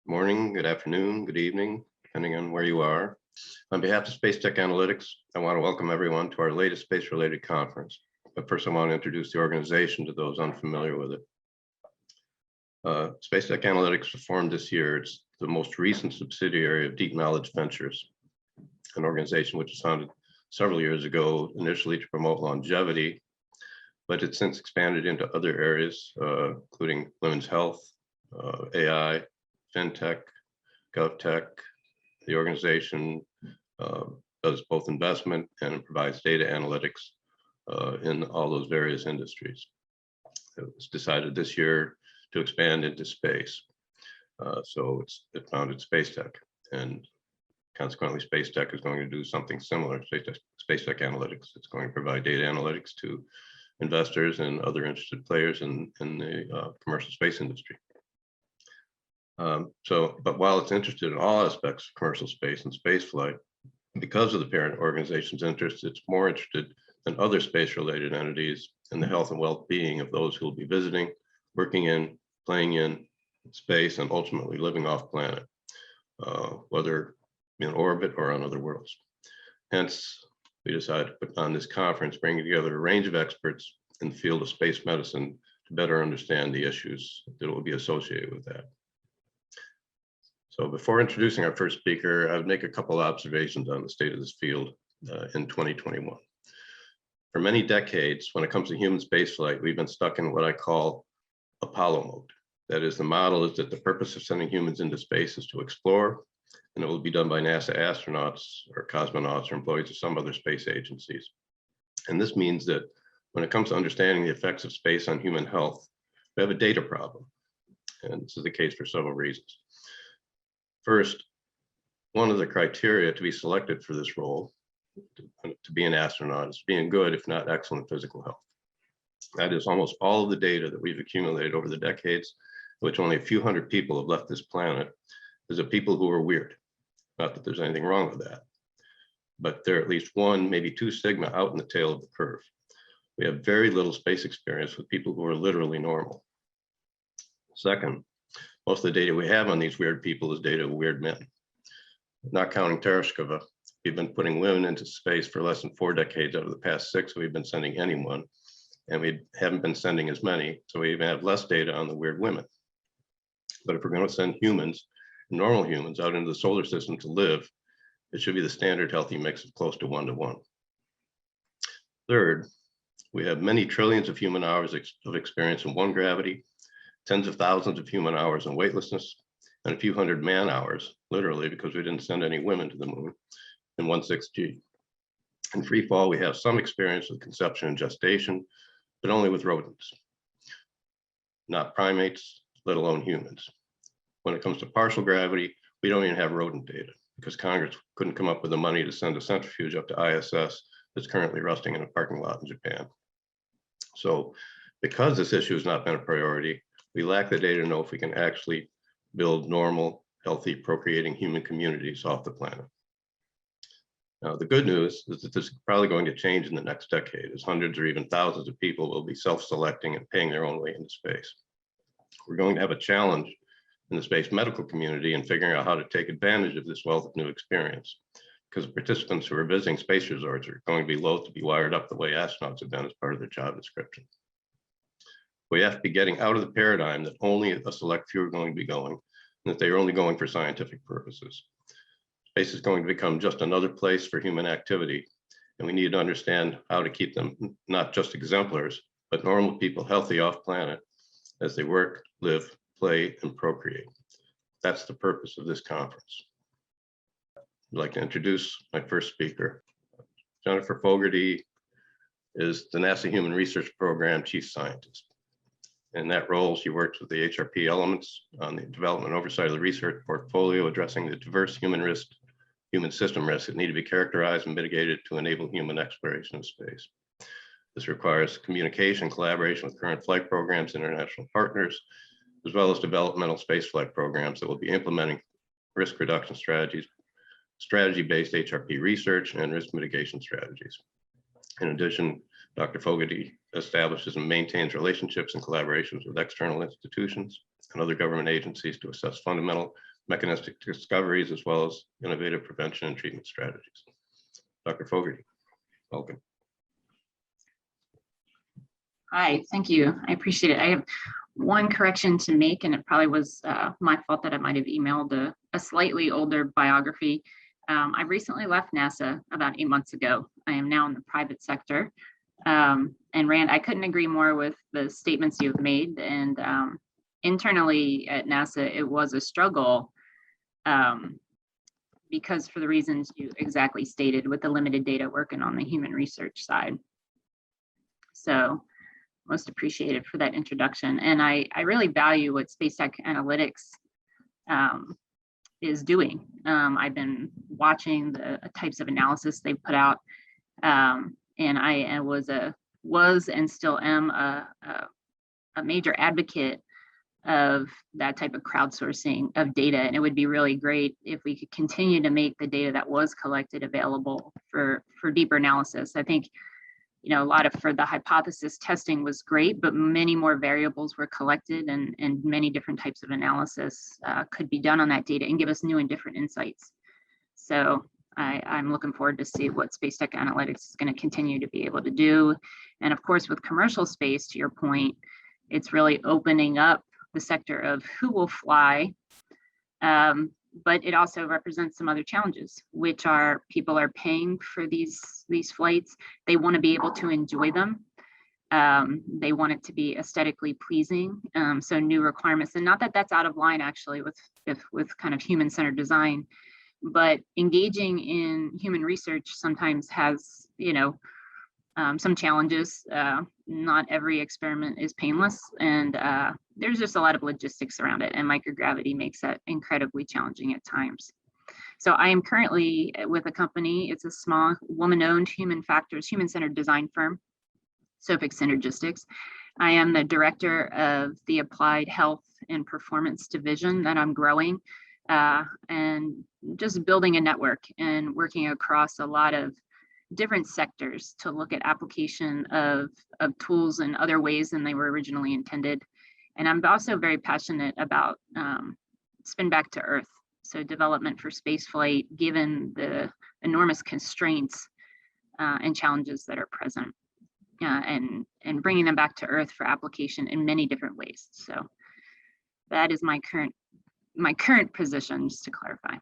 morning, good afternoon, good evening, depending on where you are. On behalf of Space Tech Analytics, I want to welcome everyone to our latest space-related conference. But first, I want to introduce the organization to those unfamiliar with it. Space Tech Analytics was formed this year. It's the most recent subsidiary of Deep Knowledge Ventures, an organization which was founded several years ago, initially to promote longevity, but it's since expanded into other areas, including women's health, AI, FinTech, GovTech. The organization does both investment and it provides data analytics in all those various industries. It was decided this year to expand into space. So it founded Space Tech, and consequently Space Tech is going to do something similar. Space Tech Analytics. It's going to provide data analytics to investors and other interested players in the commercial space industry. But while it's interested in all aspects of commercial space and space flight, because of the parent organization's interest, it's more interested than other space-related entities in the health and well-being of those who will be visiting, working in, playing in space, and ultimately living off planet, whether in orbit or on other worlds. Hence, we decided to put on this conference, bringing together a range of experts in the field of space medicine to better understand the issues that will be associated with that. So before introducing our first speaker, I would make a couple of observations on the state of this field in 2021. For many decades, when it comes to human spaceflight, we've been stuck in what I call Apollo mode. That is, the model is that the purpose of sending humans into space is to explore, and it will be done by NASA astronauts or cosmonauts or employees of some other space agencies. And this means that when it comes to understanding the effects of space on human health, we have a data problem. And this is the case for several reasons. First, one of the criteria to be selected for this role, to be an astronaut, is being good, if not excellent, physical health. That is, almost all of the data that we've accumulated over the decades, which only a few hundred people have left this planet, is of people who are weird. Not that there's anything wrong with that, but they're at least one, maybe two sigma out in the tail of the curve. We have very little space experience with people who are literally normal. Second, most of the data we have on these weird people is data of weird men. Not counting Tereshkova, we've been putting women into space for less than 4 decades out of the past 6 we've been sending anyone, and we haven't been sending as many, so we even have less data on the weird women. But if we're going to send humans, normal humans, out into the solar system to live, it should be the standard healthy mix of close to 1 to 1. Third, we have many trillions of human hours of experience in one gravity, tens of thousands of human hours in weightlessness, and a few hundred man hours, literally, because we didn't send any women to the moon, in 1/6G. In free fall, we have some experience with conception and gestation, but only with rodents, not primates, let alone humans. When it comes to partial gravity, we don't even have rodent data because Congress couldn't come up with the money to send a centrifuge up to ISS that's currently rusting in a parking lot in Japan. So because this issue has not been a priority, we lack the data to know if we can actually build normal, healthy, procreating human communities off the planet. Now, the good news is that this is probably going to change in the next decade, as hundreds or even thousands of people will be self-selecting and paying their own way into space. We're going to have a challenge in the space medical community in figuring out how to take advantage of this wealth of new experience, because participants who are visiting space resorts are going to be loath to be wired up the way astronauts have been as part of their job description. We have to be getting out of the paradigm that only a select few are going to be going, and that they are only going for scientific purposes. Space is going to become just another place for human activity, and we need to understand how to keep them not just exemplars, but normal people healthy off planet as they work, live, play, and procreate. That's the purpose of this conference. I'd like to introduce my first speaker. Jennifer Fogarty is the NASA Human Research Program Chief Scientist. In that role, she works with the HRP elements on the development and oversight of the research portfolio, addressing the diverse human system risks that need to be characterized and mitigated to enable human exploration of space. This requires communication, collaboration with current flight programs, international partners, as well as developmental spaceflight programs that will be implementing risk reduction strategies, strategy-based HRP research, and risk mitigation strategies. In addition, Dr. Fogarty establishes and maintains relationships and collaborations with external institutions and other government agencies to assess fundamental mechanistic discoveries, as well as innovative prevention and treatment strategies. Dr. Fogarty, welcome. Hi, thank you. I appreciate it. I have one correction to make, and it probably was my fault that I might have emailed a slightly older biography. I recently left NASA about 8 months ago. I am now in the private sector. And Rand, I couldn't agree more with the statements you've made. And internally at NASA, it was a struggle because for the reasons you exactly stated, with the limited data working on the human research side. So most appreciated for that introduction. And I really value what Space Tech Analytics is doing. I've been watching the types of analysis they put out, and I was and still am a major advocate of that type of crowdsourcing of data. And it would be really great if we could continue to make the data that was collected available for deeper analysis. I think, you know, a lot of for the hypothesis testing was great, but many more variables were collected, and many different types of analysis could be done on that data and give us new and different insights. So I'm looking forward to see what Space Tech Analytics is going to continue to be able to do. And of course, with commercial space, to your point, it's really opening up the sector of who will fly. But it also represents some other challenges, which are people are paying for these flights. They want to be able to enjoy them. They want it to be aesthetically pleasing. So new requirements, and not that that's out of line actually with kind of human-centered design, but engaging in human research sometimes has, you know, some challenges. Not every experiment is painless, and there's just a lot of logistics around it, and microgravity makes that incredibly challenging at times. So I am currently with a company. It's a small woman-owned human-centered design firm, Sofix Synergistics. I am the director of the Applied Health and Performance division that I'm growing, and just building a network and working across a lot of different sectors to look at application of tools in other ways than they were originally intended. And I'm also very passionate about spin back to Earth. So development for space flight, given the enormous constraints and challenges that are present, and bringing them back to Earth for application in many different ways. So that is my current position, just to clarify.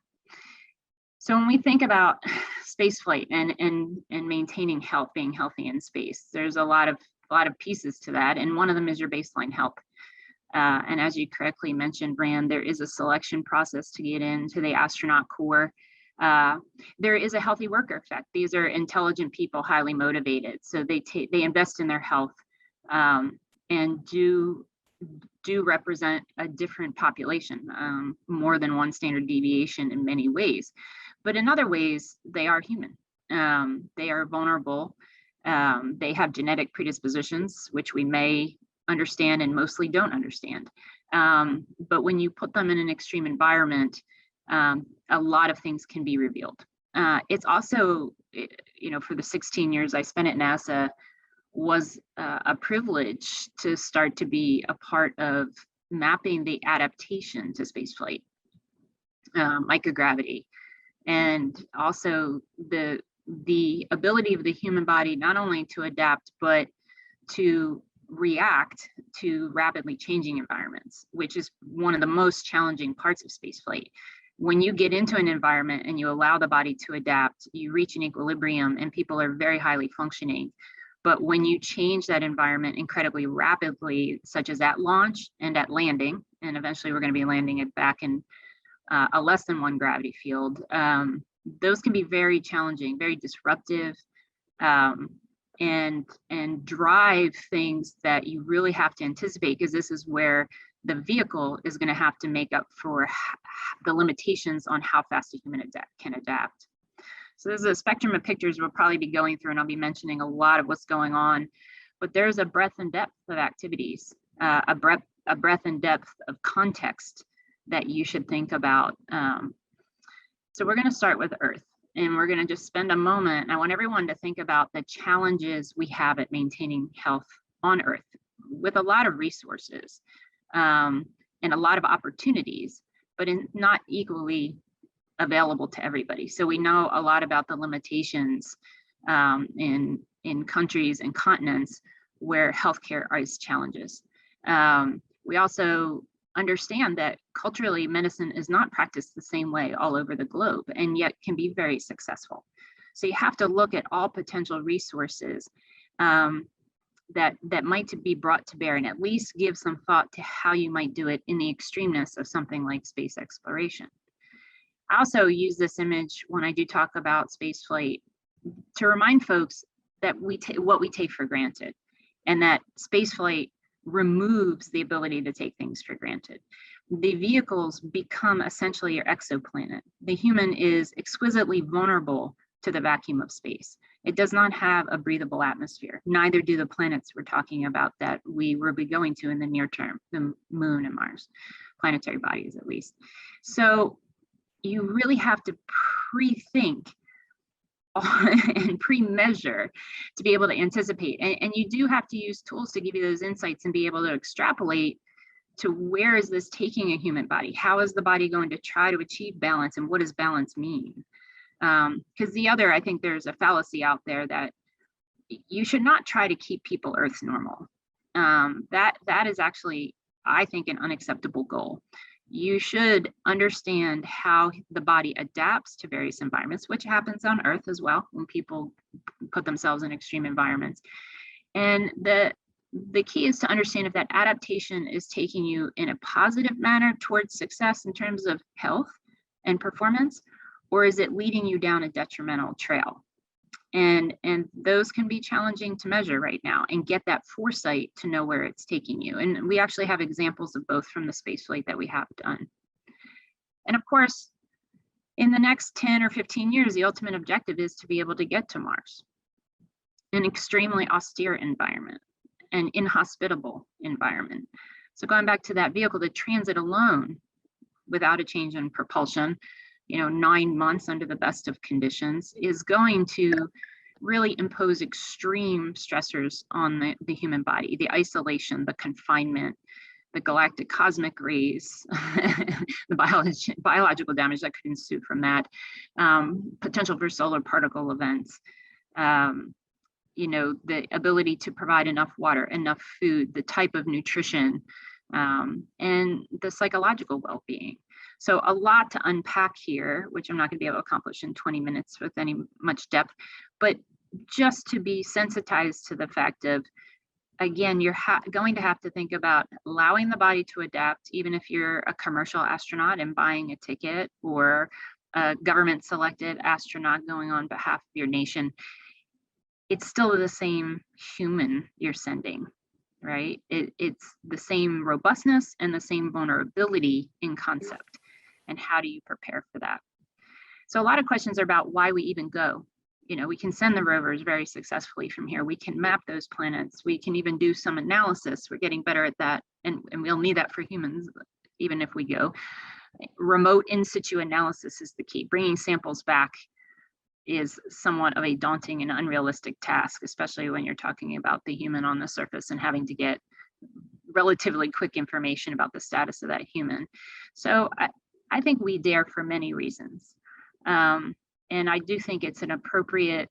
So when we think about space flight and maintaining health, being healthy in space, there's a lot of pieces to that, and one of them is your baseline health. And as you correctly mentioned, Brand, there is a selection process to get into the astronaut corps. There is a healthy worker effect. These are intelligent people, highly motivated, so they invest in their health, and do represent a different population, more than one standard deviation in many ways. But in other ways, they are human. They are vulnerable. They have genetic predispositions, which we may understand and mostly don't understand. But when you put them in an extreme environment, a lot of things can be revealed. It's also, you know, for the 16 years I spent at NASA, was a privilege to start to be a part of mapping the adaptation to spaceflight, microgravity, and also the ability of the human body not only to adapt, but to react to rapidly changing environments, which is one of the most challenging parts of spaceflight. When you get into an environment and you allow the body to adapt, you reach an equilibrium and people are very highly functioning. But when you change that environment incredibly rapidly, such as at launch and at landing, and eventually we're going to be landing it back in a less than 1 gravity field, those can be very challenging, very disruptive, and drive things that you really have to anticipate, because this is where the vehicle is going to have to make up for the limitations on how fast a human can adapt. So there's a spectrum of pictures we'll probably be going through, and I'll be mentioning a lot of what's going on, but there's a breadth and depth of activities, a breadth and depth of context that you should think about. So we're going to start with Earth, and we're going to just spend a moment. I want everyone to think about the challenges we have at maintaining health on Earth with a lot of resources, and a lot of opportunities, but not equally available to everybody. So we know a lot about the limitations in countries and continents where healthcare is challenges. We also understand that culturally medicine is not practiced the same way all over the globe, and yet can be very successful. So you have to look at all potential resources that might be brought to bear, and at least give some thought to how you might do it in the extremeness of something like space exploration. I also use this image when I do talk about space flight to remind folks that what we take for granted, and that space flight removes the ability to take things for granted. The vehicles become essentially your exoplanet. The human is exquisitely vulnerable to the vacuum of space. It does not have a breathable atmosphere. Neither do the planets we're talking about that we will be going to in the near term, the moon and Mars, planetary bodies at least. So you really have to pre-think and pre-measure to be able to anticipate. And you do have to use tools to give you those insights and be able to extrapolate to where is this taking a human body? How is the body going to try to achieve balance, and what does balance mean? Because I think there's a fallacy out there that you should not try to keep people Earth normal. That is actually, I think, an unacceptable goal. You should understand how the body adapts to various environments, which happens on Earth as well when people put themselves in extreme environments. And the key is to understand if that adaptation is taking you in a positive manner towards success in terms of health and performance, or is it leading you down a detrimental trail? And those can be challenging to measure right now and get that foresight to know where it's taking you. And we actually have examples of both from the spaceflight that we have done. And of course, in the next 10 or 15 years, the ultimate objective is to be able to get to Mars, an extremely austere environment, an inhospitable environment. So going back to that vehicle, the transit alone, without a change in propulsion, 9 months under the best of conditions, is going to really impose extreme stressors on the human body, the isolation, the confinement, the galactic cosmic rays, the biological damage that could ensue from that, potential for solar particle events, the ability to provide enough water, enough food, the type of nutrition, and the psychological well-being. So a lot to unpack here, which I'm not going to be able to accomplish in 20 minutes with much depth, but just to be sensitized to the fact of, again, you're going to have to think about allowing the body to adapt, even if you're a commercial astronaut and buying a ticket, or a government selected astronaut going on behalf of your nation. It's still the same human you're sending, right? It's the same robustness and the same vulnerability in concept. And how do you prepare for that? So a lot of questions are about why we even go. We can send the rovers very successfully from here. We can map those planets. We can even do some analysis. We're getting better at that. And we'll need that for humans, even if we go. Remote in situ analysis is the key. Bringing samples back is somewhat of a daunting and unrealistic task, especially when you're talking about the human on the surface and having to get relatively quick information about the status of that human. So I think we dare for many reasons. And I do think it's an appropriate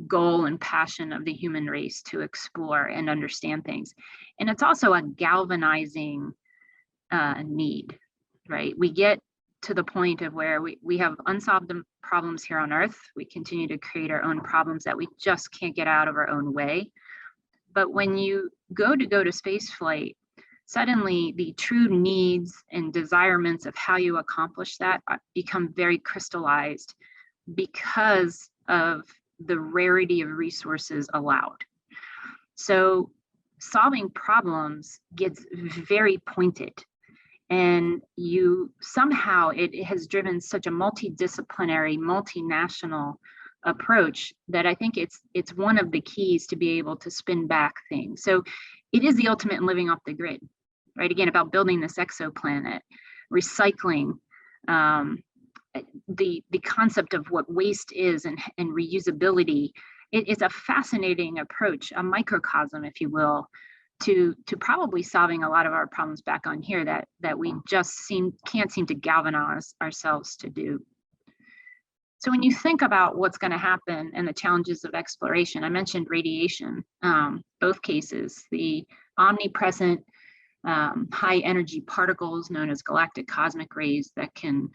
goal and passion of the human race to explore and understand things. And it's also a galvanizing need, right? We get to the point of where we have unsolved problems here on Earth. We continue to create our own problems that we just can't get out of our own way. But when you go to space flight, suddenly the true needs and desirements of how you accomplish that become very crystallized because of the rarity of resources allowed. So solving problems gets very pointed, and it has driven such a multidisciplinary, multinational approach that I think it's one of the keys to be able to spin back things. So it is the ultimate in living off the grid, right? Again, about building this exoplanet, recycling, the concept of what waste is and reusability. It's a fascinating approach, a microcosm, if you will, to probably solving a lot of our problems back on here that we just can't seem to galvanize ourselves to do. So when you think about what's going to happen and the challenges of exploration, I mentioned radiation, both cases, the omnipresent high energy particles known as galactic cosmic rays that can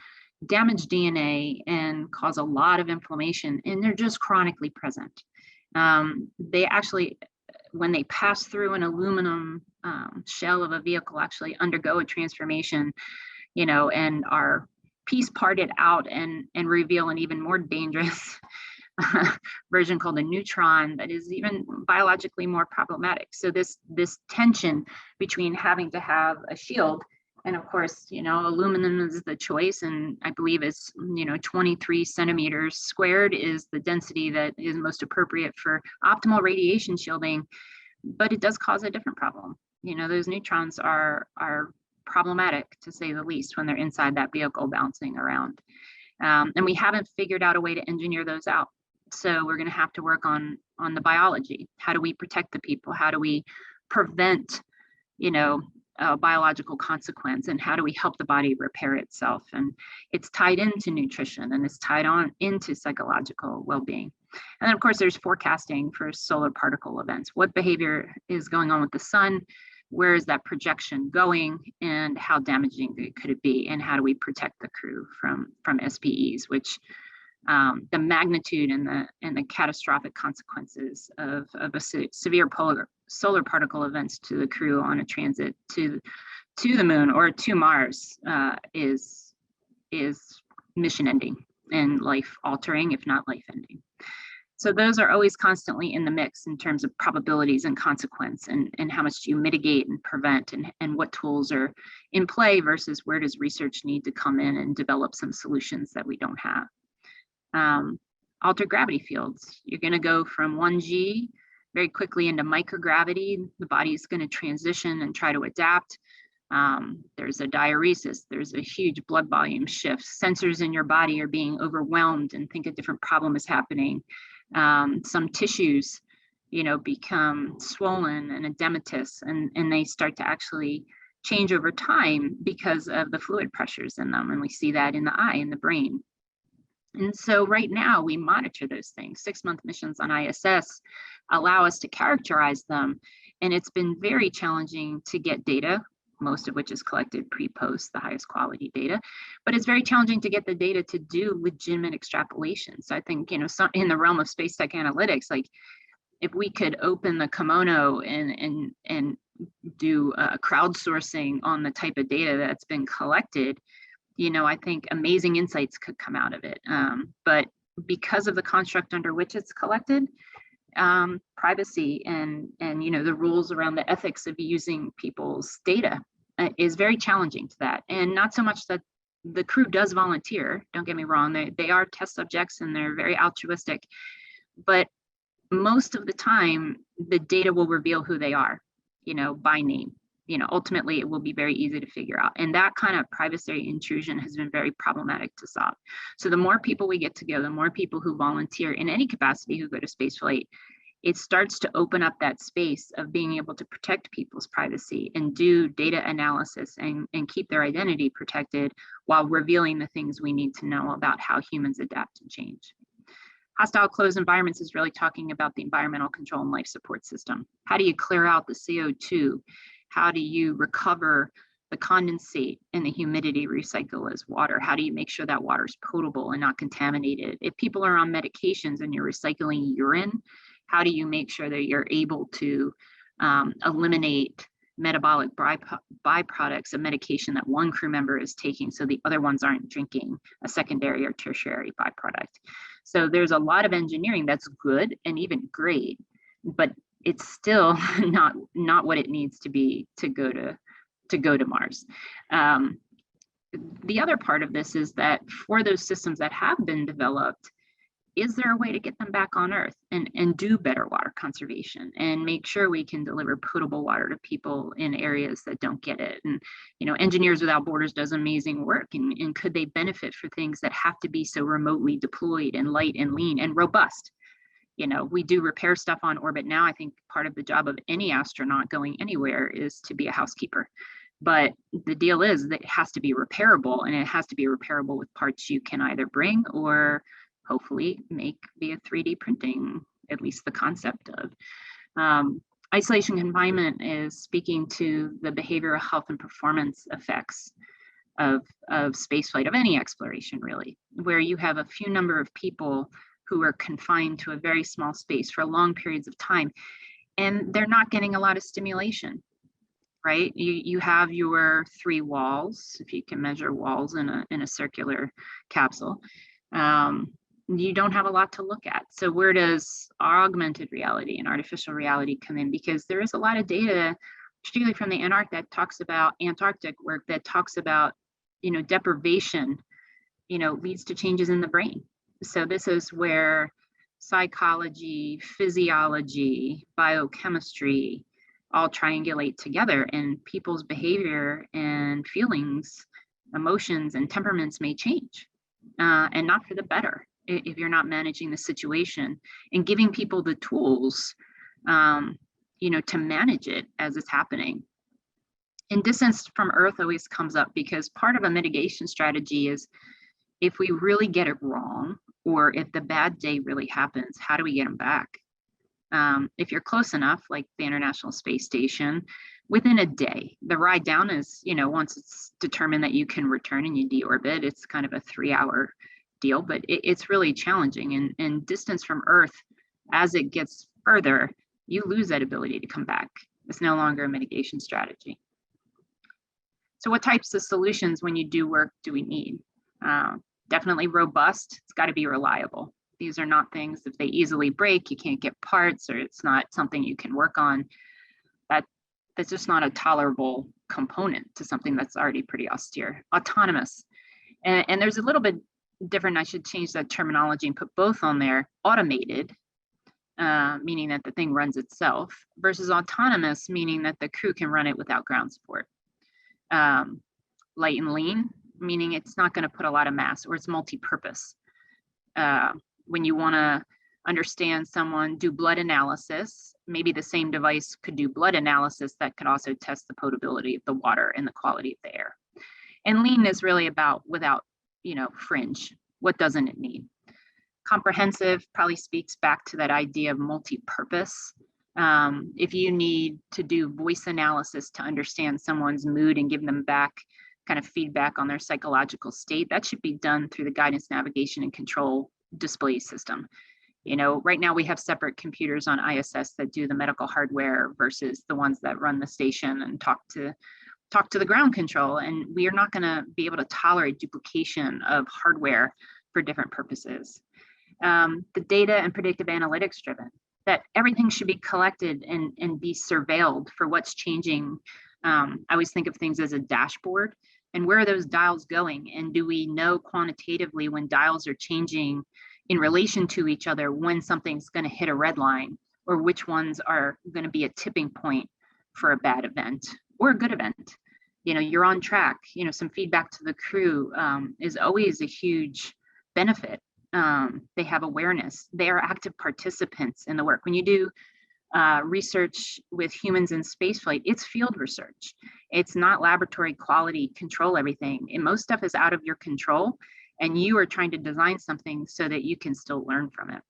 damage DNA and cause a lot of inflammation, and they're just chronically present. They actually, when they pass through an aluminum shell of a vehicle, actually undergo a transformation, and are piece parted out and reveal an even more dangerous version called a neutron that is even biologically more problematic. So this tension between having to have a shield, and of course, aluminum is the choice, and I believe it's 23 centimeters squared is the density that is most appropriate for optimal radiation shielding, but it does cause a different problem. Those neutrons are problematic, to say the least, when they're inside that vehicle bouncing around. And we haven't figured out a way to engineer those out. So we're going to have to work on the biology. How do we protect the people? How do we prevent, a biological consequence? And how do we help the body repair itself? And it's tied into nutrition, and it's tied on into psychological well-being. And then of course, there's forecasting for solar particle events. What behavior is going on with the sun? Where is that projection going, and how damaging could it be? And how do we protect the crew from SPEs, which the magnitude and the catastrophic consequences of a severe solar particle events to the crew on a transit to the moon or to Mars is mission ending and life altering, if not life ending. So those are always constantly in the mix in terms of probabilities and consequence, and how much do you mitigate and prevent, and what tools are in play versus where does research need to come in and develop some solutions that we don't have. Altered gravity fields. You're going to go from 1G very quickly into microgravity. The body is going to transition and try to adapt. There's a diuresis. There's a huge blood volume shift. Sensors in your body are being overwhelmed and think a different problem is happening. Some tissues, become swollen and edematous, and they start to actually change over time because of the fluid pressures in them. And we see that in the eye and the brain. And so right now we monitor those things. 6-month missions on ISS allow us to characterize them. And it's been very challenging to get data, most of which is collected pre-post, the highest quality data, but it's very challenging to get the data to do legitimate extrapolation. So I think, in the realm of space tech analytics, like if we could open the kimono and do crowdsourcing on the type of data that's been collected, I think amazing insights could come out of it. But because of the construct under which it's collected, privacy and the rules around the ethics of using people's data is very challenging to that. And not so much that the crew does volunteer, don't get me wrong, they are test subjects and they're very altruistic, but most of the time the data will reveal who they are, by name. Ultimately it will be very easy to figure out. And that kind of privacy intrusion has been very problematic to solve. So the more people we get to go, the more people who volunteer in any capacity who go to spaceflight, it starts to open up that space of being able to protect people's privacy and do data analysis and keep their identity protected while revealing the things we need to know about how humans adapt and change. Hostile closed environments is really talking about the environmental control and life support system. How do you clear out the CO2? How do you recover the condensate and the humidity recycle as water? How do you make sure that water is potable and not contaminated? If people are on medications and you're recycling urine, how do you make sure that you're able to eliminate metabolic byproducts of medication that one crew member is taking so the other ones aren't drinking a secondary or tertiary byproduct? So there's a lot of engineering that's good and even great, but it's still not what it needs to be to go to Mars. The other part of this is that for those systems that have been developed, is there a way to get them back on Earth and do better water conservation and make sure we can deliver potable water to people in areas that don't get it? And, Engineers Without Borders does amazing work, and could they benefit for things that have to be so remotely deployed and light and lean and robust? You know, we do repair stuff on orbit now. I think part of the job of any astronaut going anywhere is to be a housekeeper. But the deal is that it has to be repairable, and it has to be repairable with parts you can either bring or hopefully make via 3D printing, at least the concept of. Isolation confinement is speaking to the behavioral health and performance effects of spaceflight, of any exploration really, where you have a few number of people who are confined to a very small space for long periods of time, and they're not getting a lot of stimulation, right? You have your 3 walls, if you can measure walls in a circular capsule. You don't have a lot to look at. So where does augmented reality and artificial reality come in? Because there is a lot of data, particularly from the Antarctic work that talks about, you know, deprivation, you know, leads to changes in the brain. So this is where psychology, physiology, biochemistry all triangulate together, and people's behavior and feelings, emotions, and temperaments may change, and not for the better if you're not managing the situation and giving people the tools, you know, to manage it as it's happening. And distance from Earth always comes up, because part of a mitigation strategy is, if we really get it wrong, or if the bad day really happens, how do we get them back? If you're close enough, like the International Space Station, within a day, the ride down is, you know, once it's determined that you can return and you deorbit, it's kind of a 3-hour deal, but it's really challenging. And distance from Earth, as it gets further, you lose that ability to come back. It's no longer a mitigation strategy. So what types of solutions when you do work do we need? Definitely robust. It's got to be reliable. These are not things, if they easily break, you can't get parts, or it's not something you can work on. That's just not a tolerable component to something that's already pretty austere. Autonomous. And there's a little bit different, I should change that terminology and put both on there. Automated, meaning that the thing runs itself, versus autonomous, meaning that the crew can run it without ground support. Light and lean, meaning it's not going to put a lot of mass, or it's multi-purpose. When you want to understand someone, do blood analysis, maybe the same device could do blood analysis that could also test the potability of the water and the quality of the air. And lean is really about without, you know, fringe. What doesn't it need? Comprehensive probably speaks back to that idea of multi-purpose. If you need to do voice analysis to understand someone's mood and give them back kind of feedback on their psychological state, that should be done through the guidance, navigation, and control display system. You know, right now we have separate computers on ISS that do the medical hardware versus the ones that run the station and talk to the ground control. And we are not going to be able to tolerate duplication of hardware for different purposes. The data and predictive analytics driven, that everything should be collected and be surveilled for what's changing. I always think of things as a dashboard, and where are those dials going? And do we know quantitatively when dials are changing in relation to each other, when something's going to hit a red line, or which ones are going to be a tipping point for a bad event or a good event? You know, you're on track. You know, some feedback to the crew is always a huge benefit. They have awareness. They are active participants in the work. When you do research with humans in spaceflight, it's field research. It's not laboratory quality control everything. And most stuff is out of your control, and you are trying to design something so that you can still learn from it.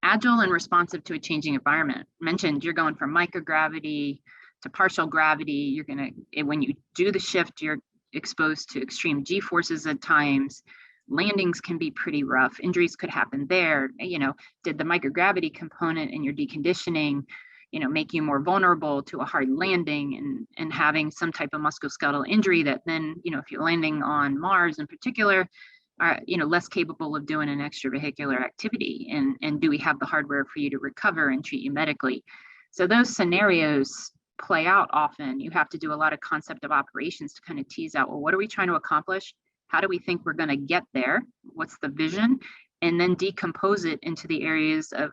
Agile and responsive to a changing environment. Mentioned, you're going from microgravity to partial gravity. You're gonna, when you do the shift, you're exposed to extreme G forces at times. Landings can be pretty rough. Injuries could happen there. You know, did the microgravity component in your deconditioning, you know, make you more vulnerable to a hard landing and having some type of musculoskeletal injury that then, you know, if you're landing on Mars in particular, are, you know, less capable of doing an extravehicular activity? And do we have the hardware for you to recover and treat you medically? So those scenarios play out often. You have to do a lot of concept of operations to kind of tease out, well, what are we trying to accomplish? How do we think we're going to get there? What's the vision? And then decompose it into the areas of,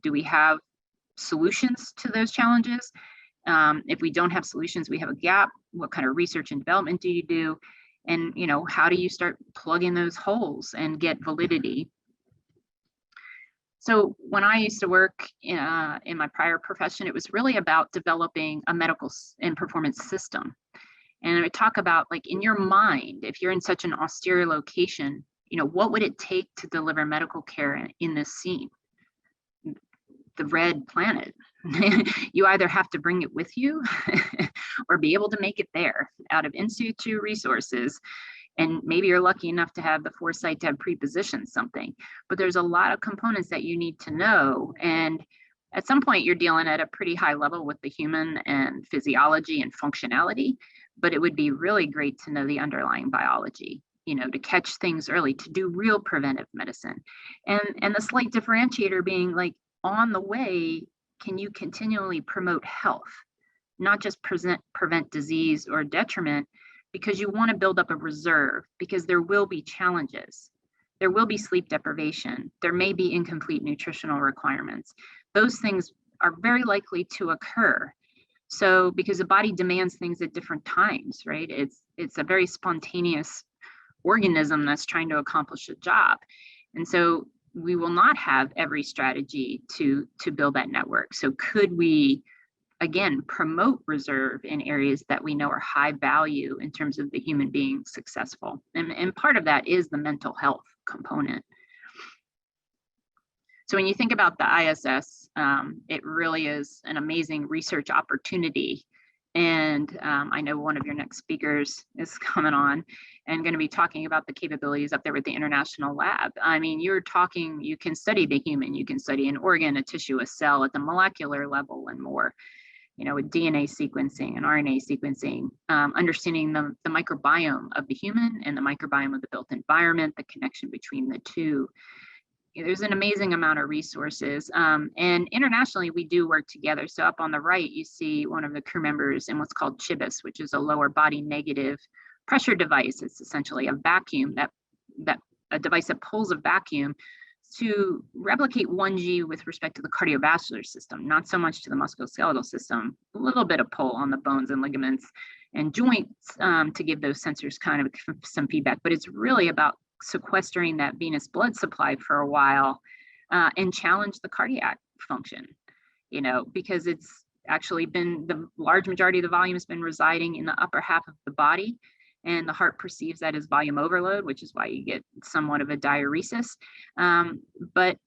do we have solutions to those challenges? If we don't have solutions, we have a gap. What kind of research and development do you do? And, you know, how do you start plugging those holes and get validity? So when I used to work in my prior profession, it was really about developing a medical and performance system. And I would talk about, like, in your mind, if you're in such an austere location, what would it take to deliver medical care in this scene? The red planet. You either have to bring it with you or be able to make it there out of in situ resources. And maybe you're lucky enough to have the foresight to have pre-positioned something, but there's a lot of components that you need to know. And at some point you're dealing at a pretty high level with the human and physiology and functionality, but it would be really great to know the underlying biology, to catch things early, to do real preventive medicine. And the slight differentiator being, like, on the way, can you continually promote health, not just prevent disease or detriment, because you want to build up a reserve, because there will be challenges. There will be sleep deprivation. There may be incomplete nutritional requirements. Those things are very likely to occur. So because the body demands things at different times, right? It's a very spontaneous organism that's trying to accomplish a job. And so we will not have every strategy to build that network. So could we, again, promote reserve in areas that we know are high value in terms of the human being successful? And part of that is the mental health component. So when you think about the ISS, it really is an amazing research opportunity. And I know one of your next speakers is coming on and going to be talking about the capabilities up there with the International Lab. I mean, you can study the human, you can study an organ, a tissue, a cell at the molecular level and more, with DNA sequencing and RNA sequencing, understanding the microbiome of the human and the microbiome of the built environment, the connection between the two. There's an amazing amount of resources. And internationally, we do work together. So up on the right, you see one of the crew members in what's called CHIBUS, which is a lower body negative pressure device. It's essentially a vacuum a device that pulls a vacuum to replicate 1G with respect to the cardiovascular system, not so much to the musculoskeletal system, a little bit of pull on the bones and ligaments and joints to give those sensors kind of some feedback. But it's really about sequestering that venous blood supply for a while and challenge the cardiac function, because it's actually been the large majority of the volume has been residing in the upper half of the body, and the heart perceives that as volume overload, which is why you get somewhat of a diuresis. But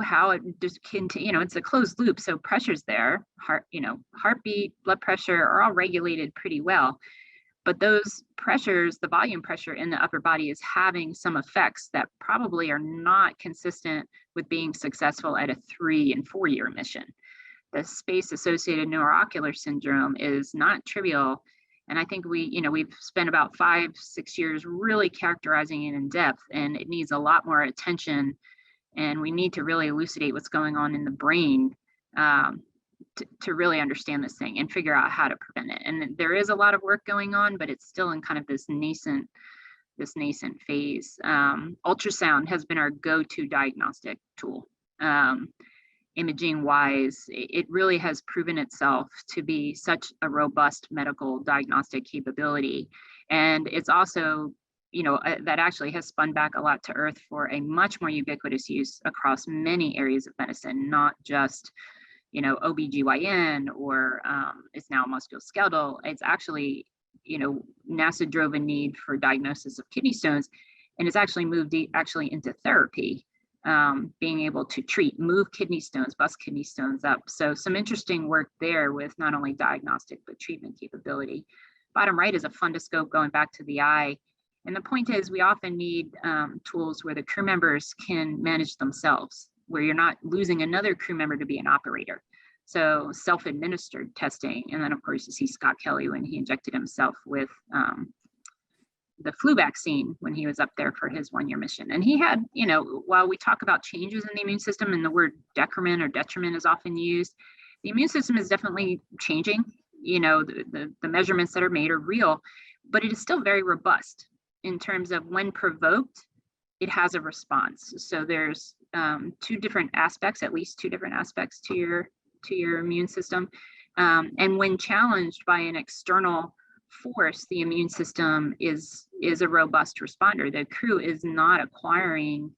how it just continue, it's a closed loop. So pressure's there, heartbeat, blood pressure are all regulated pretty well. But those pressures, the volume pressure in the upper body is having some effects that probably are not consistent with being successful at a 3 and 4 year mission. The space-associated neuroocular syndrome is not trivial. And I think we've spent about 5-6 years really characterizing it in depth, and it needs a lot more attention. And we need to really elucidate what's going on in the brain to really understand this thing and figure out how to prevent it. And there is a lot of work going on, but it's still in kind of this nascent phase. Ultrasound has been our go-to diagnostic tool. Imaging wise, it really has proven itself to be such a robust medical diagnostic capability. And it's also, that actually has spun back a lot to earth for a much more ubiquitous use across many areas of medicine, not just OBGYN or it's now musculoskeletal. It's actually, NASA drove a need for diagnosis of kidney stones, and it's actually moved into therapy, being able to move kidney stones, bust kidney stones up. So some interesting work there with not only diagnostic, but treatment capability. Bottom right is a fundoscope going back to the eye. And the point is, we often need tools where the crew members can manage themselves, where you're not losing another crew member to be an operator. So self-administered testing. And then of course you see Scott Kelly when he injected himself with the flu vaccine when he was up there for his 1 year mission. And he had, while we talk about changes in the immune system and the word decrement or detriment is often used, the immune system is definitely changing. The measurements that are made are real, but it is still very robust in terms of when provoked, it has a response. So there's at least two different aspects to your immune system. And when challenged by an external force, the immune system is a robust responder. The crew is not acquiring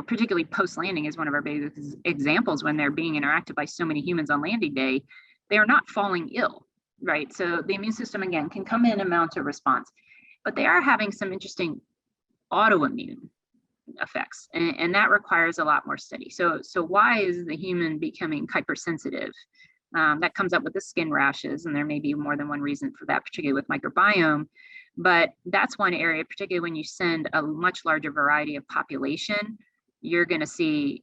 particularly post-landing is one of our biggest examples when they're being interacted by so many humans on landing day, they are not falling ill, right? So the immune system, again, can come in and mount a response, but they are having some interesting autoimmune effects, and that requires a lot more study. So why is the human becoming hypersensitive? That comes up with the skin rashes, and there may be more than one reason for that, particularly with microbiome. But that's one area, particularly when you send a much larger variety of population, you're going to see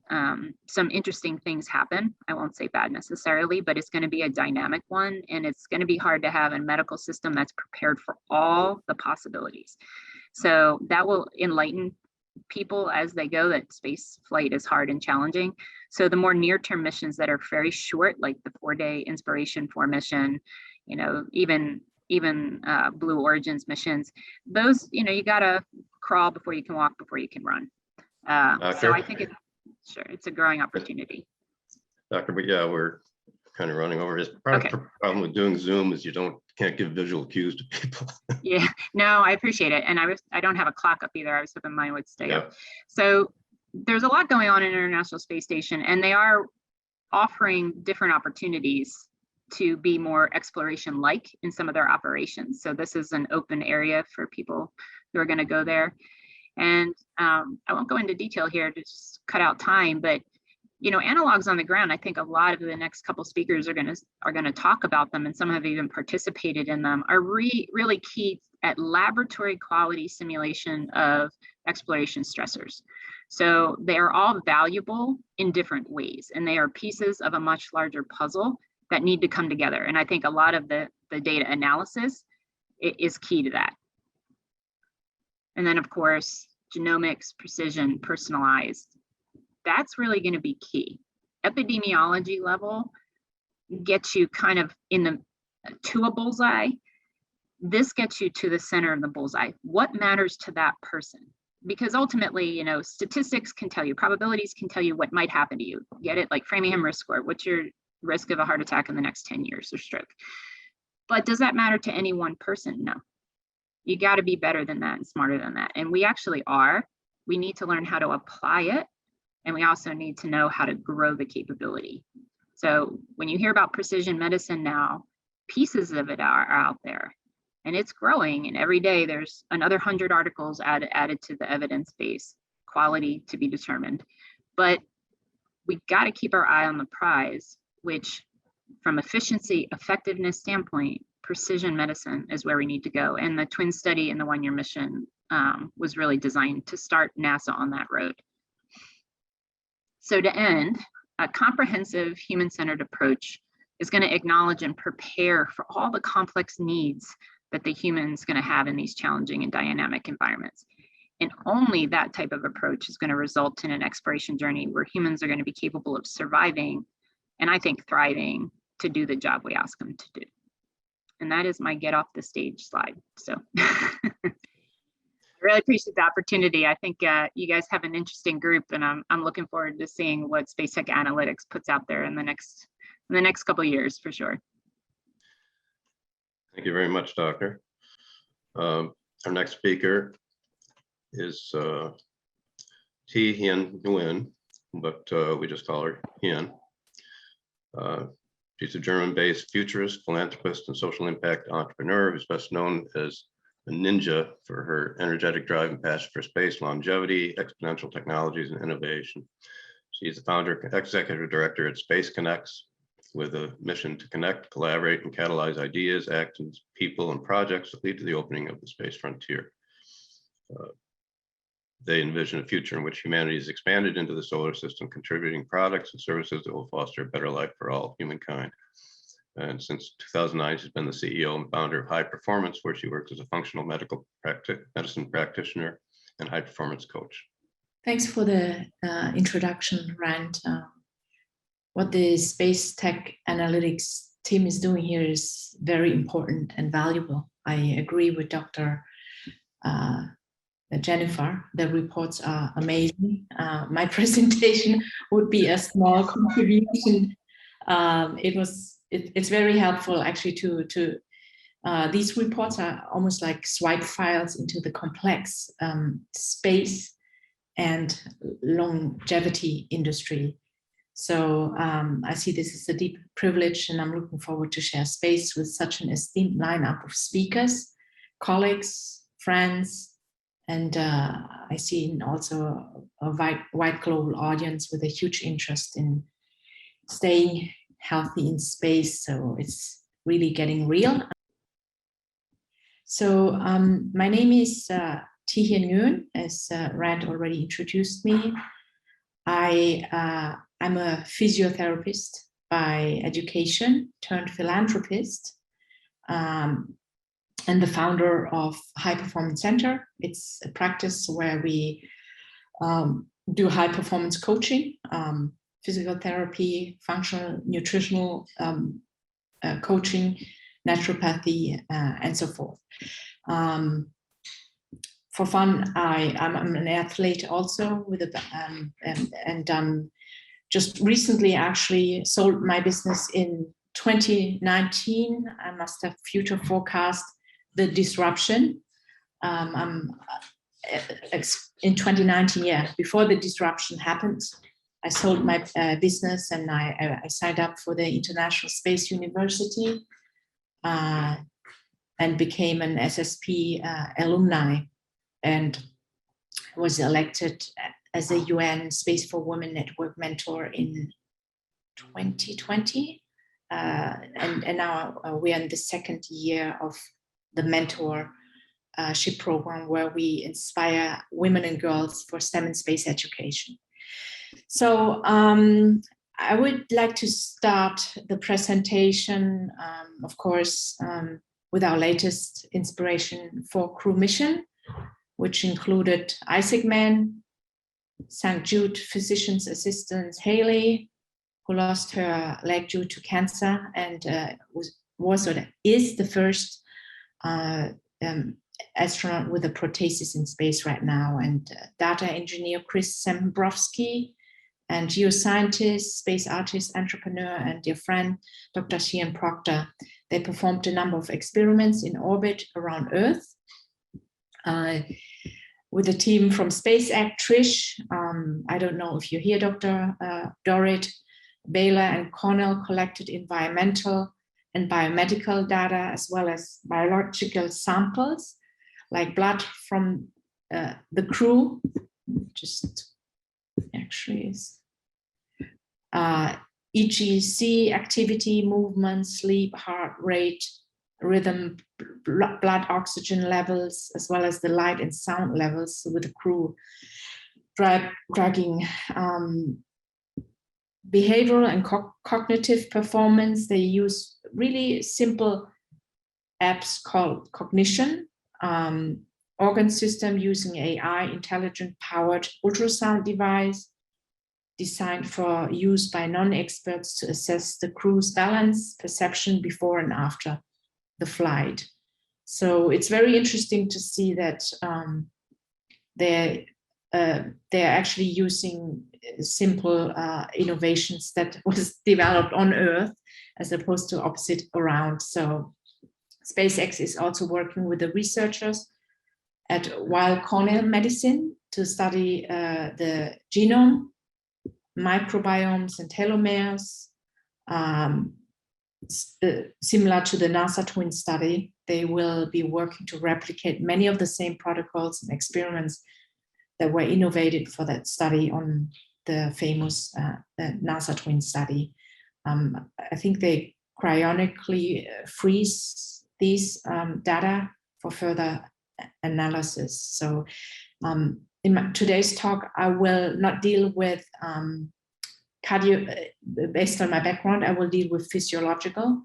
some interesting things happen. I won't say bad necessarily, but it's going to be a dynamic one, and it's going to be hard to have a medical system that's prepared for all the possibilities. So that will enlighten people as they go, that space flight is hard and challenging. So the more near-term missions that are very short, like the 4-day Inspiration 4 mission, even Blue Origins missions, those, you gotta crawl before you can walk, before you can run. So I think it's a growing opportunity. Doctor, but yeah, we're kind of running over. Part of the problem with doing Zoom is you can't give visual cues to people. Yeah, no, I appreciate it. And I don't have a clock up either. I was hoping mine would stay up. So there's a lot going on in International Space Station, and they are offering different opportunities to be more exploration-like in some of their operations. So this is an open area for people who are going to go there. And I won't go into detail here to just cut out time, but analogs on the ground, I think a lot of the next couple speakers are going to talk about them, and some have even participated in them, are really key at laboratory quality simulation of exploration stressors. So they are all valuable in different ways, and they are pieces of a much larger puzzle that need to come together. And I think a lot of the data analysis is key to that. And then, of course, genomics, precision, personalized. That's really going to be key. Epidemiology level gets you kind of to a bullseye. This gets you to the center of the bullseye. What matters to that person? Because ultimately, statistics can tell you, probabilities can tell you what might happen to you. Get it? Like Framingham risk score. What's your risk of a heart attack in the next 10 years or stroke? But does that matter to any one person? No. You got to be better than that and smarter than that. And we actually are. We need to learn how to apply it. And we also need to know how to grow the capability. So when you hear about precision medicine now, pieces of it are out there, and it's growing. And every day there's another 100 articles added to the evidence base, quality to be determined. But we got to keep our eye on the prize, which from efficiency, effectiveness standpoint, precision medicine is where we need to go. And the twin study and the 1-year mission was really designed to start NASA on that road. So to end, a comprehensive human-centered approach is going to acknowledge and prepare for all the complex needs that the human's going to have in these challenging and dynamic environments. And only that type of approach is going to result in an exploration journey where humans are going to be capable of surviving, and I think thriving, to do the job we ask them to do. And that is my get off the stage slide. So I really appreciate the opportunity. I think you guys have an interesting group, and I'm looking forward to seeing what Space Tech Analytics puts out there in the next couple of years, for sure. Thank you very much, Doctor. Our next speaker is Thi Hien Nguyen, but we just call her Hien. She's a German-based futurist, philanthropist, and social impact entrepreneur who's best known as a ninja for her energetic drive and passion for space, longevity, exponential technologies, and innovation. She's the founder and executive director at Space Connects, with a mission to connect, collaborate, and catalyze ideas, actions, people, and projects that lead to the opening of the space frontier. They envision a future in which humanity is expanded into the solar system, contributing products and services that will foster a better life for all humankind. And since 2009, she's been the CEO and founder of High Performance, where she works as a functional medicine practitioner and high performance coach. Thanks for the introduction, Rand. What the Space Tech Analytics team is doing here is very important and valuable. I agree with Dr. Jennifer. The reports are amazing. My presentation would be a small contribution. It's very helpful actually to these reports are almost like swipe files into the complex space and longevity industry. So I see this as a deep privilege, and I'm looking forward to share space with such an esteemed lineup of speakers, colleagues, friends, and I see also a wide global audience with a huge interest in staying healthy in space. So it's really getting real. So my name is Thi-Hien Nguyen, as Rand already introduced me. I'm a physiotherapist by education turned philanthropist, and the founder of High Performance Center. It's a practice where we do high performance coaching, physical therapy, functional nutritional coaching, naturopathy, and so forth. For fun, I'm an athlete also with and just recently actually sold my business in 2019. I must have future forecast the disruption. In 2019, yeah, before the disruption happened, I sold my business and I signed up for the International Space University and became an SSP alumni, and was elected as a UN Space for Women Network mentor in 2020. And now we are in the second year of the mentorship program, where we inspire women and girls for STEM and space education. So I would like to start the presentation, of course, with our latest inspiration for crew mission, which included ISICMAN, St. Jude physician's assistant Haley, who lost her leg due to cancer and is the first astronaut with a prothesis in space right now, and data engineer Chris Sembrowski, and geoscientist, space artist, entrepreneur, and dear friend, Dr. Sian Proctor. They performed a number of experiments in orbit around Earth with a team from SpaceX, Trish. I don't know if you're here, Dr. Dorit, Baylor, and Cornell collected environmental and biomedical data, as well as biological samples like blood from the crew. Just actually is EGC activity, movement, sleep, heart rate, rhythm, blood oxygen levels, as well as the light and sound levels with the crew, tracking behavioral and cognitive performance. They use really simple apps called Cognition, organ system using AI, intelligent powered ultrasound device designed for use by non-experts to assess the crew's balance, perception before and after the flight. So it's very interesting to see that they're actually using simple innovations that was developed on Earth as opposed to opposite around. So SpaceX is also working with the researchers at Weill Cornell Medicine to study the genome, microbiomes, and telomeres. Similar to the NASA twin study, they will be working to replicate many of the same protocols and experiments that were innovated for that study on the famous NASA twin study. I think they cryonically freeze these data for further analysis. So in today's talk, I will not deal with based on my background, I will deal with physiological,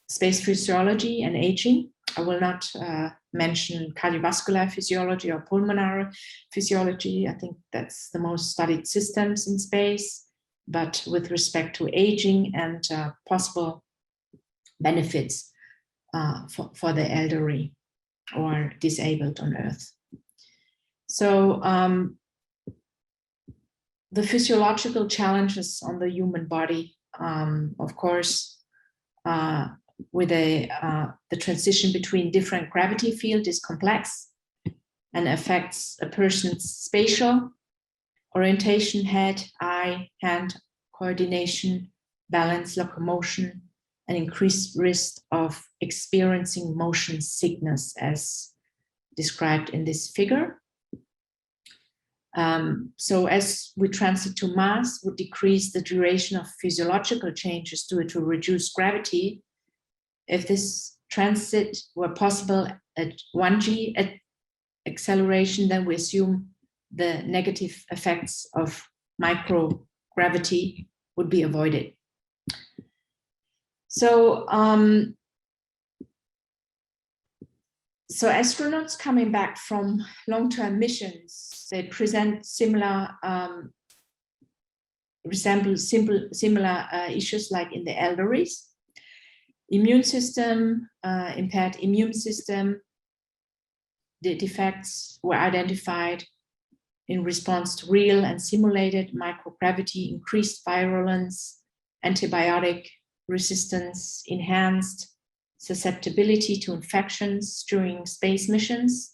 space physiology and aging. I will not mention cardiovascular physiology or pulmonary physiology. I think that's the most studied systems in space, but with respect to aging and possible benefits for the elderly or disabled on Earth. So the physiological challenges on the human body, of course, with the transition between different gravity field is complex. and affects a person's spatial orientation, head, eye, hand coordination, balance, locomotion, and increased risk of experiencing motion sickness as described in this figure. So as we transit to Mars, would decrease the duration of physiological changes due to reduced gravity. If this transit were possible at 1g at acceleration, then we assume the negative effects of microgravity would be avoided. So, so astronauts coming back from long-term missions, they present similar, similar issues like in the elderly. Immune system, impaired immune system, the defects were identified in response to real and simulated microgravity, increased virulence, antibiotic resistance, enhanced susceptibility to infections during space missions.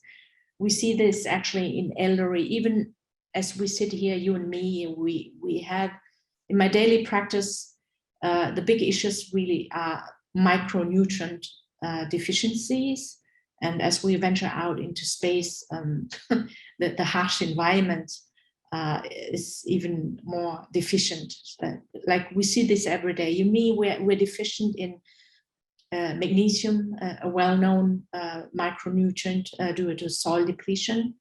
We see this actually in elderly, even as we sit here, you and me, we have, in my daily practice, the big issues really are micronutrient deficiencies. And as we venture out into space, the harsh environment is even more deficient. Like we see this every day. You mean we're deficient in magnesium, a well-known micronutrient due to soil depletion,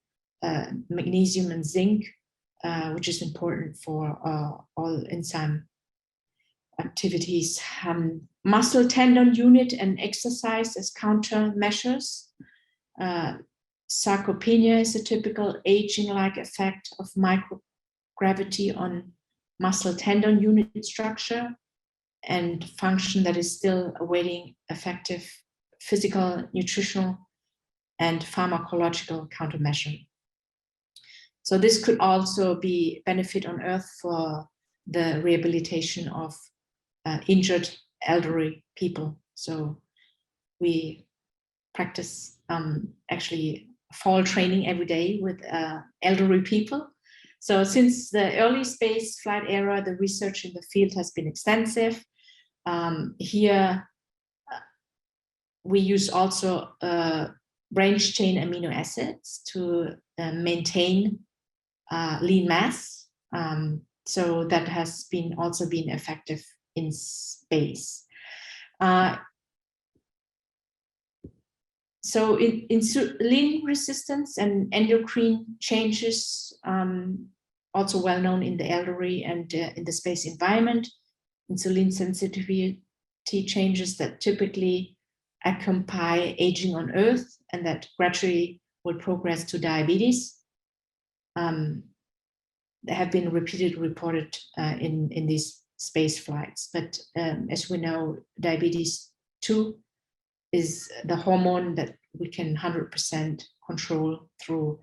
magnesium and zinc, which is important for all enzyme activities. Muscle tendon unit and exercise as countermeasures. Sarcopenia is a typical aging-like effect of microgravity on muscle tendon unit structure and function that is still awaiting effective physical, nutritional, and pharmacological countermeasure. So this could also be benefit on Earth for the rehabilitation of injured elderly people. So we practice actually fall training every day with elderly people. So since the early space flight era, the research in the field has been extensive. Here we use also branched chain amino acids to maintain lean mass. So that has been also been effective in space. So insulin resistance and endocrine changes, also well known in the elderly and in the space environment. Insulin sensitivity changes that typically accompany aging on Earth and that gradually will progress to diabetes. They have been repeatedly reported in these space flights, but as we know, diabetes 2 is the hormone that we can 100% control through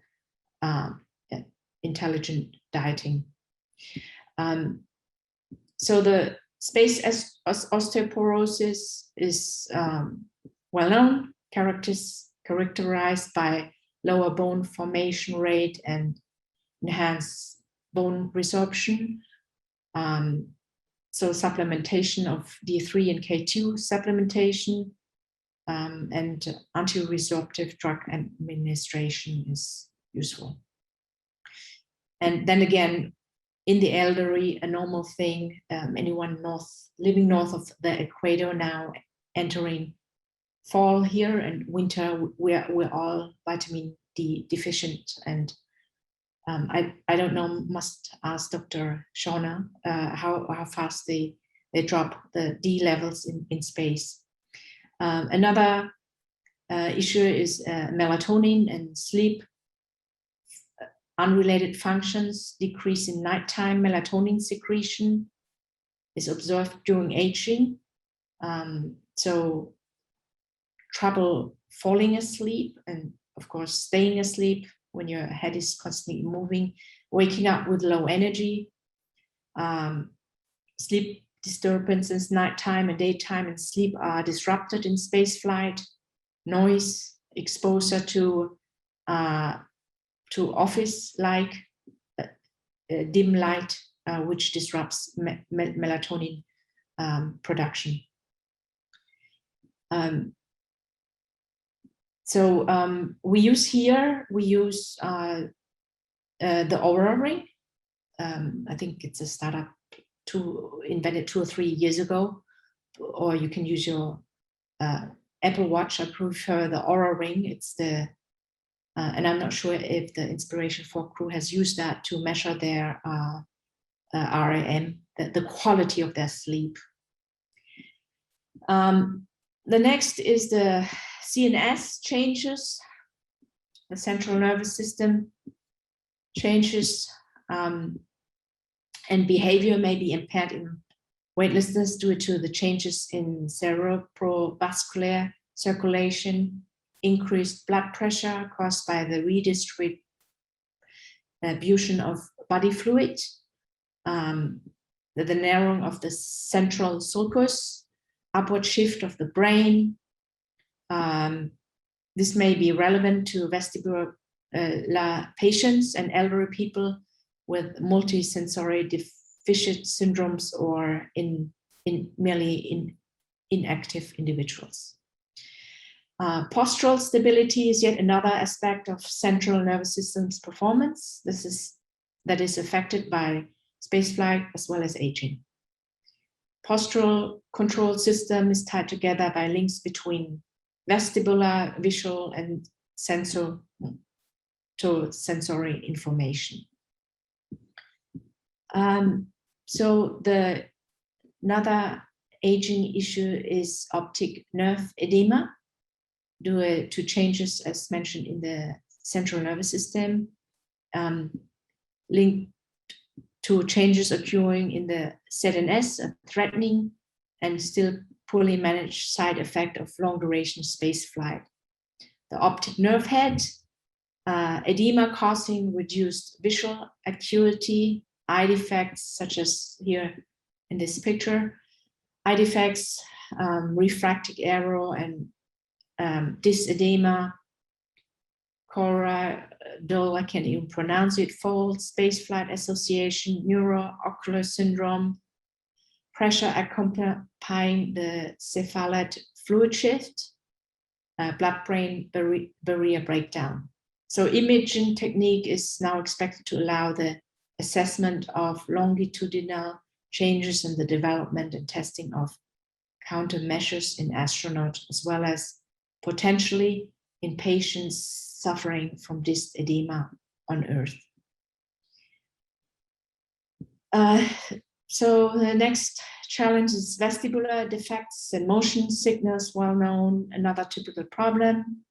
intelligent dieting. So the space osteoporosis is well known, characterized by lower bone formation rate and enhanced bone resorption. So supplementation of D3 and K2 supplementation and anti-resorptive drug administration is useful. And then again, in the elderly, a normal thing, anyone living north of the equator now entering fall here and winter, we're all vitamin D deficient. And I don't know, must ask Dr. Shauna how fast they drop the D levels in space. Another issue is melatonin and sleep. Unrelated functions, decrease in nighttime melatonin secretion is observed during aging. So trouble falling asleep and of course staying asleep when your head is constantly moving, waking up with low energy, sleep disturbances, nighttime and daytime and sleep are disrupted in space flight, noise, exposure to to office-like dim light, which disrupts melatonin production. We use the Oura Ring. I think it's a startup invented 2 or 3 years ago, or you can use your Apple Watch. I prefer the Oura Ring. It's the and I'm not sure if the Inspiration4 crew has used that to measure their REM, the quality of their sleep. The next is the CNS changes, the central nervous system changes, and behavior may be impaired in weightlessness due to the changes in cerebrovascular circulation, increased blood pressure caused by the redistribution of body fluid, the narrowing of the central sulcus, upward shift of the brain. This may be relevant to vestibular patients and elderly people with multisensory deficit syndromes or merely inactive individuals. Postural stability is yet another aspect of central nervous system's performance. That is affected by spaceflight as well as aging. Postural control system is tied together by links between vestibular, visual, and sensory information. Another aging issue is optic nerve edema due to changes, as mentioned, in the central nervous system, linked to changes occurring in the ZNS, a threatening and still poorly managed side effect of long duration space flight. The optic nerve head, edema causing reduced visual acuity, eye defects, such as here in this picture, eye defects, refractive error, and dysedema, choroidal, I can't even pronounce it, fold, spaceflight association, neuroocular syndrome, pressure accompanying the cephalad fluid shift, blood-brain barrier breakdown. So imaging technique is now expected to allow the assessment of longitudinal changes in the development and testing of countermeasures in astronauts, as well as potentially in patients suffering from dysedema on Earth. So the next challenge is vestibular defects and motion sickness, well known, another typical problem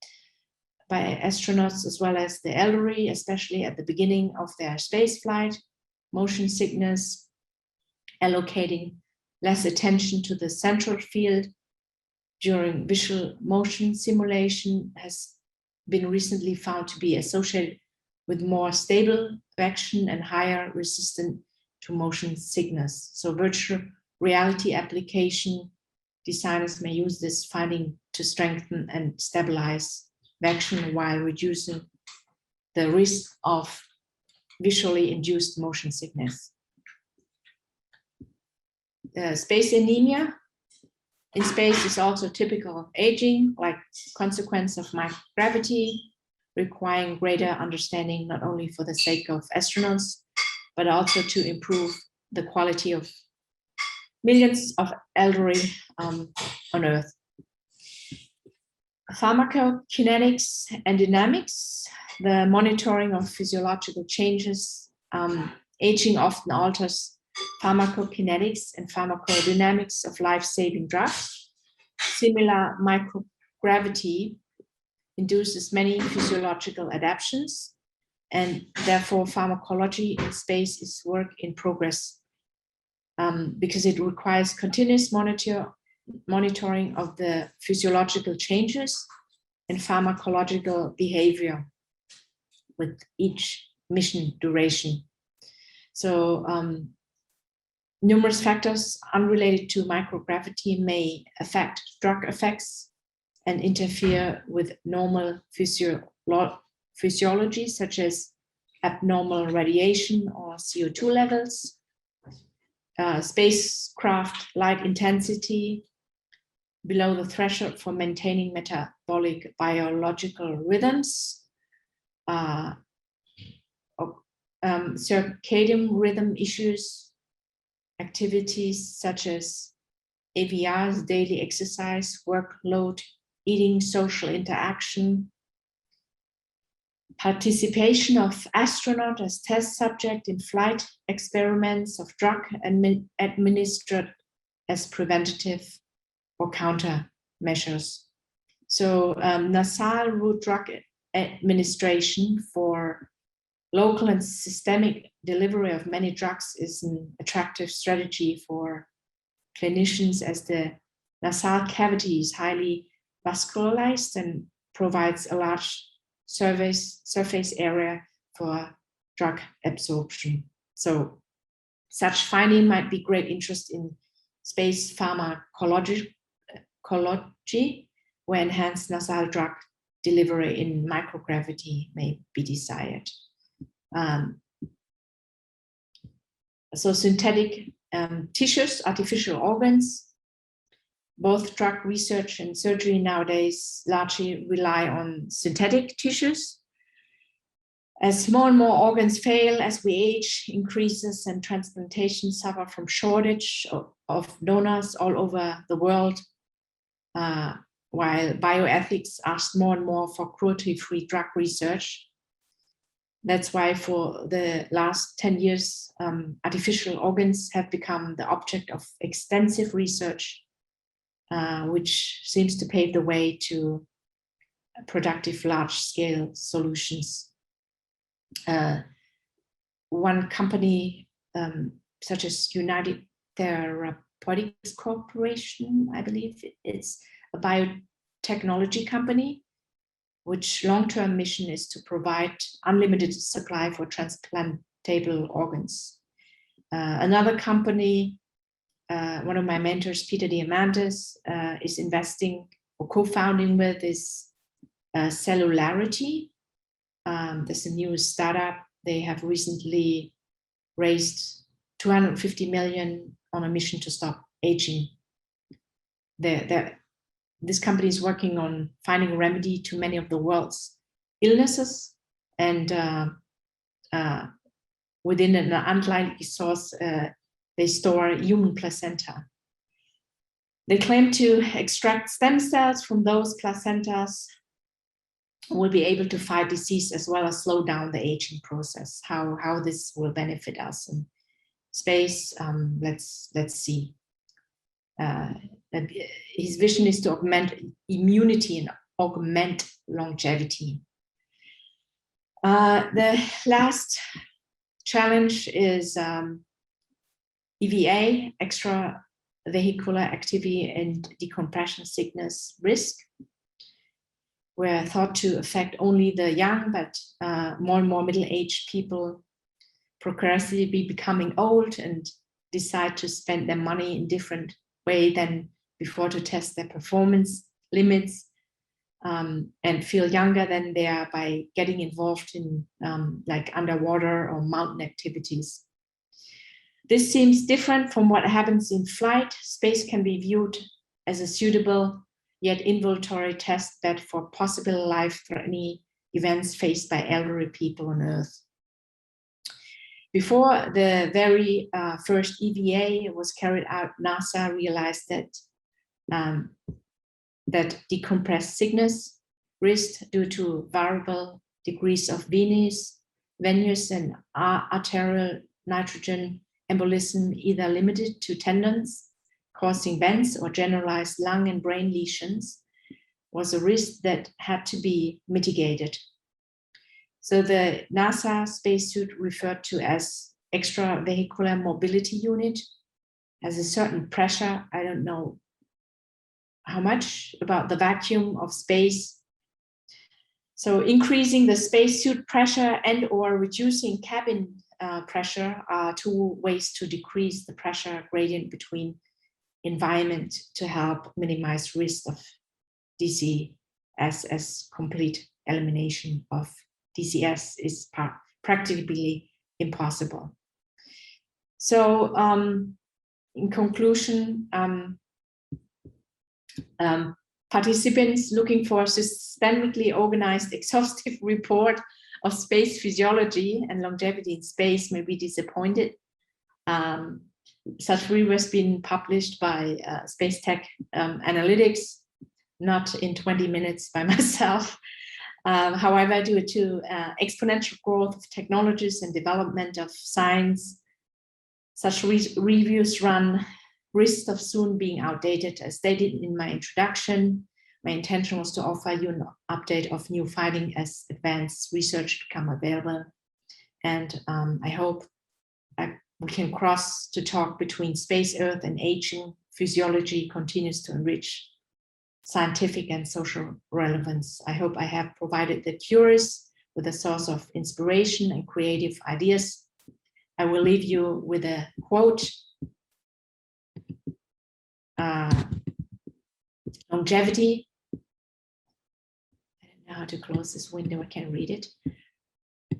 by astronauts as well as the elderly, especially at the beginning of their space flight. Motion sickness, allocating less attention to the central field during visual motion simulation has been recently found to be associated with more stable action and higher resistance to motion sickness. So virtual reality application designers may use this finding to strengthen and stabilize action while reducing the risk of visually induced motion sickness. Space anemia in space is also typical of aging, like consequence of microgravity, requiring greater understanding not only for the sake of astronauts, but also to improve the quality of millions of elderly on Earth. Pharmacokinetics and dynamics, the monitoring of physiological changes. Aging often alters pharmacokinetics and pharmacodynamics of life-saving drugs. Similar microgravity induces many physiological adaptations, and therefore pharmacology in space is work in progress because it requires continuous monitoring of the physiological changes and pharmacological behavior with each mission duration. So numerous factors unrelated to microgravity may affect drug effects and interfere with normal physiology, such as abnormal radiation or CO2 levels, spacecraft light intensity below the threshold for maintaining metabolic biological rhythms, circadian rhythm issues, activities such as AVRs, daily exercise, workload, eating, social interaction, participation of astronaut as test subject in flight experiments of drug administered as preventative or countermeasures. So nasal route drug administration for local and systemic delivery of many drugs is an attractive strategy for clinicians, as the nasal cavity is highly vascularized and provides a large surface area for drug absorption. So such finding might be great interest in space pharmacology, where enhanced nasal drug delivery in microgravity may be desired. So synthetic tissues, artificial organs, both drug research and surgery nowadays largely rely on synthetic tissues. As more and more organs fail as we age increases and transplantation suffer from shortage of donors all over the world, while bioethics ask more and more for cruelty-free drug research. That's why for the last 10 years, artificial organs have become the object of extensive research, which seems to pave the way to productive large-scale solutions. One company, such as United Therapeutics Corporation, I believe it's a biotechnology company, which long-term mission is to provide unlimited supply for transplantable organs. Another company, one of my mentors, Peter Diamandis, is investing or co-founding with is Cellularity. There's a new startup. They have recently raised 250 million on a mission to stop aging. This company is working on finding a remedy to many of the world's illnesses, and within an unlikely source, they store human placenta. They claim to extract stem cells from those placentas, will be able to fight disease as well as slow down the aging process. How this will benefit us in space, let's see. His vision is to augment immunity and augment longevity. The last challenge is EVA, extravehicular activity and decompression sickness risk, were thought to affect only the young, but more and more middle-aged people progressively becoming old and decide to spend their money in different way than before to test their performance limits, and feel younger than they are by getting involved in like underwater or mountain activities. This seems different from what happens in flight. Space can be viewed as a suitable yet involuntary test bed for possible life-threatening events faced by elderly people on Earth. Before the very first EVA was carried out, NASA realized that that decompressed sickness risk due to variable degrees of venous and arterial nitrogen embolism, either limited to tendons causing bends or generalized lung and brain lesions, was a risk that had to be mitigated. So the NASA spacesuit, referred to as extravehicular mobility unit, has a certain pressure. I don't know how much about the vacuum of space. So increasing the spacesuit pressure and or reducing cabin pressure are two ways to decrease the pressure gradient between environment to help minimize risk of DCS as complete elimination of DCS is practically impossible. So in conclusion, participants looking for a systemically organized, exhaustive report of space physiology and longevity in space may be disappointed. Such review has been published by Space Tech Analytics, not in 20 minutes by myself. However, due to exponential growth of technologies and development of science, such reviews run risk of soon being outdated. As stated in my introduction, my intention was to offer you an update of new findings as advanced research become available. And I hope we can cross to talk between space, Earth, and aging physiology continues to enrich scientific and social relevance. I hope I have provided the curious with a source of inspiration and creative ideas. I will leave you with a quote. Longevity. I don't know how to close this window, I can't read it.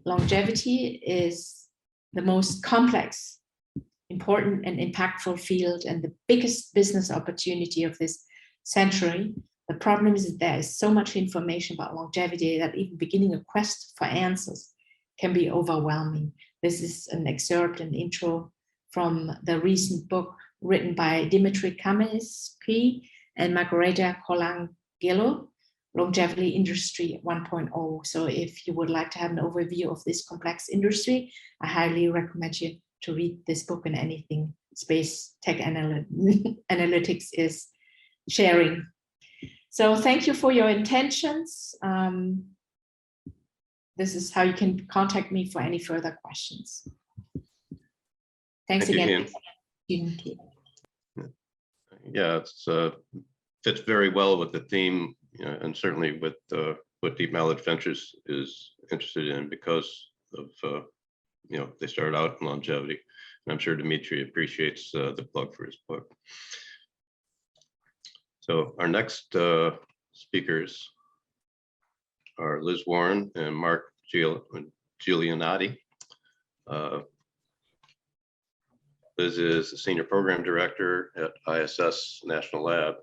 Longevity is the most complex, important, and impactful field and the biggest business opportunity of this century. The problem is that there is so much information about longevity that even beginning a quest for answers can be overwhelming. This is an excerpt, an intro from the recent book written by Dimitri Kamenetsky and Margareta Colangelo, Longevity Industry 1.0. So if you would like to have an overview of this complex industry, I highly recommend you to read this book and anything Space Tech Analytics is sharing. So thank you for your intentions. This is how you can contact me for any further questions. Thanks again. Yeah, it's fits very well with the theme, and certainly with what Deep Knowledge Ventures is interested in, because of they started out in longevity, and I'm sure Dimitri appreciates the plug for his book. So our next speakers are Liz Warren and Mark Giulianati. Liz is the Senior Program Director at ISS National Lab.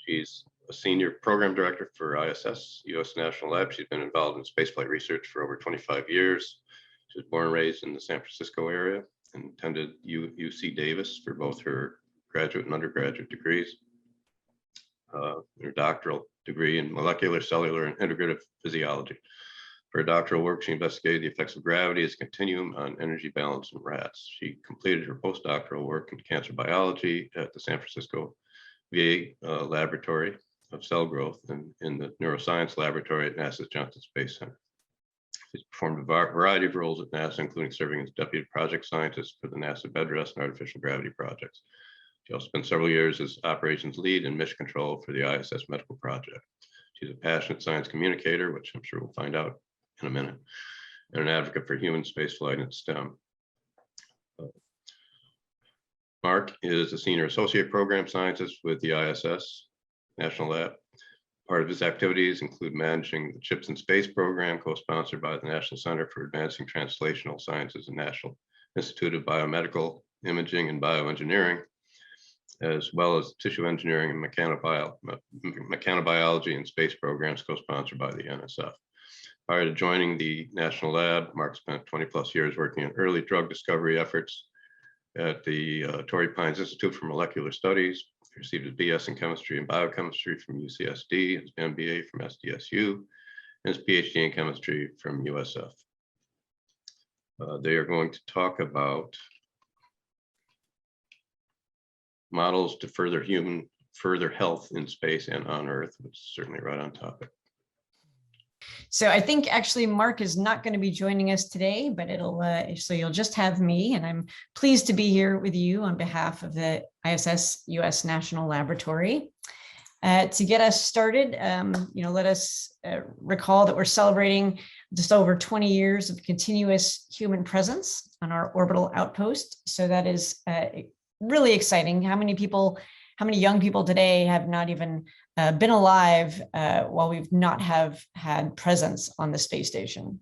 She's a Senior Program Director for ISS, U.S. National Lab. She's been involved in spaceflight research for over 25 years. She was born and raised in the San Francisco area and attended UC Davis for both her graduate and undergraduate degrees. Her doctoral degree in molecular, cellular, and integrative physiology. For her doctoral work, she investigated the effects of gravity as a continuum on energy balance in rats. She completed her postdoctoral work in cancer biology at the San Francisco VA Laboratory of Cell Growth and in the Neuroscience Laboratory at NASA's Johnson Space Center. She's performed a variety of roles at NASA, including serving as Deputy Project Scientist for the NASA Bedrest and Artificial Gravity projects. She also spent several years as operations lead and mission control for the ISS Medical Project. She's a passionate science communicator, which I'm sure we'll find out in a minute, and an advocate for human spaceflight and STEM. Mark is a Senior Associate Program Scientist with the ISS National Lab. Part of his activities include managing the CHIPS in Space program, co-sponsored by the National Center for Advancing Translational Sciences and National Institute of Biomedical Imaging and Bioengineering, as well as tissue engineering and mechanobiology and space programs co-sponsored by the NSF. Prior to joining the National Lab, Mark spent 20+ years working on early drug discovery efforts at the Torrey Pines Institute for Molecular Studies. He received his BS in chemistry and biochemistry from UCSD, his MBA from SDSU, and his PhD in chemistry from USF. They are going to talk about models to further health in space and on Earth, which is certainly right on topic. So I think actually Mark is not going to be joining us today, but so you'll just have me, and I'm pleased to be here with you on behalf of the ISS U.S. National Laboratory. To get us started, let us recall that we're celebrating just over 20 years of continuous human presence on our orbital outpost. So that is really exciting. How many people how many young people today have not even been alive while we've not have had presence on the space station?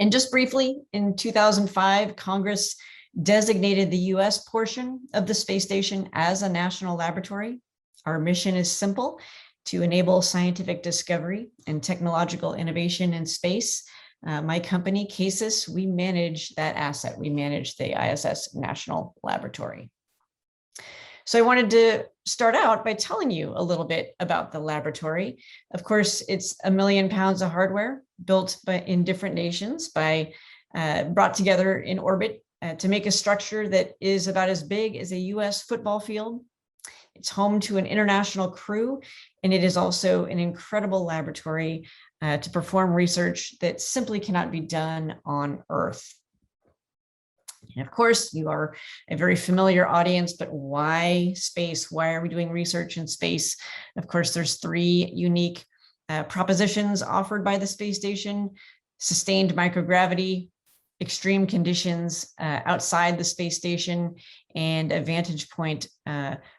And just briefly, in 2005, Congress designated the US portion of the space station as a national laboratory. Our mission is simple: to enable scientific discovery and technological innovation in space. My company, CASIS, we manage that asset. We manage the ISS National Laboratory. So I wanted to start out by telling you a little bit about the laboratory. Of course, it's 1 million pounds of hardware built in different nations brought together in orbit to make a structure that is about as big as a US football field. It's home to an international crew, and it is also an incredible laboratory to perform research that simply cannot be done on Earth. And of course, you are a very familiar audience, but why space? Why are we doing research in space? Of course, there's 3 unique propositions offered by the space station: sustained microgravity, extreme conditions outside the space station, and a vantage point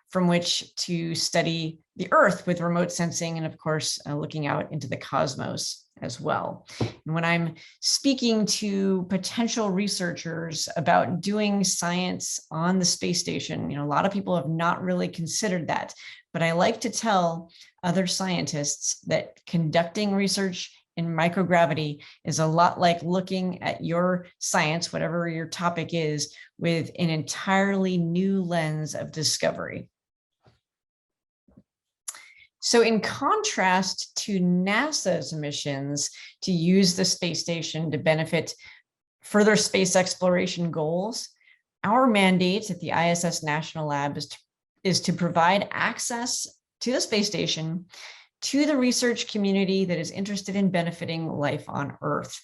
from which to study the Earth with remote sensing, and of course, looking out into the cosmos as well. And when I'm speaking to potential researchers about doing science on the space station, a lot of people have not really considered that, but I like to tell other scientists that conducting research in microgravity is a lot like looking at your science, whatever your topic is, with an entirely new lens of discovery. So in contrast to NASA's missions to use the space station to benefit further space exploration goals, our mandate at the ISS National Lab is to provide access to the space station to the research community that is interested in benefiting life on Earth.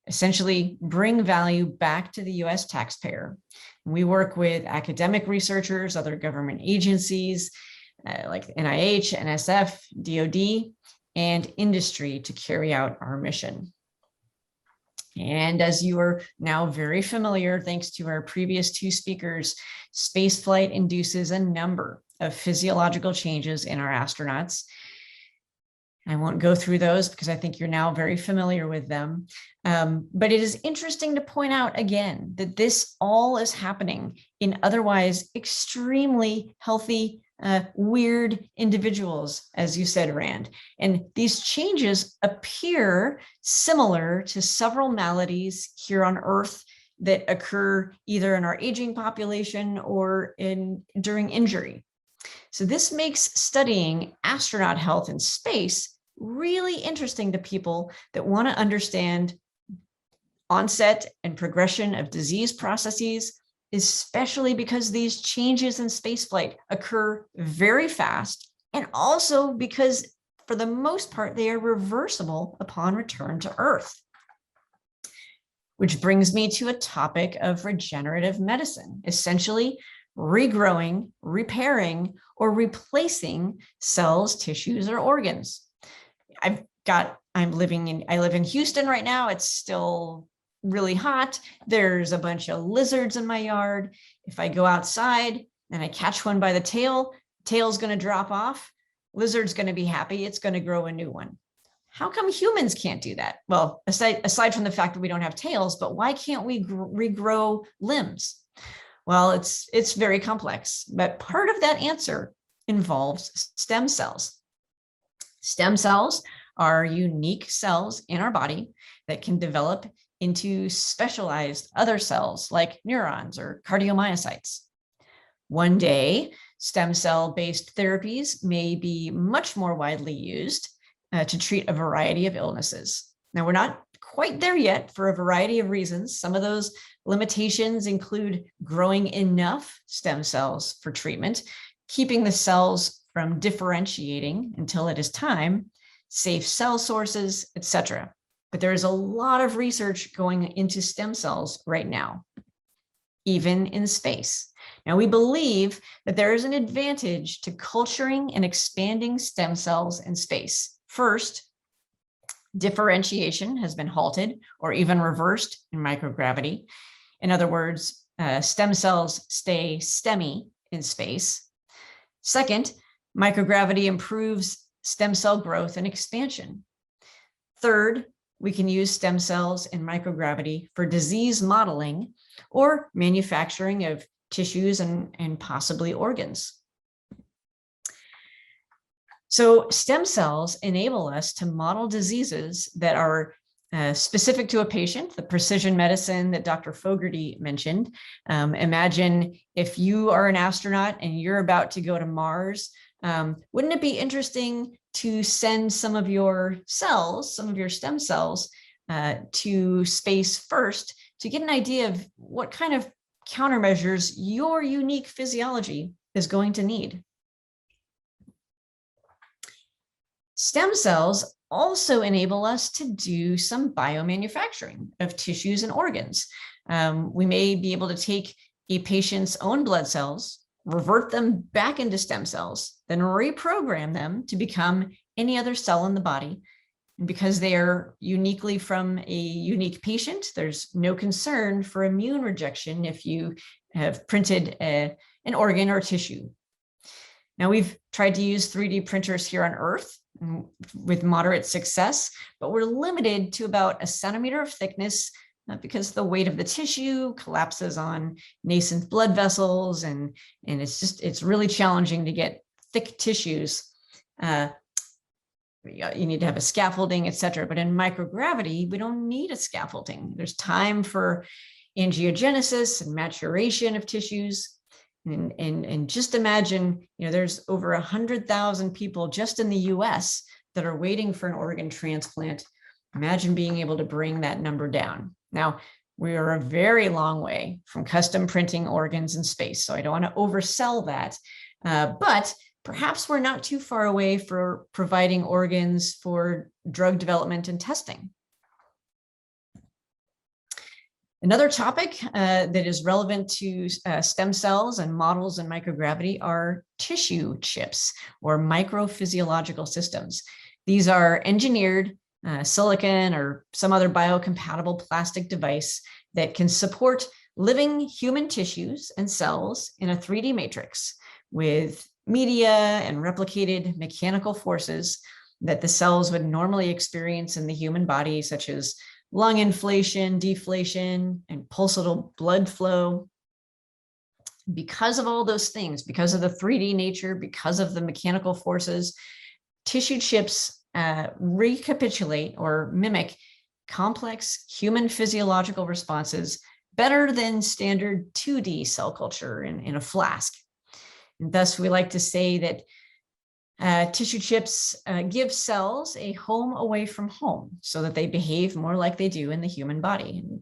Essentially, bring value back to the US taxpayer. We work with academic researchers, other government agencies, like NIH, NSF, DoD, and industry to carry out our mission. And as you are now very familiar, thanks to our previous 2 speakers, spaceflight induces a number of physiological changes in our astronauts. I won't go through those because I think you're now very familiar with them. But it is interesting to point out again that this all is happening in otherwise extremely healthy, weird individuals, as you said, Rand. And these changes appear similar to several maladies here on Earth that occur either in our aging population or during injury. So this makes studying astronaut health in space really interesting to people that want to understand onset and progression of disease processes, especially because these changes in spaceflight occur very fast, and also because, for the most part, they are reversible upon return to Earth. Which brings me to a topic of regenerative medicine, essentially regrowing, repairing, or replacing cells, tissues, or organs. I live in Houston right now. It's still really hot. There's a bunch of lizards in my yard. If I go outside and I catch one by the tail's going to drop off. Lizard's going to be happy. It's going to grow a new one. How come humans can't do that? Well, aside from the fact that we don't have tails, but why can't we regrow limbs? Well, it's very complex, but part of that answer involves stem cells. Stem cells are unique cells in our body that can develop into specialized other cells like neurons or cardiomyocytes. One day, stem cell-based therapies may be much more widely used to treat a variety of illnesses. Now, we're not quite there yet for a variety of reasons. Some of those limitations include growing enough stem cells for treatment, keeping the cells from differentiating until it is time, safe cell sources, etc. But there is a lot of research going into stem cells right now, even in space. Now, we believe that there is an advantage to culturing and expanding stem cells in space. First, differentiation has been halted or even reversed in microgravity. In other words, stem cells stay STEMmy in space. Second, microgravity improves stem cell growth and expansion. Third, we can use stem cells in microgravity for disease modeling or manufacturing of tissues and possibly organs. So stem cells enable us to model diseases that are specific to a patient, the precision medicine that Dr. Fogarty mentioned. Imagine if you are an astronaut and you're about to go to Mars, wouldn't it be interesting to send some of your cells, some of your stem cells to space first to get an idea of what kind of countermeasures your unique physiology is going to need? Stem cells also enable us to do some biomanufacturing of tissues and organs. We may be able to take a patient's own blood cells, revert them back into stem cells, then reprogram them to become any other cell in the body. And because they are uniquely from a unique patient, there's no concern for immune rejection if you have printed an organ or tissue. Now, we've tried to use 3D printers here on Earth with moderate success, but we're limited to about 1 centimeter of thickness because the weight of the tissue collapses on nascent blood vessels, and it's really challenging to get thick tissues. You need to have a scaffolding, et cetera. But in microgravity, we don't need a scaffolding. There's time for angiogenesis and maturation of tissues. And just imagine, there's over 100,000 people just in the US that are waiting for an organ transplant. Imagine being able to bring that number down. Now, we are a very long way from custom printing organs in space, so I don't want to oversell that. But perhaps we're not too far away for providing organs for drug development and testing. Another topic that is relevant to stem cells and models in microgravity are tissue chips or microphysiological systems. These are engineered silicon or some other biocompatible plastic device that can support living human tissues and cells in a 3D matrix with media and replicated mechanical forces that the cells would normally experience in the human body, such as lung inflation, deflation, and pulsatile blood flow. Because of all those things, because of the 3D nature, because of the mechanical forces, tissue chips recapitulate or mimic complex human physiological responses better than standard 2D cell culture in a flask. And thus, we like to say that tissue chips give cells a home away from home so that they behave more like they do in the human body. And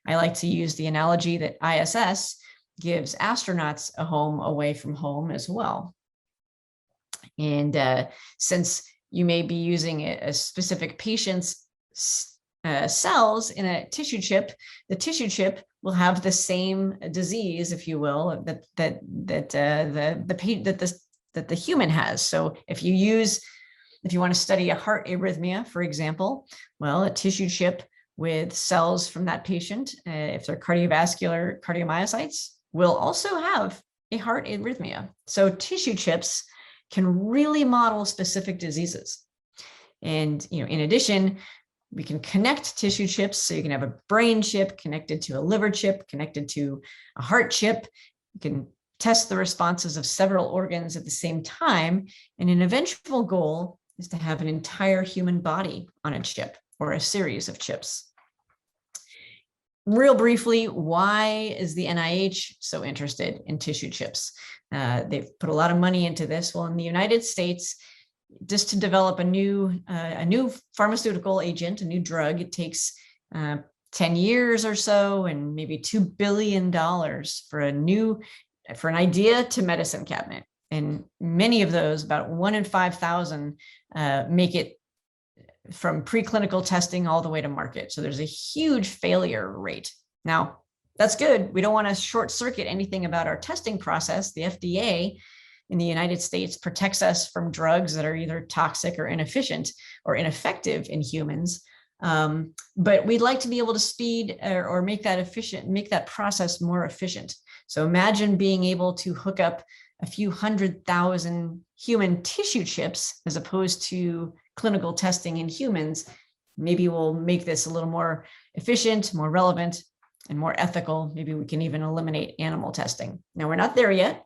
I like to use the analogy that ISS gives astronauts a home away from home as well. And since you may be using a specific patient's cells in a tissue chip, the tissue chip will have the same disease, if you will, that the human has. So if you want to study a heart arrhythmia, for example, well, a tissue chip with cells from that patient, if they're cardiovascular cardiomyocytes, will also have a heart arrhythmia. So tissue chips can really model specific diseases. And in addition, we can connect tissue chips. So you can have a brain chip connected to a liver chip, connected to a heart chip. You can test the responses of several organs at the same time. And an eventual goal is to have an entire human body on a chip or a series of chips. Real briefly, why is the NIH so interested in tissue chips? They've put a lot of money into this. Well, in the United States, just to develop a new pharmaceutical agent, a new drug, it takes 10 years or so and maybe $2 billion for an idea to medicine cabinet. And many of those, about 1 in 5,000, make it from preclinical testing all the way to market. So there's a huge failure rate. Now, that's good. We don't want to short circuit anything about our testing process. The FDA in the United States protects us from drugs that are either toxic or inefficient or ineffective in humans. But we'd like to be able to speed or make that efficient, make that process more efficient. So imagine being able to hook up a few 100,000 human tissue chips as opposed to clinical testing in humans. Maybe we'll make this a little more efficient, more relevant, and more ethical. Maybe we can even eliminate animal testing. Now, we're not there yet.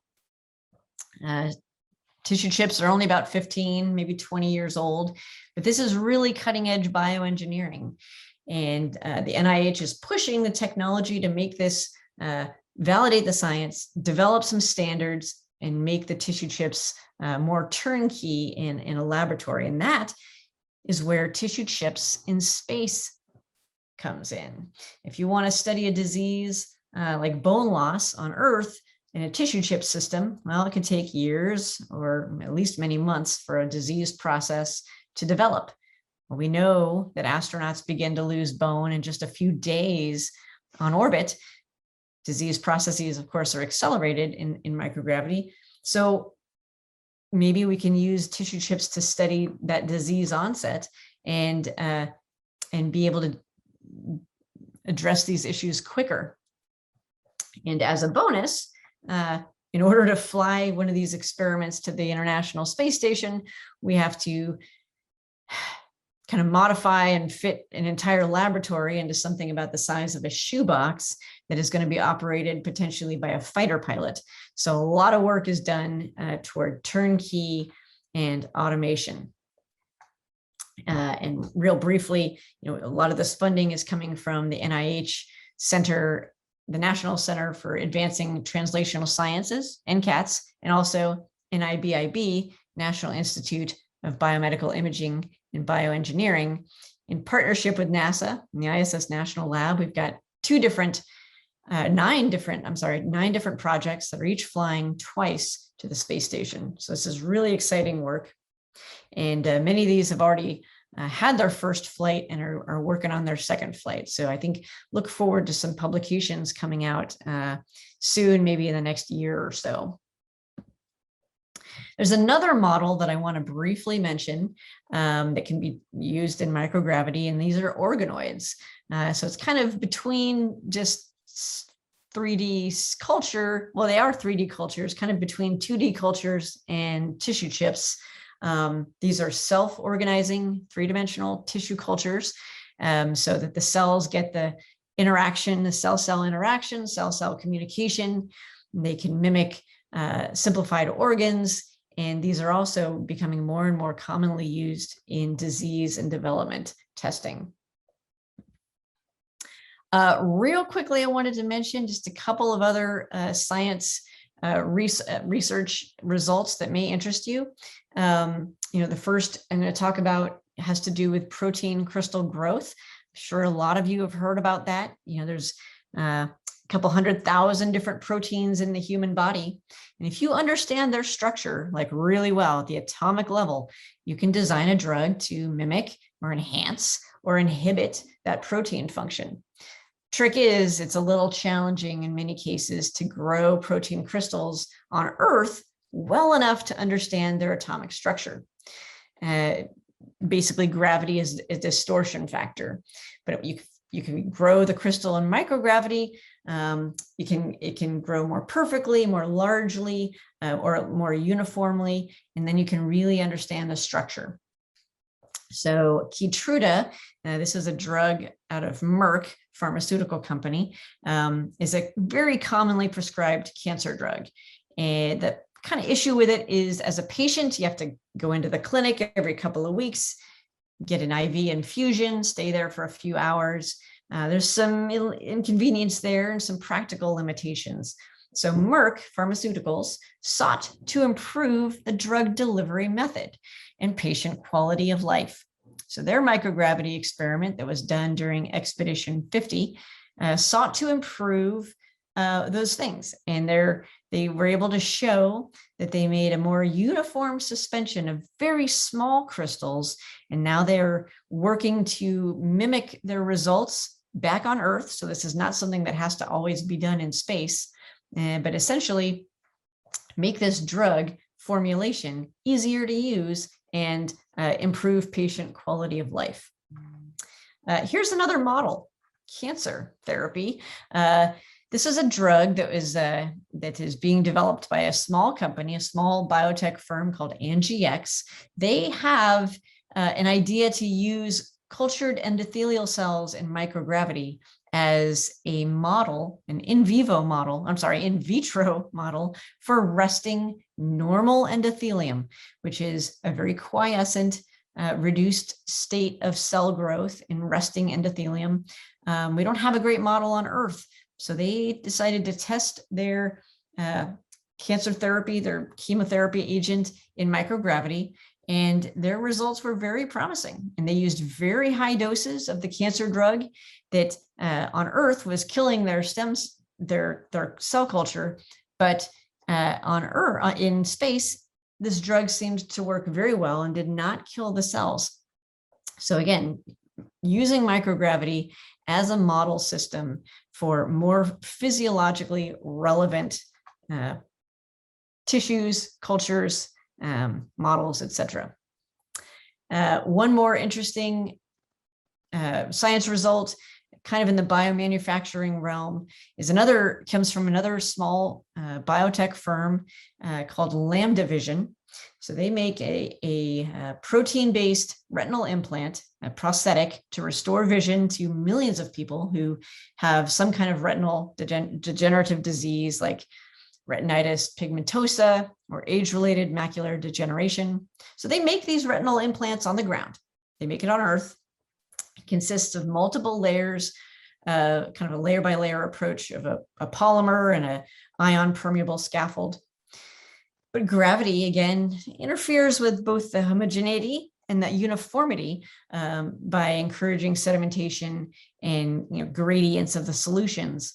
Tissue chips are only about 15, maybe 20 years old, but this is really cutting edge bioengineering. And the NIH is pushing the technology to make this, validate the science, develop some standards, and make the tissue chips more turnkey in a laboratory. And that is where tissue chips in space comes in. If you want to study a disease like bone loss on Earth in a tissue chip system, well, it can take years or at least many months for a disease process to develop. Well, we know that astronauts begin to lose bone in just a few days on orbit. Disease processes, of course, are accelerated in microgravity. So maybe we can use tissue chips to study that disease onset and be able to address these issues quicker. And as a bonus, in order to fly one of these experiments to the International Space Station, we have to kind of modify and fit an entire laboratory into something about the size of a shoebox that is going to be operated potentially by a fighter pilot. So a lot of work is done toward turnkey and automation. And real briefly, a lot of this funding is coming from the NIH Center, the National Center for Advancing Translational Sciences, NCATS, and also NIBIB, National Institute of Biomedical Imaging and Bioengineering. In partnership with NASA and the ISS National Lab, we've got nine different projects that are each flying twice to the space station. So this is really exciting work. And many of these have already had their first flight and are working on their second flight. So I think look forward to some publications coming out soon, maybe in the next year or so. There's another model that I want to briefly mention that can be used in microgravity, and these are organoids. So it's kind of between just 3D culture. Well, they are 3D cultures, kind of between 2D cultures and tissue chips. These are self-organizing three-dimensional tissue cultures so that the cells get the interaction, the cell-cell interaction, cell-cell communication. They can mimic simplified organs. And these are also becoming more and more commonly used in disease and development testing. Real quickly, I wanted to mention just a couple of other science research results that may interest you. The first I'm going to talk about has to do with protein crystal growth. I'm sure a lot of you have heard about that. There's a couple 100,000 different proteins in the human body. And if you understand their structure like really well at the atomic level, you can design a drug to mimic or enhance or inhibit that protein function. Trick is, it's a little challenging in many cases to grow protein crystals on Earth well enough to understand their atomic structure. Basically, gravity is a distortion factor, but you can grow the crystal in microgravity. It can grow more perfectly, more largely, or more uniformly, and then you can really understand the structure. So Keytruda, this is a drug out of Merck pharmaceutical company, is a very commonly prescribed cancer drug. And the kind of issue with it is, as a patient, you have to go into the clinic every couple of weeks, get an IV infusion, stay there for a few hours. There's some inconvenience there and some practical limitations. So Merck Pharmaceuticals sought to improve the drug delivery method and patient quality of life. So their microgravity experiment that was done during Expedition 50 sought to improve those things. And they were able to show that they made a more uniform suspension of very small crystals. And now they're working to mimic their results back on Earth. So this is not something that has to always be done in space, but essentially make this drug formulation easier to use and improve patient quality of life. Here's another model, cancer therapy. This is a drug that is being developed by a small company, a small biotech firm called AnGX. They have an idea to use cultured endothelial cells in microgravity as a model, an in vitro model for resting normal endothelium, which is a very quiescent, reduced state of cell growth in resting endothelium. We don't have a great model on Earth. So they decided to test their cancer therapy, their chemotherapy agent in microgravity, and their results were very promising. And they used very high doses of the cancer drug that on Earth was killing their stems, their cell culture, but on Earth, in space, this drug seemed to work very well and did not kill the cells. So again, using microgravity as a model system for more physiologically relevant tissues, cultures, models, etc. One more interesting science result, kind of in the biomanufacturing realm, comes from another small biotech firm called Lambda Vision. So they make a protein-based retinal implant, a prosthetic, to restore vision to millions of people who have some kind of retinal degenerative disease like retinitis pigmentosa or age-related macular degeneration. So they make these retinal implants on the ground. They make it on Earth. It consists of multiple layers, kind of a layer-by-layer approach of a polymer and an ion permeable scaffold. But gravity, again, interferes with both the homogeneity and that uniformity by encouraging sedimentation and gradients of the solutions.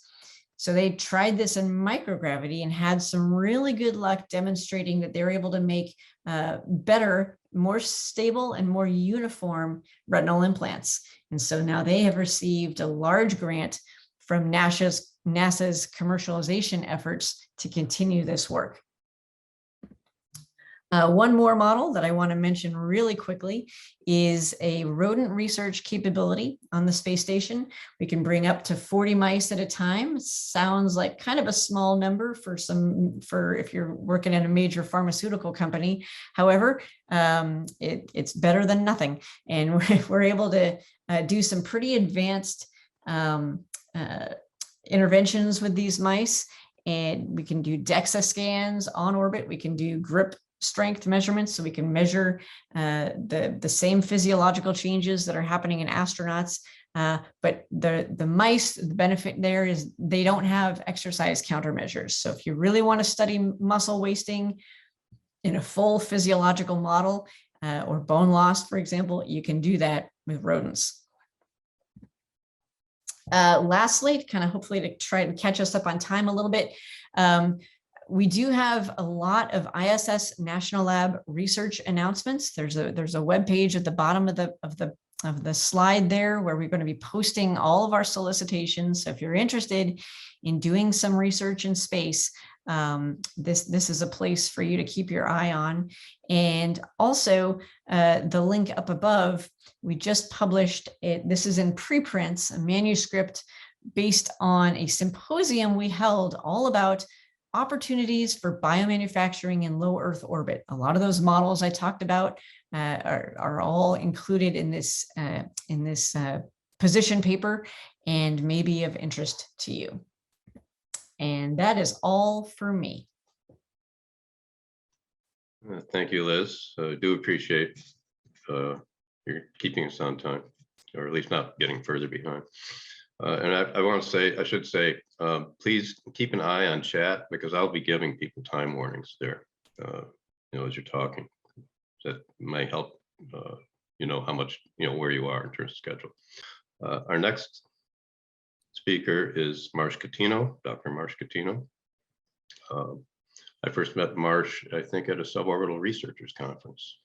So they tried this in microgravity and had some really good luck demonstrating that they're able to make better, more stable and more uniform retinal implants. And so now they have received a large grant from NASA's commercialization efforts to continue this work. One more model that I want to mention really quickly is a rodent research capability on the space station. We can bring up to 40 mice at a time. Sounds like kind of a small number for if you're working at a major pharmaceutical company. However, it's better than nothing. And we're able to do some pretty advanced interventions with these mice. And we can do DEXA scans on orbit. We can do grip strength measurements, so we can measure the same physiological changes that are happening in astronauts. But the mice, the benefit there is they don't have exercise countermeasures. So if you really want to study muscle wasting in a full physiological model or bone loss, for example, you can do that with rodents. Lastly, kind of hopefully to try and catch us up on time a little bit, we do have a lot of ISS National Lab research announcements. There's a web page at the bottom of the slide there where we're going to be posting all of our solicitations. So if you're interested in doing some research in space, this is a place for you to keep your eye on. And also the link up above, we just published it. This is in preprints, a manuscript based on a symposium we held all about opportunities for biomanufacturing in low Earth orbit. A lot of those models I talked about are all included in this position paper and may be of interest to you. And that is all for me. Thank you, Liz. I do appreciate your keeping us on time, or at least not getting further behind. And I should say, please keep an eye on chat, because I'll be giving people time warnings there, as you're talking. That might help, how much, where you are in terms of schedule. Our next speaker is Marsh Catino, Dr. Marsh Catino. I first met Marsh, I think, at a suborbital researchers conference,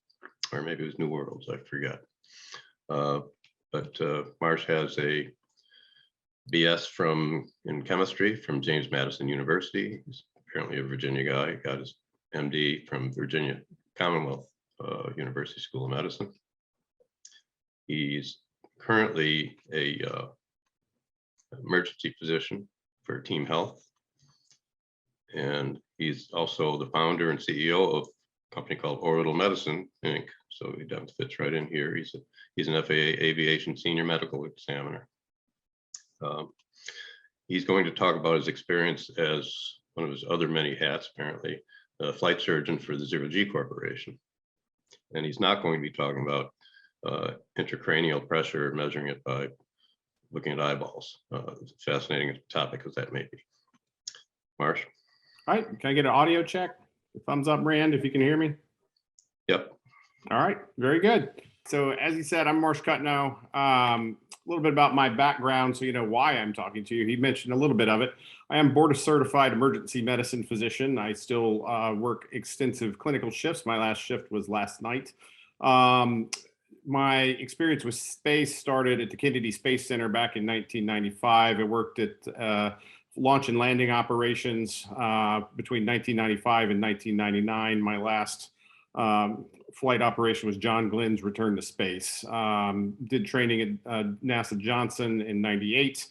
or maybe it was New Worlds, I forget. But Marsh has a BS in chemistry from James Madison University. He's apparently a Virginia guy. Got his MD from Virginia Commonwealth University School of Medicine. He's currently a emergency physician for Team Health. And he's also the founder and CEO of a company called Orbital Medicine, Inc. So he definitely fits right in here. He's an FAA Aviation Senior Medical Examiner. He's going to talk about his experience as one of his other many hats, apparently, a flight surgeon for the Zero G Corporation. And he's not going to be talking about intracranial pressure, measuring it by looking at eyeballs. Fascinating topic as that may be. Marsh? All right, can I get an audio check? Thumbs up, Rand, if you can hear me. Yep. All right, very good. So as he said, I'm Marsh Cutno. A little bit about my background so you know why I'm talking to you. He mentioned a little bit of it. I am board certified emergency medicine physician. I still work extensive clinical shifts. My last shift was last night. My experience with space started at the Kennedy Space Center back in 1995. I worked at launch and landing operations between 1995 and 1999. My last flight operation was John Glenn's return to space. Did training at NASA Johnson in 98.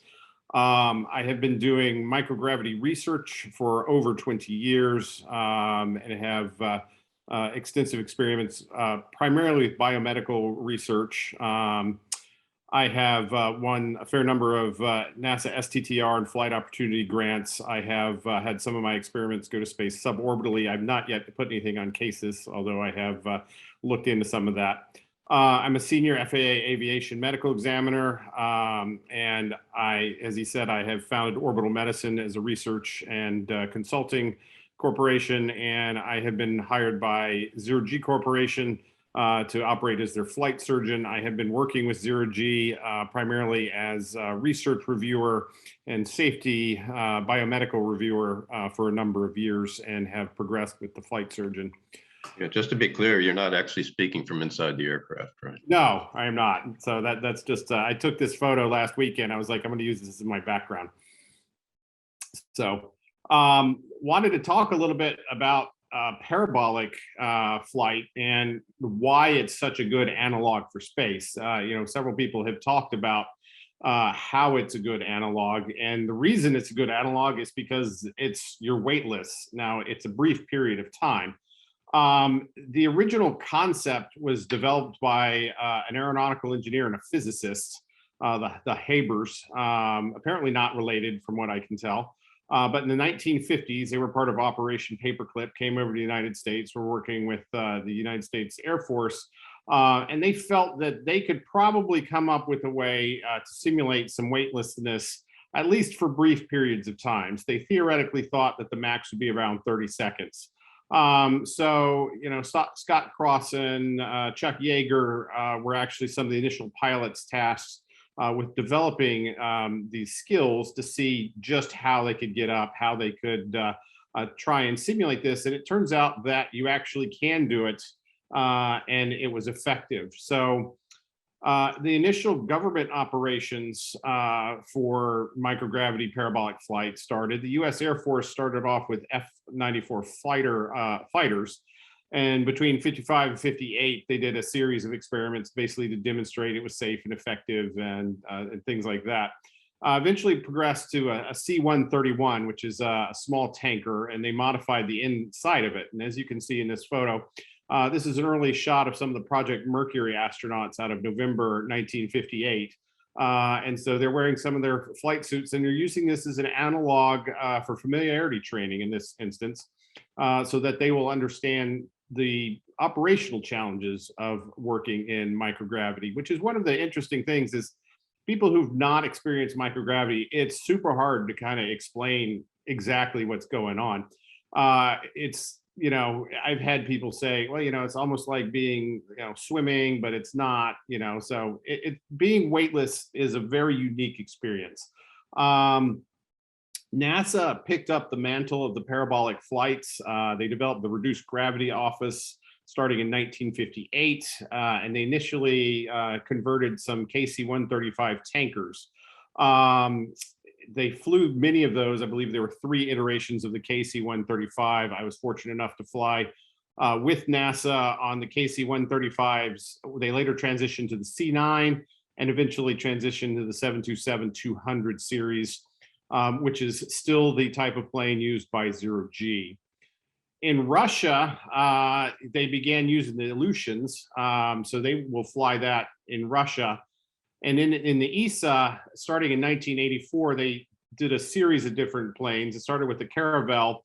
I have been doing microgravity research for over 20 years and have extensive experience primarily with biomedical research. I have won a fair number of NASA STTR and flight opportunity grants. I have had some of my experiments go to space suborbitally. I've not yet put anything on cases, although I have looked into some of that. I'm a senior FAA aviation medical examiner. And as he said, I have founded Orbital Medicine as a research and consulting corporation. And I have been hired by Zero G Corporation to operate as their flight surgeon. I have been working with Zero G primarily as a research reviewer and safety biomedical reviewer for a number of years and have progressed with the flight surgeon. Yeah, just to be clear, you're not actually speaking from inside the aircraft, right? No, I am not. So that's just, I took this photo last weekend. I was like, I'm going to use this as my background. So wanted to talk a little bit about parabolic flight and why it's such a good analog for space. Several people have talked about how it's a good analog, and the reason it's a good analog is because you're weightless. Now, it's a brief period of time. The original concept was developed by an aeronautical engineer and a physicist, the Habers, apparently not related from what I can tell. But in the 1950s, they were part of Operation Paperclip, came over to the United States, were working with the United States Air Force, and they felt that they could probably come up with a way to simulate some weightlessness, at least for brief periods of time. They theoretically thought that the max would be around 30 seconds. Scott Crossan, Chuck Yeager were actually some of the initial pilots tasked with developing these skills to see just how they could get up, how they could try and simulate this. And it turns out that you actually can do it, and it was effective. So the initial government operations for microgravity parabolic flight started. The U.S. Air Force started off with F-94 fighters. And between 55 and 58, they did a series of experiments basically to demonstrate it was safe and effective and things like that. Eventually progressed to a C-131, which is a small tanker, and they modified the inside of it. And as you can see in this photo, this is an early shot of some of the Project Mercury astronauts out of November 1958. And so they're wearing some of their flight suits, and they're using this as an analog for familiarity training in this instance, so that they will understand the operational challenges of working in microgravity, which is one of the interesting things is people who've not experienced microgravity, it's super hard to kind of explain exactly what's going on. I've had people say, well, it's almost like being, swimming, but it's not, so being weightless is a very unique experience. NASA picked up the mantle of the parabolic flights. They developed the Reduced Gravity Office starting in 1958, and they initially converted some KC-135 tankers. They flew many of those. I believe there were 3 iterations of the KC-135. I was fortunate enough to fly with NASA on the KC-135s. They later transitioned to the C-9. and eventually transitioned to the 727-200 series, which is still the type of plane used by Zero G. In Russia, they began using the Ilyushins, so they will fly that in Russia. And in the ESA, starting in 1984, they did a series of different planes. It started with the Caravel.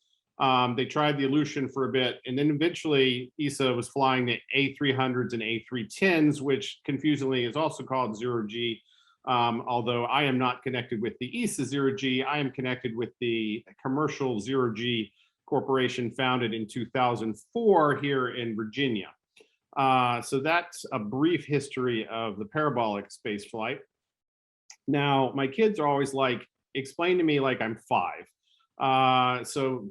They tried the Ilyushin for a bit, and then eventually ESA was flying the A300s and A310s, which confusingly is also called Zero G. Although I am not connected with the ESA Zero G, I am connected with the commercial Zero G Corporation founded in 2004 here in Virginia. So that's a brief history of the parabolic space flight. Now, my kids are always like, explain to me like I'm 5. So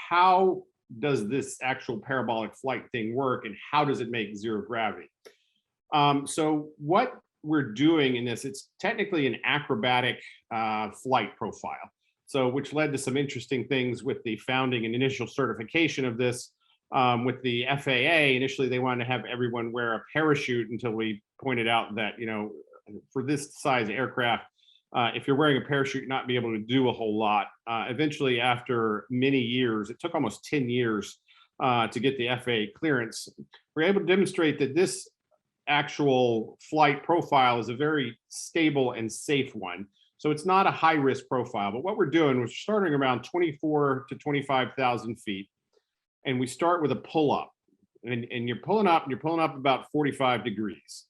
how does this actual parabolic flight thing work, and how does it make zero gravity? So what we're doing in this, it's technically an acrobatic flight profile. So which led to some interesting things with the founding and initial certification of this. With the FAA, initially they wanted to have everyone wear a parachute until we pointed out that, you know, for this size aircraft, if you're wearing a parachute, you're not be able to do a whole lot. Eventually, after many years, it took almost 10 years to get the FAA clearance, we're able to demonstrate that this actual flight profile is a very stable and safe one. So it's not a high risk profile, but what we're doing, we're starting around 24 to 25,000 feet. And we start with a pull up, and you're pulling up about 45 degrees.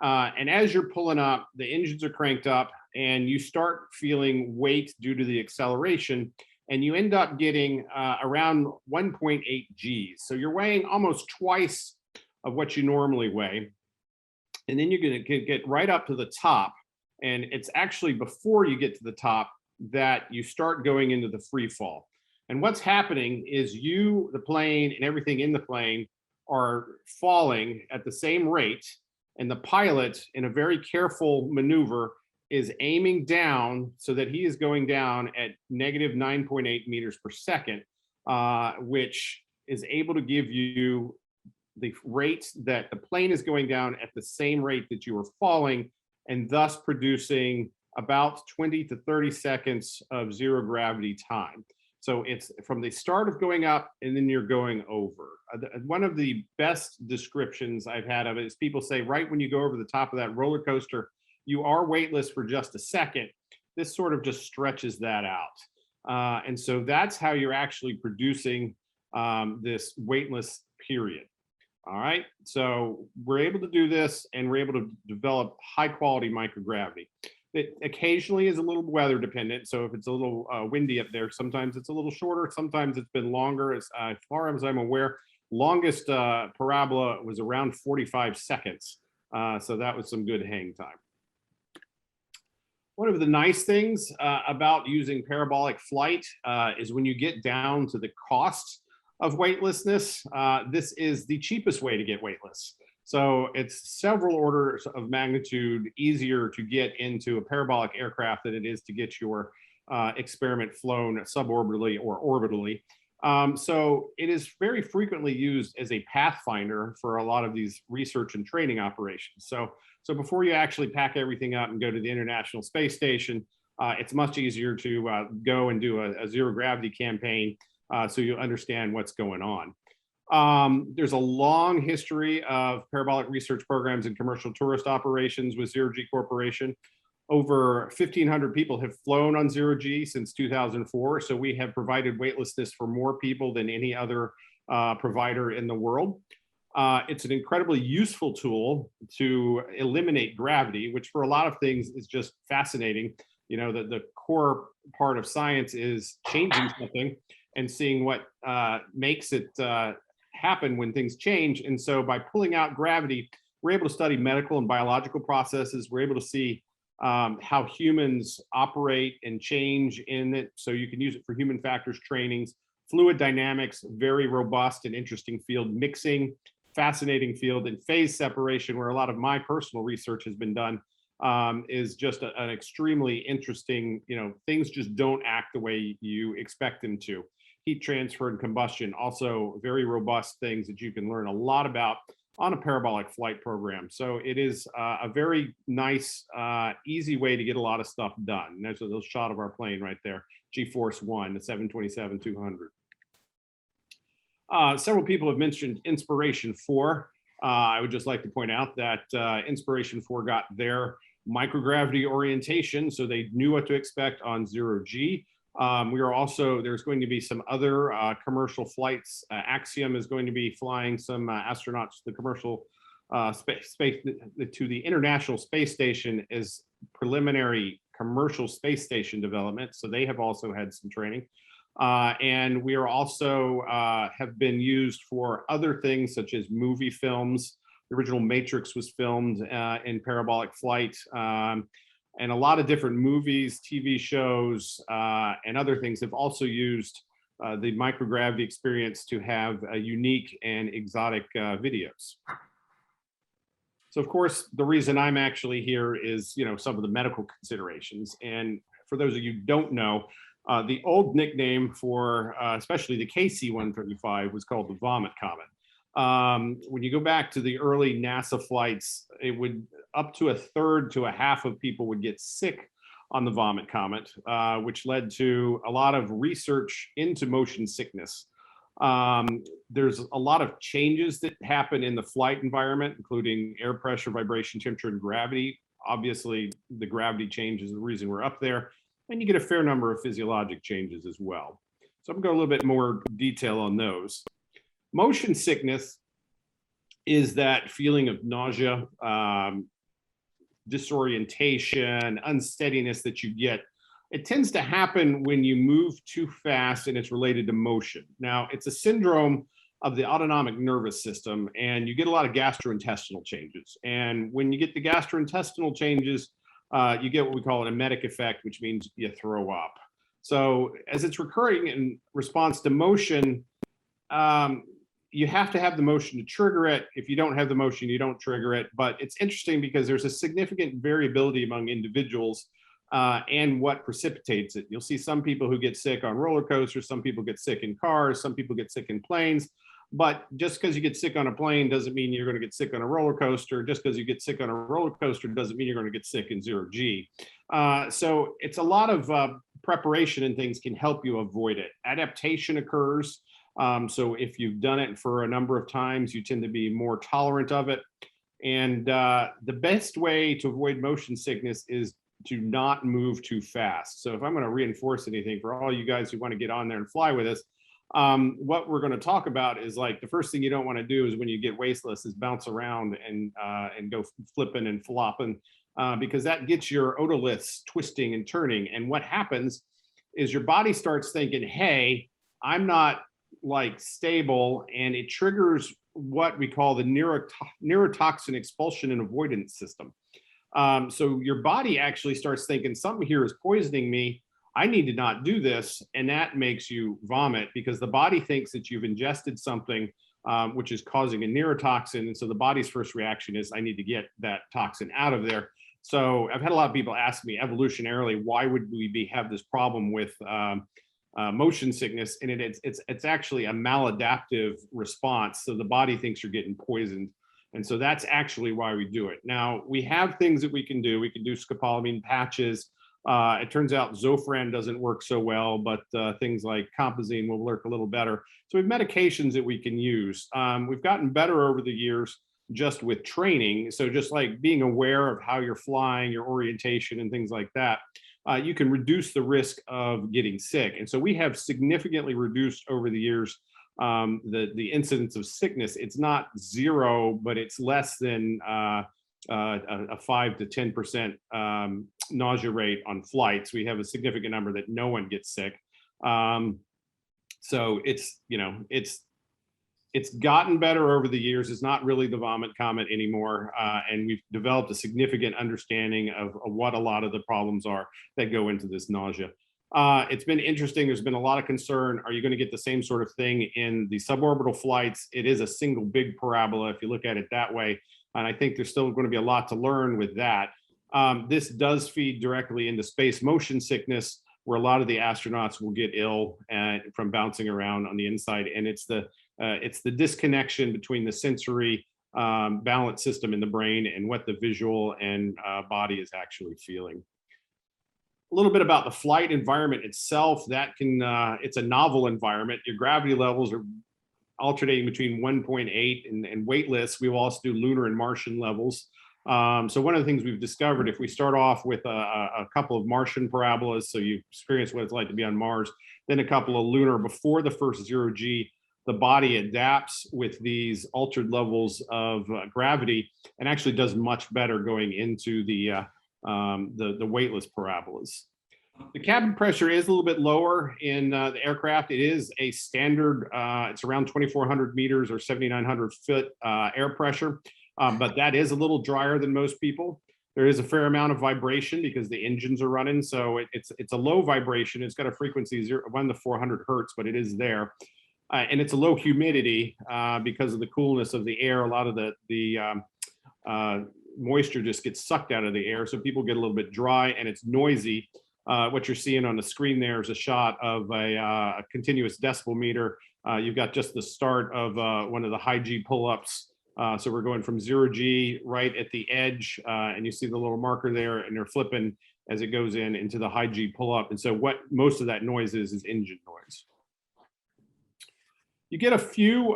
And as you're pulling up, the engines are cranked up and you start feeling weight due to the acceleration, and you end up getting around 1.8 Gs. So you're weighing almost twice of what you normally weigh. And then you're going to get right up to the top. And it's actually before you get to the top that you start going into the free fall. And what's happening is you, the plane, and everything in the plane are falling at the same rate. And the pilot, in a very careful maneuver, is aiming down so that he is going down at negative 9.8 meters per second, which is able to give you the rate that the plane is going down at the same rate that you are falling, and thus producing about 20 to 30 seconds of zero gravity time. So it's from the start of going up and then you're going over. One of the best descriptions I've had of it is people say right when you go over the top of that roller coaster, you are weightless for just a second. This sort of just stretches that out. And so that's how you're actually producing this weightless period. All right, so we're able to do this and we're able to develop high quality microgravity. It occasionally is a little weather dependent. So if it's a little windy up there, sometimes it's a little shorter, sometimes it's been longer. As far as I'm aware, longest parabola was around 45 seconds. So that was some good hang time. One of the nice things about using parabolic flight is when you get down to the cost of weightlessness, this is the cheapest way to get weightless. So it's several orders of magnitude easier to get into a parabolic aircraft than it is to get your experiment flown suborbitally or orbitally. So it is very frequently used as a pathfinder for a lot of these research and training operations. So before you actually pack everything up and go to the International Space Station, it's much easier to go and do a zero gravity campaign so you understand what's going on. There's a long history of parabolic research programs and commercial tourist operations with Zero G Corporation. Over 1,500 people have flown on Zero G since 2004. So we have provided weightlessness for more people than any other provider in the world. It's an incredibly useful tool to eliminate gravity, which for a lot of things is just fascinating. You know, the core part of science is changing something and seeing what makes it happen when things change. And so by pulling out gravity, we're able to study medical and biological processes. We're able to see how humans operate and change in it. So you can use it for human factors trainings, fluid dynamics, very robust and interesting field, mixing, fascinating field, and phase separation, where a lot of my personal research has been done, is just an extremely interesting, you know, things just don't act the way you expect them to. Heat transfer and combustion, also very robust things that you can learn a lot about on a parabolic flight program. So it is a very nice, easy way to get a lot of stuff done. And there's a little shot of our plane right there, G-Force One, the 727-200. Several people have mentioned Inspiration 4. I would just like to point out that Inspiration 4 got their microgravity orientation, so they knew what to expect on 0G. We are also, there's going to be some other commercial flights. Axiom is going to be flying some astronauts to the commercial space to the International Space Station as preliminary commercial space station development. So they have also had some training. And we are also have been used for other things such as movie films. The original Matrix was filmed in parabolic flight. And a lot of different movies, TV shows, and other things have also used the microgravity experience to have unique and exotic videos. So of course, the reason I'm actually here is, some of the medical considerations. And for those of you who don't know, the old nickname for especially the KC-135 was called the Vomit Comet. When you go back to the early NASA flights, it would up to a third to a half of people would get sick on the Vomit Comet, which led to a lot of research into motion sickness. There's a lot of changes that happen in the flight environment, including air pressure, vibration, temperature, and gravity. Obviously, the gravity change is the reason we're up there, and you get a fair number of physiologic changes as well. So I'm going to go a little bit more detail on those. Motion sickness is that feeling of nausea, disorientation, unsteadiness that you get. It tends to happen when you move too fast and it's related to motion. Now, it's a syndrome of the autonomic nervous system, and you get a lot of gastrointestinal changes. And when you get the gastrointestinal changes, you get what we call an emetic effect, which means you throw up. So as it's recurring in response to motion, you have to have the motion to trigger it. If you don't have the motion, you don't trigger it. But it's interesting because there's a significant variability among individuals and what precipitates it. You'll see some people who get sick on roller coasters, some people get sick in cars, some people get sick in planes. But just because you get sick on a plane doesn't mean you're going to get sick on a roller coaster. Just because you get sick on a roller coaster doesn't mean you're going to get sick in 0G. So it's a lot of preparation and things can help you avoid it. Adaptation occurs. So if you've done it for a number of times, you tend to be more tolerant of it. And the best way to avoid motion sickness is to not move too fast. So if I'm going to reinforce anything for all you guys who want to get on there and fly with us, what we're going to talk about is like the first thing you don't want to do is when you get wasteless is bounce around and go flipping and flopping because that gets your otoliths twisting and turning. And what happens is your body starts thinking, hey, I'm not like stable, and it triggers what we call the neurotoxin expulsion and avoidance system. So your body actually starts thinking something here is poisoning me. I need to not do this. And that makes you vomit because the body thinks that you've ingested something which is causing a neurotoxin. And so the body's first reaction is I need to get that toxin out of there. So I've had a lot of people ask me evolutionarily, why would we have this problem with motion sickness? And it's actually a maladaptive response. So the body thinks you're getting poisoned. And so that's actually why we do it. Now, we have things that we can do. We can do scopolamine patches. It turns out Zofran doesn't work so well, but things like Compazine will work a little better. So we have medications that we can use. We've gotten better over the years just with training. So just like being aware of how you're flying, your orientation and things like that, you can reduce the risk of getting sick. And so we have significantly reduced over the years the incidence of sickness. It's not zero, but it's less than a 5 to 10% nausea rate on flights. We have a significant number that no one gets sick. So it's gotten better over the years. It's not really the Vomit Comet anymore. And we've developed a significant understanding of what a lot of the problems are that go into this nausea. It's been interesting. There's been a lot of concern. Are you going to get the same sort of thing in the suborbital flights? It is a single big parabola if you look at it that way. And I think there's still going to be a lot to learn with that. This does feed directly into space motion sickness, where a lot of the astronauts will get ill from bouncing around on the inside. And it's the disconnection between the sensory balance system in the brain and what the visual and body is actually feeling. A little bit about the flight environment itself. That can, it's a novel environment. Your gravity levels are alternating between 1.8 and weightless. We will also do lunar and Martian levels. So one of the things we've discovered, if we start off with a couple of Martian parabolas, so you experience what it's like to be on Mars, then a couple of lunar before the first 0G, the body adapts with these altered levels of gravity and actually does much better going into the weightless parabolas. The cabin pressure is a little bit lower in the aircraft. It is a standard, it's around 2,400 meters or 7,900 foot air pressure, but that is a little drier than most people. There is a fair amount of vibration because the engines are running. So it's a low vibration. It's got a frequency 1 to 400 hertz, but it is there. And it's a low humidity because of the coolness of the air. A lot of the moisture just gets sucked out of the air. So people get a little bit dry and it's noisy. What you're seeing on the screen there is a shot of a continuous decibel meter. You've got just the start of one of the high G pull-ups. So we're going from 0G right at the edge, and you see the little marker there, and they're flipping as it goes into the high G pull-up. And so what most of that noise is engine noise. You get a few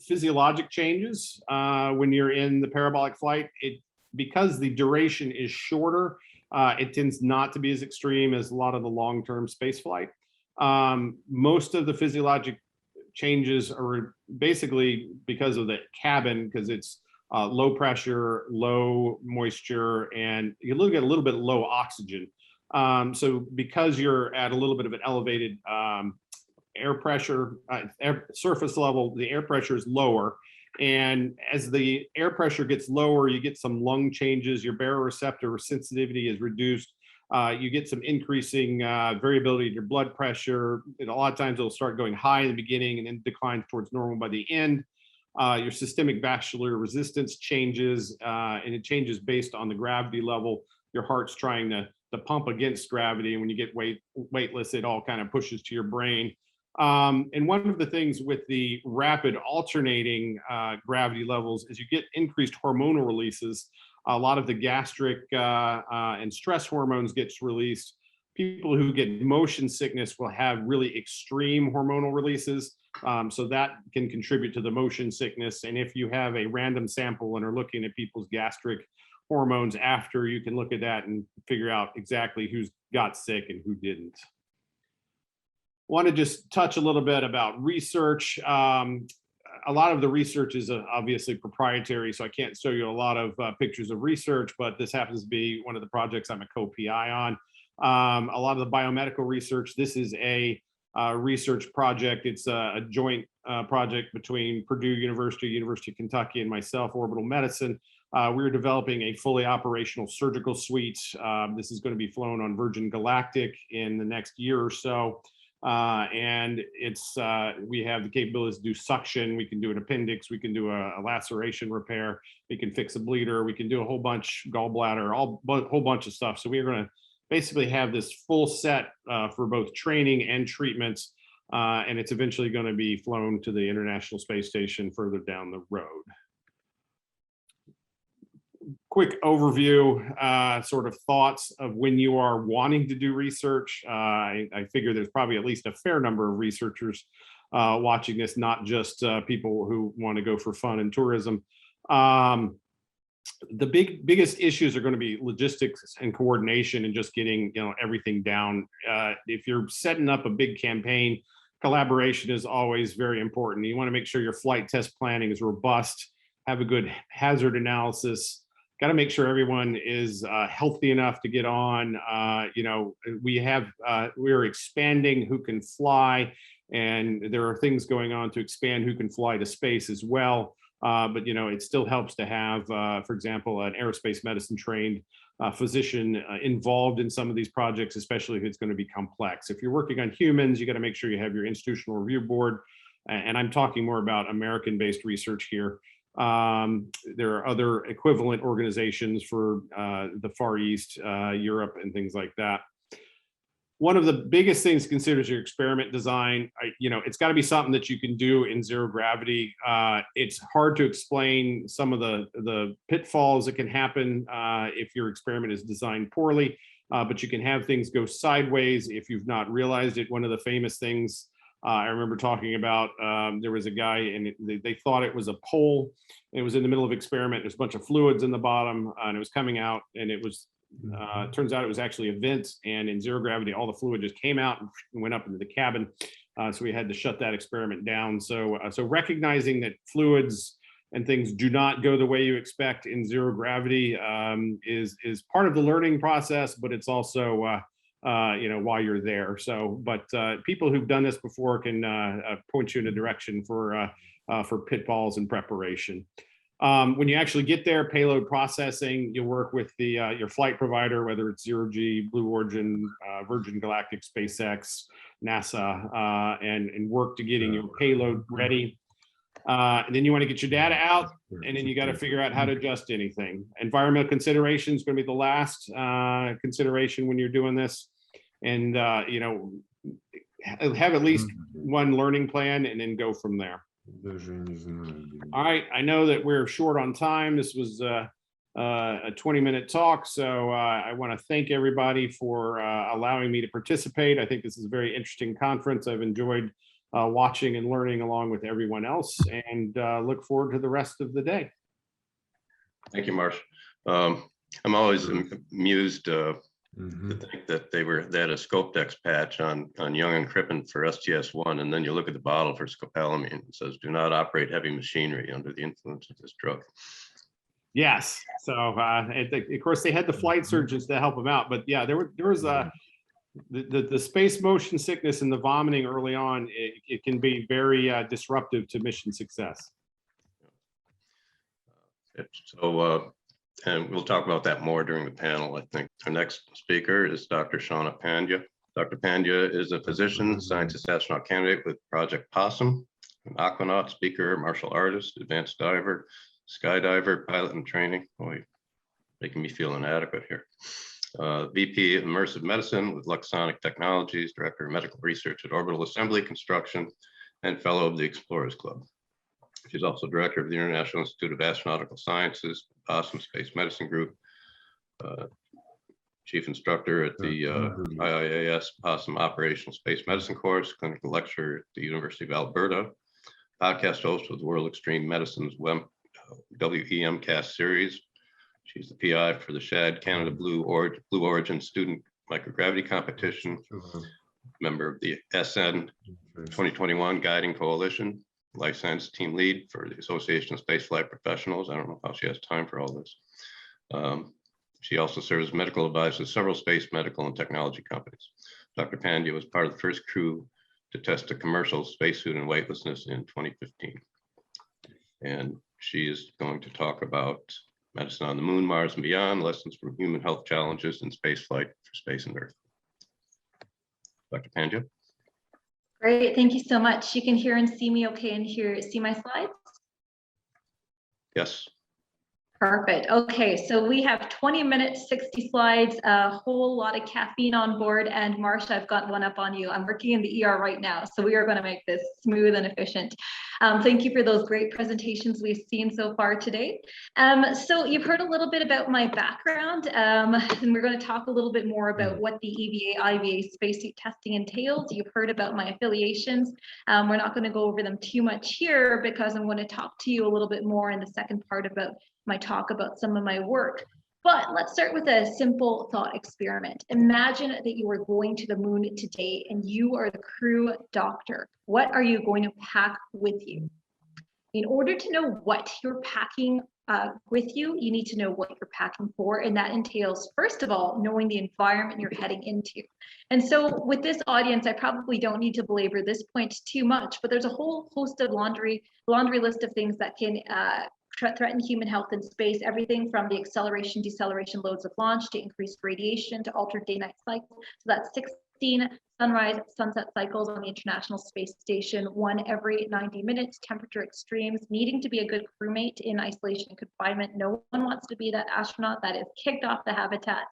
physiologic changes when you're in the parabolic flight. Because the duration is shorter, it tends not to be as extreme as a lot of the long-term space flight. Most of the physiologic changes are basically because of the cabin, because it's low pressure, low moisture, and you look at a little bit low oxygen. So because you're at a little bit of an elevated air pressure, surface level, the air pressure is lower. And as the air pressure gets lower, you get some lung changes, your baroreceptor sensitivity is reduced. You get some increasing variability in your blood pressure. And a lot of times it'll start going high in the beginning and then declines towards normal by the end. Your systemic vascular resistance changes, and it changes based on the gravity level. Your heart's trying to pump against gravity. And when you get weightless, it all kind of pushes to your brain. And one of the things with the rapid alternating gravity levels is you get increased hormonal releases. A lot of the gastric and stress hormones gets released. People who get motion sickness will have really extreme hormonal releases. So that can contribute to the motion sickness. And if you have a random sample and are looking at people's gastric hormones after, you can look at that and figure out exactly who's got sick and who didn't. Want to just touch a little bit about research. A lot of the research is obviously proprietary, so I can't show you a lot of pictures of research, but this happens to be one of the projects I'm a co-PI on. A lot of the biomedical research, this is a research project. It's a joint project between Purdue University, University of Kentucky, and myself, Orbital Medicine. We're developing a fully operational surgical suite. This is going to be flown on Virgin Galactic in the next year or so. And it's we have the capabilities to do suction. We can do an appendix. We can do a laceration repair. We can fix a bleeder. We can do a whole bunch gallbladder, whole bunch of stuff. So we are going to basically have this full set for both training and treatments. And it's eventually going to be flown to the International Space Station further down the road. Quick overview, sort of thoughts of when you are wanting to do research. I figure there's probably at least a fair number of researchers watching this, not just people who want to go for fun and tourism. The biggest issues are going to be logistics and coordination and just getting everything down. If you're setting up a big campaign, collaboration is always very important. You want to make sure your flight test planning is robust, have a good hazard analysis. Got to make sure everyone is healthy enough to get on. We're expanding who can fly, and there are things going on to expand who can fly to space as well. But it still helps to have, for example, an aerospace medicine trained physician involved in some of these projects, especially if it's going to be complex. If you're working on humans, you got to make sure you have your institutional review board. And I'm talking more about American-based research here. There are other equivalent organizations for the Far East, Europe, and things like that. one of the biggest things to consider is your experiment design. It's got to be something that you can do in zero gravity. It's hard to explain some of the pitfalls that can happen if your experiment is designed poorly, but you can have things go sideways if you've not realized it. One of the famous things I remember talking about, there was a guy and they thought it was a pole. It was in the middle of experiment. There's a bunch of fluids in the bottom and it was coming out, and it was turns out it was actually a vent, and in zero gravity, all the fluid just came out and went up into the cabin. So we had to shut that experiment down. So recognizing that fluids and things do not go the way you expect in zero gravity is part of the learning process, but it's also while you're there. So, but people who've done this before can point you in a direction for pitfalls and preparation. When you actually get there, payload processing, you work with your flight provider, whether it's Zero G, Blue Origin, Virgin Galactic, SpaceX, NASA, and work to getting your payload ready. And then you want to get your data out, and then you got to figure out how to adjust anything. Environmental consideration is going to be the last consideration when you're doing this. And, have at least one learning plan and then go from there. All right, I know that we're short on time. This was a 20-minute talk, so I want to thank everybody for allowing me to participate. I think this is a very interesting conference. I've enjoyed watching and learning along with everyone else, and look forward to the rest of the day. Thank you, Marsh. I'm always amused to think that they had a Scopedex patch on Young and Crippen for STS-1, and then you look at the bottle for scopolamine. It says, "Do not operate heavy machinery under the influence of this drug." Yes. So, of course, they had the flight surgeons to help them out, but yeah, there was the space motion sickness and the vomiting early on. It can be very disruptive to mission success. So, and we'll talk about that more during the panel, I think. Our next speaker is Dr. Shauna Pandya. Dr. Pandya is a physician, scientist, astronaut candidate with Project Possum, an aquanaut, speaker, martial artist, advanced diver, skydiver, pilot in training. Boy, making me feel inadequate here. VP of Immersive Medicine with Luxonic Technologies, Director of Medical Research at Orbital Assembly Construction, and Fellow of the Explorers Club. She's also Director of the International Institute of Astronautical Sciences, Possum Space Medicine Group, Chief Instructor at the IIAS Possum Operational Space Medicine Course, Clinical Lecturer at the University of Alberta, podcast host with World Extreme Medicine's WEMcast series. She's the PI for the SHAD Canada Blue Origin Student Microgravity Competition, member of the SN 2021 Guiding Coalition, Life Science Team Lead for the Association of Spaceflight Professionals. I don't know how she has time for all this. She also serves as medical advisor to several space medical and technology companies. Dr. Pandya was part of the first crew to test a commercial spacesuit in weightlessness in 2015. And she is going to talk about medicine on the moon, Mars, and beyond, lessons from human health challenges in spaceflight for space and Earth. Dr. Pandya. Great, thank you so much. You can hear and see me okay and see my slides? Yes. Perfect. Okay, so we have 20 minutes, 60 slides, a whole lot of caffeine on board. And Marsha, I've got one up on you. I'm working in the ER right now, so we are going to make this smooth and efficient. Thank you for those great presentations we've seen so far today. So you've heard a little bit about my background, and we're going to talk a little bit more about what the EVA/IVA spacesuit testing entails. You've heard about my affiliations. We're not going to go over them too much here because I'm going to talk to you a little bit more in the second part about my talk about some of my work. But let's start with a simple thought experiment. Imagine that you are going to the moon today and you are the crew doctor. What are you going to pack with you? In order to know what you're packing with you, you need to know what you're packing for. And that entails, first of all, knowing the environment you're heading into. And so with this audience, I probably don't need to belabor this point too much, but there's a whole host of laundry list of things that can threaten human health in space, everything from the acceleration, deceleration loads of launch to increased radiation to altered day-night cycles. So that's 16 sunrise, sunset cycles on the International Space Station, 1 every 90 minutes, temperature extremes, needing to be a good crewmate in isolation and confinement. No one wants to be that astronaut that is kicked off the habitat.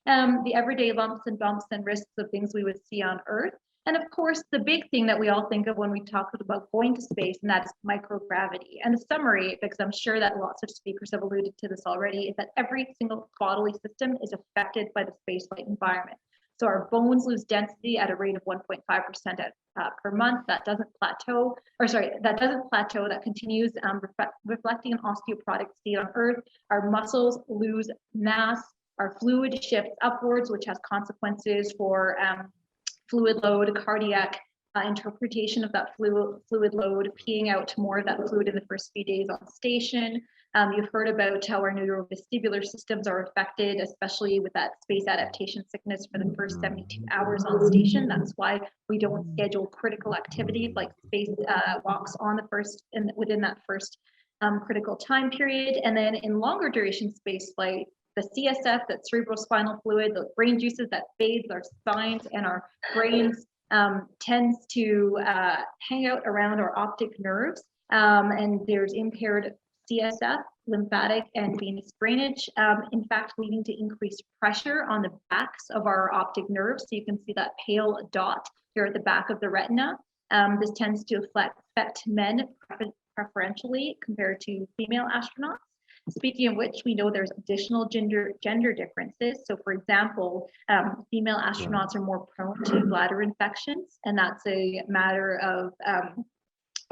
The everyday lumps and bumps and risks of things we would see on Earth. And of course, the big thing that we all think of when we talk about going to space, and that's microgravity. And the summary, because I'm sure that lots of speakers have alluded to this already, is that every single bodily system is affected by the spaceflight environment. So our bones lose density at a rate of 1.5% per month. That doesn't plateau, that continues reflecting an osteoporotic state on Earth. Our muscles lose mass, our fluid shifts upwards, which has consequences for fluid load, cardiac interpretation of that fluid load, peeing out more of that fluid in the first few days on station. You've heard about how our neurovestibular systems are affected, especially with that space adaptation sickness for the first 72 hours on station. That's why we don't schedule critical activities like space walks on the within that first critical time period. And then in longer duration space flight, the CSF, that cerebrospinal fluid, the brain juices that bathes our spines and our brains tends to hang out around our optic nerves. And there's impaired CSF, lymphatic and venous drainage, in fact, leading to increased pressure on the backs of our optic nerves. So you can see that pale dot here at the back of the retina. This tends to affect men preferentially compared to female astronauts. Speaking of which, we know there's additional gender differences. So for example, female astronauts are more prone to bladder infections, and that's a matter of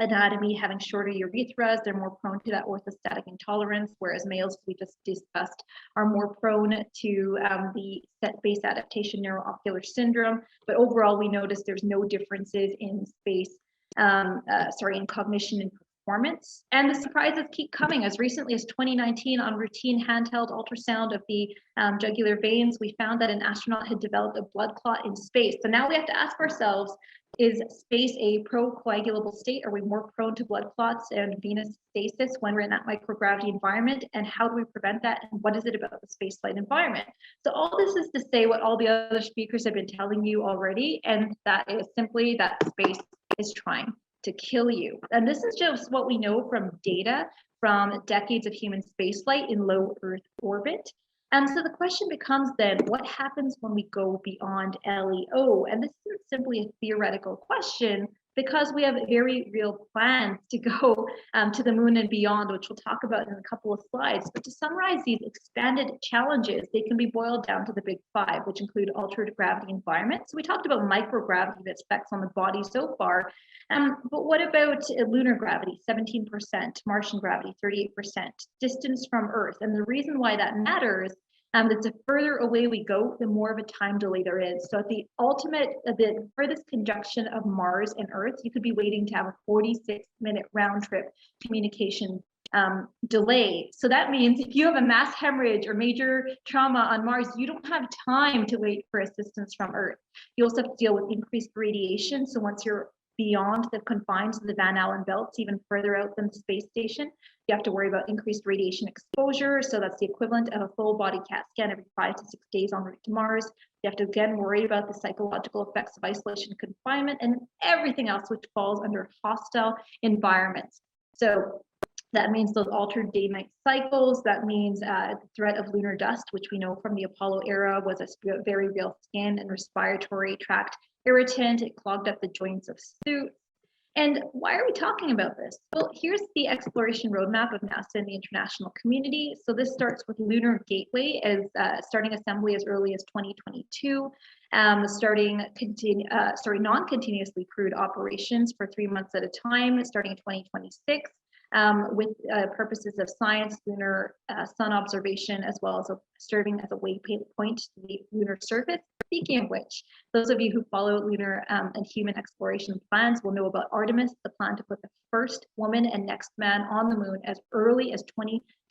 anatomy, having shorter urethras. They're more prone to that orthostatic intolerance, whereas males, we just discussed, are more prone to the base adaptation neuroocular syndrome. But overall, we notice there's no differences in in cognition and performance. And the surprises keep coming. As recently as 2019, on routine handheld ultrasound of the jugular veins, we found that an astronaut had developed a blood clot in space. So now we have to ask ourselves, is space a procoagulable state? Are we more prone to blood clots and venous stasis when we're in that microgravity environment? And how do we prevent that? And what is it about the spaceflight environment? So all this is to say what all the other speakers have been telling you already, and that is simply that space is trying to kill you. And this is just what we know from data from decades of human spaceflight in low Earth orbit. And so the question becomes then, what happens when we go beyond LEO? And this isn't simply a theoretical question, because we have very real plans to go to the moon and beyond, which we'll talk about in a couple of slides. But to summarize these expanded challenges, they can be boiled down to the big five, which include altered gravity environments. So we talked about microgravity, the effects on the body so far. But what about lunar gravity, 17%, Martian gravity, 38%, distance from Earth? And the reason why that matters, that the further away we go, the more of a time delay there is. So at the furthest conjunction of Mars and Earth, you could be waiting to have a 46-minute round trip communication delay. So that means if you have a mass hemorrhage or major trauma on Mars, you don't have time to wait for assistance from Earth. You also have to deal with increased radiation. So once you're beyond the confines of the Van Allen belts, even further out than the space station, you have to worry about increased radiation exposure. So that's the equivalent of a full body CAT scan every 5 to 6 days en route to Mars. You have to again worry about the psychological effects of isolation, confinement, and everything else which falls under hostile environments. So that means those altered day-night cycles. That means the threat of lunar dust, which we know from the Apollo era was a very real skin and respiratory tract irritant. It clogged up the joints of suits. And why are we talking about this? Well, here's the exploration roadmap of NASA and the international community. So this starts with Lunar Gateway as starting assembly as early as 2022, non-continuously crewed operations for 3 months at a time, starting in 2026. With purposes of science, lunar sun observation, as well as serving as a waypoint to the lunar surface. Speaking of which, those of you who follow lunar and human exploration plans will know about Artemis, the plan to put the first woman and next man on the moon as early as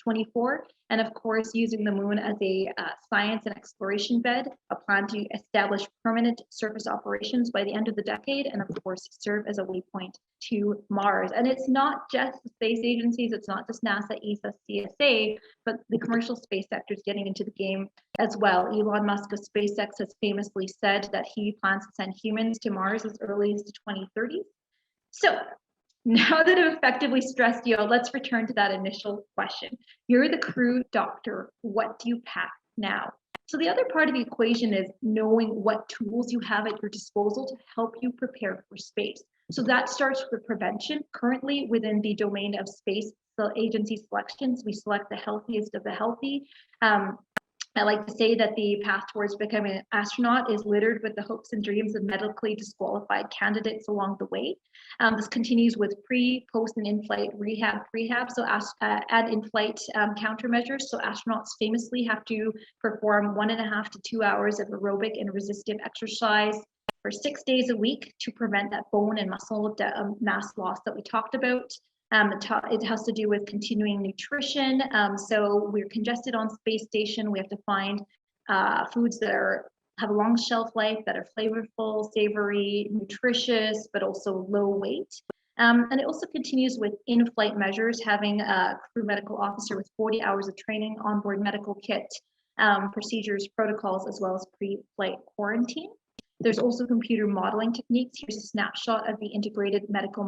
2024. And of course, using the moon as a science and exploration bed, a plan to establish permanent surface operations by the end of the decade, and of course, serve as a waypoint to Mars. And it's not just the space agencies, it's not just NASA, ESA, CSA, but the commercial space sector is getting into the game as well. Elon Musk of SpaceX has famously said that he plans to send humans to Mars as early as the 2030s. So now that I've effectively stressed you out, let's return to that initial question. You're the crew doctor. What do you pack now? So the other part of the equation is knowing what tools you have at your disposal to help you prepare for space. So that starts with prevention. Currently within the domain of space agency selections, we select the healthiest of the healthy. I like to say that the path towards becoming an astronaut is littered with the hopes and dreams of medically disqualified candidates along the way. This continues with pre, post, and in-flight rehab, prehab, so and in-flight countermeasures. So astronauts famously have to perform 1.5 to 2 hours of aerobic and resistive exercise for 6 days a week to prevent that bone and muscle mass loss that we talked about. It has to do with continuing nutrition. So we're congested on space station. We have to find foods that have a long shelf life, that are flavorful, savory, nutritious, but also low weight. And it also continues with in-flight measures, having a crew medical officer with 40 hours of training, onboard medical kit, procedures, protocols, as well as pre-flight quarantine. There's also computer modeling techniques. Here's a snapshot of the integrated medical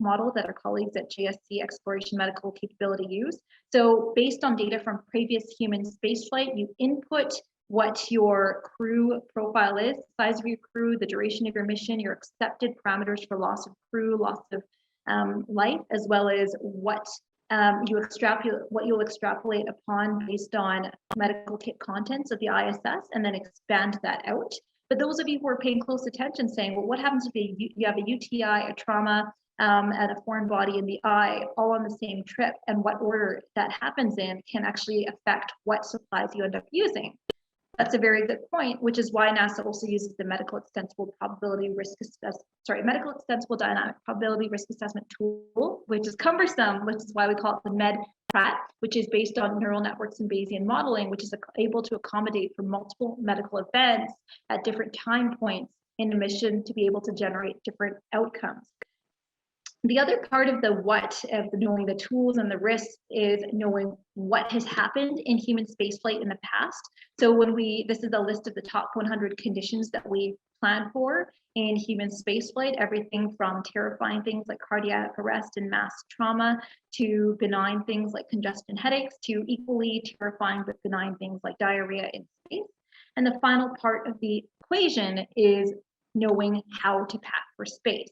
model that our colleagues at JSC Exploration Medical Capability use. So based on data from previous human spaceflight, you input what your crew profile is, size of your crew, the duration of your mission, your accepted parameters for loss of crew, loss of life, as well as what you'll extrapolate upon based on medical kit contents of the ISS, and then expand that out. But those of you who are paying close attention, saying, well, what happens if you have a UTI, a trauma, and a foreign body in the eye, all on the same trip, and what order that happens in can actually affect what supplies you end up using? That's a very good point, which is why NASA also uses the medical extensible dynamic probability risk assessment tool, which is cumbersome, which is why we call it the MedPrat, which is based on neural networks and Bayesian modeling, which is able to accommodate for multiple medical events at different time points in the mission to be able to generate different outcomes. The other part of the what, of knowing the tools and the risks, is knowing what has happened in human spaceflight in the past. So this is a list of the top 100 conditions that we plan for in human spaceflight, everything from terrifying things like cardiac arrest and mass trauma, to benign things like congestion headaches, to equally terrifying but benign things like diarrhea in space. And the final part of the equation is knowing how to pack for space.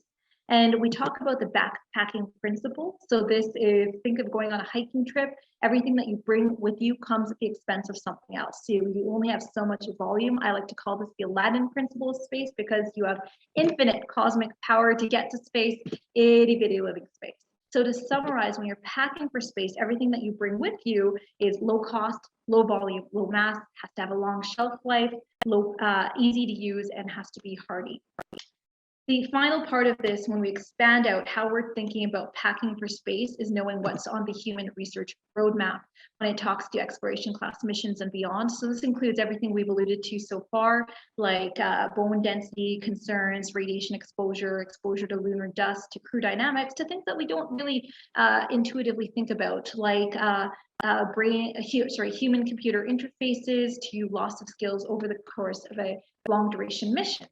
And we talk about the backpacking principle. So this is, think of going on a hiking trip. Everything that you bring with you comes at the expense of something else. So you only have so much volume. I like to call this the Aladdin principle of space, because you have infinite cosmic power to get to space, itty bitty living space. So to summarize, when you're packing for space, everything that you bring with you is low cost, low volume, low mass, has to have a long shelf life, easy to use, and has to be hardy. The final part of this, when we expand out how we're thinking about packing for space, is knowing what's on the human research roadmap when it talks to exploration class missions and beyond. So this includes everything we've alluded to so far, like bone density concerns, radiation exposure to lunar dust, to crew dynamics, to things that we don't really intuitively think about, like human computer interfaces, to loss of skills over the course of a long duration mission.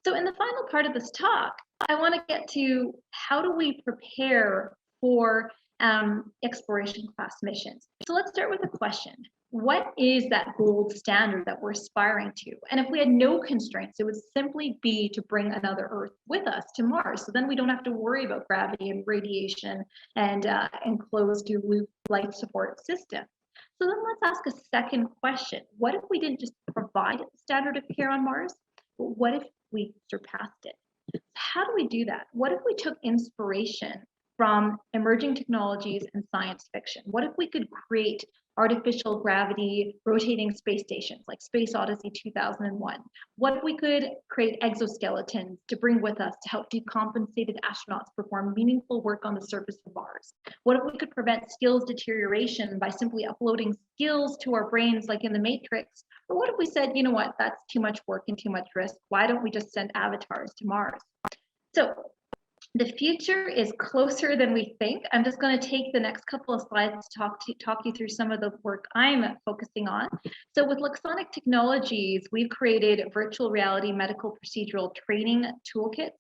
So in the final part of this talk, I want to get to how do we prepare for exploration class missions. So let's start with a question. What is that gold standard that we're aspiring to? And if we had no constraints, it would simply be to bring another Earth with us to Mars. So then we don't have to worry about gravity and radiation and enclosed loop life support system. So then let's ask a second question. What if we didn't just provide the standard of care on Mars, but what if we surpassed it? How do we do that? What if we took inspiration from emerging technologies and science fiction? What if we could create artificial gravity rotating space stations like Space Odyssey 2001. What if we could create exoskeletons to bring with us to help decompensated astronauts perform meaningful work on the surface of Mars? What if we could prevent skills deterioration by simply uploading skills to our brains like in the Matrix? Or what if we said, you know what, that's too much work and too much risk. Why don't we just send avatars to Mars? So the future is closer than we think. I'm just going to take the next couple of slides to talk you through some of the work I'm focusing on. So with Luxonic Technologies, we've created virtual reality medical procedural training toolkits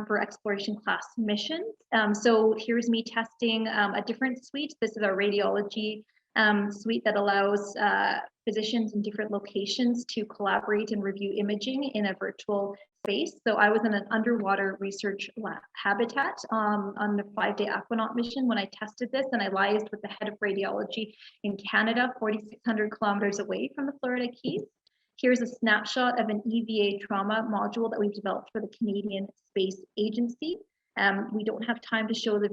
for exploration class missions. So here's me testing a different suite. This is our radiology suite that allows physicians in different locations to collaborate and review imaging in a virtual space. So I was in an underwater research habitat on the 5-day Aquanaut mission when I tested this, and I liaised with the head of radiology in Canada, 4,600 kilometers away from the Florida Keys. Here's a snapshot of an EVA trauma module that we've developed for the Canadian Space Agency. We don't have time to show the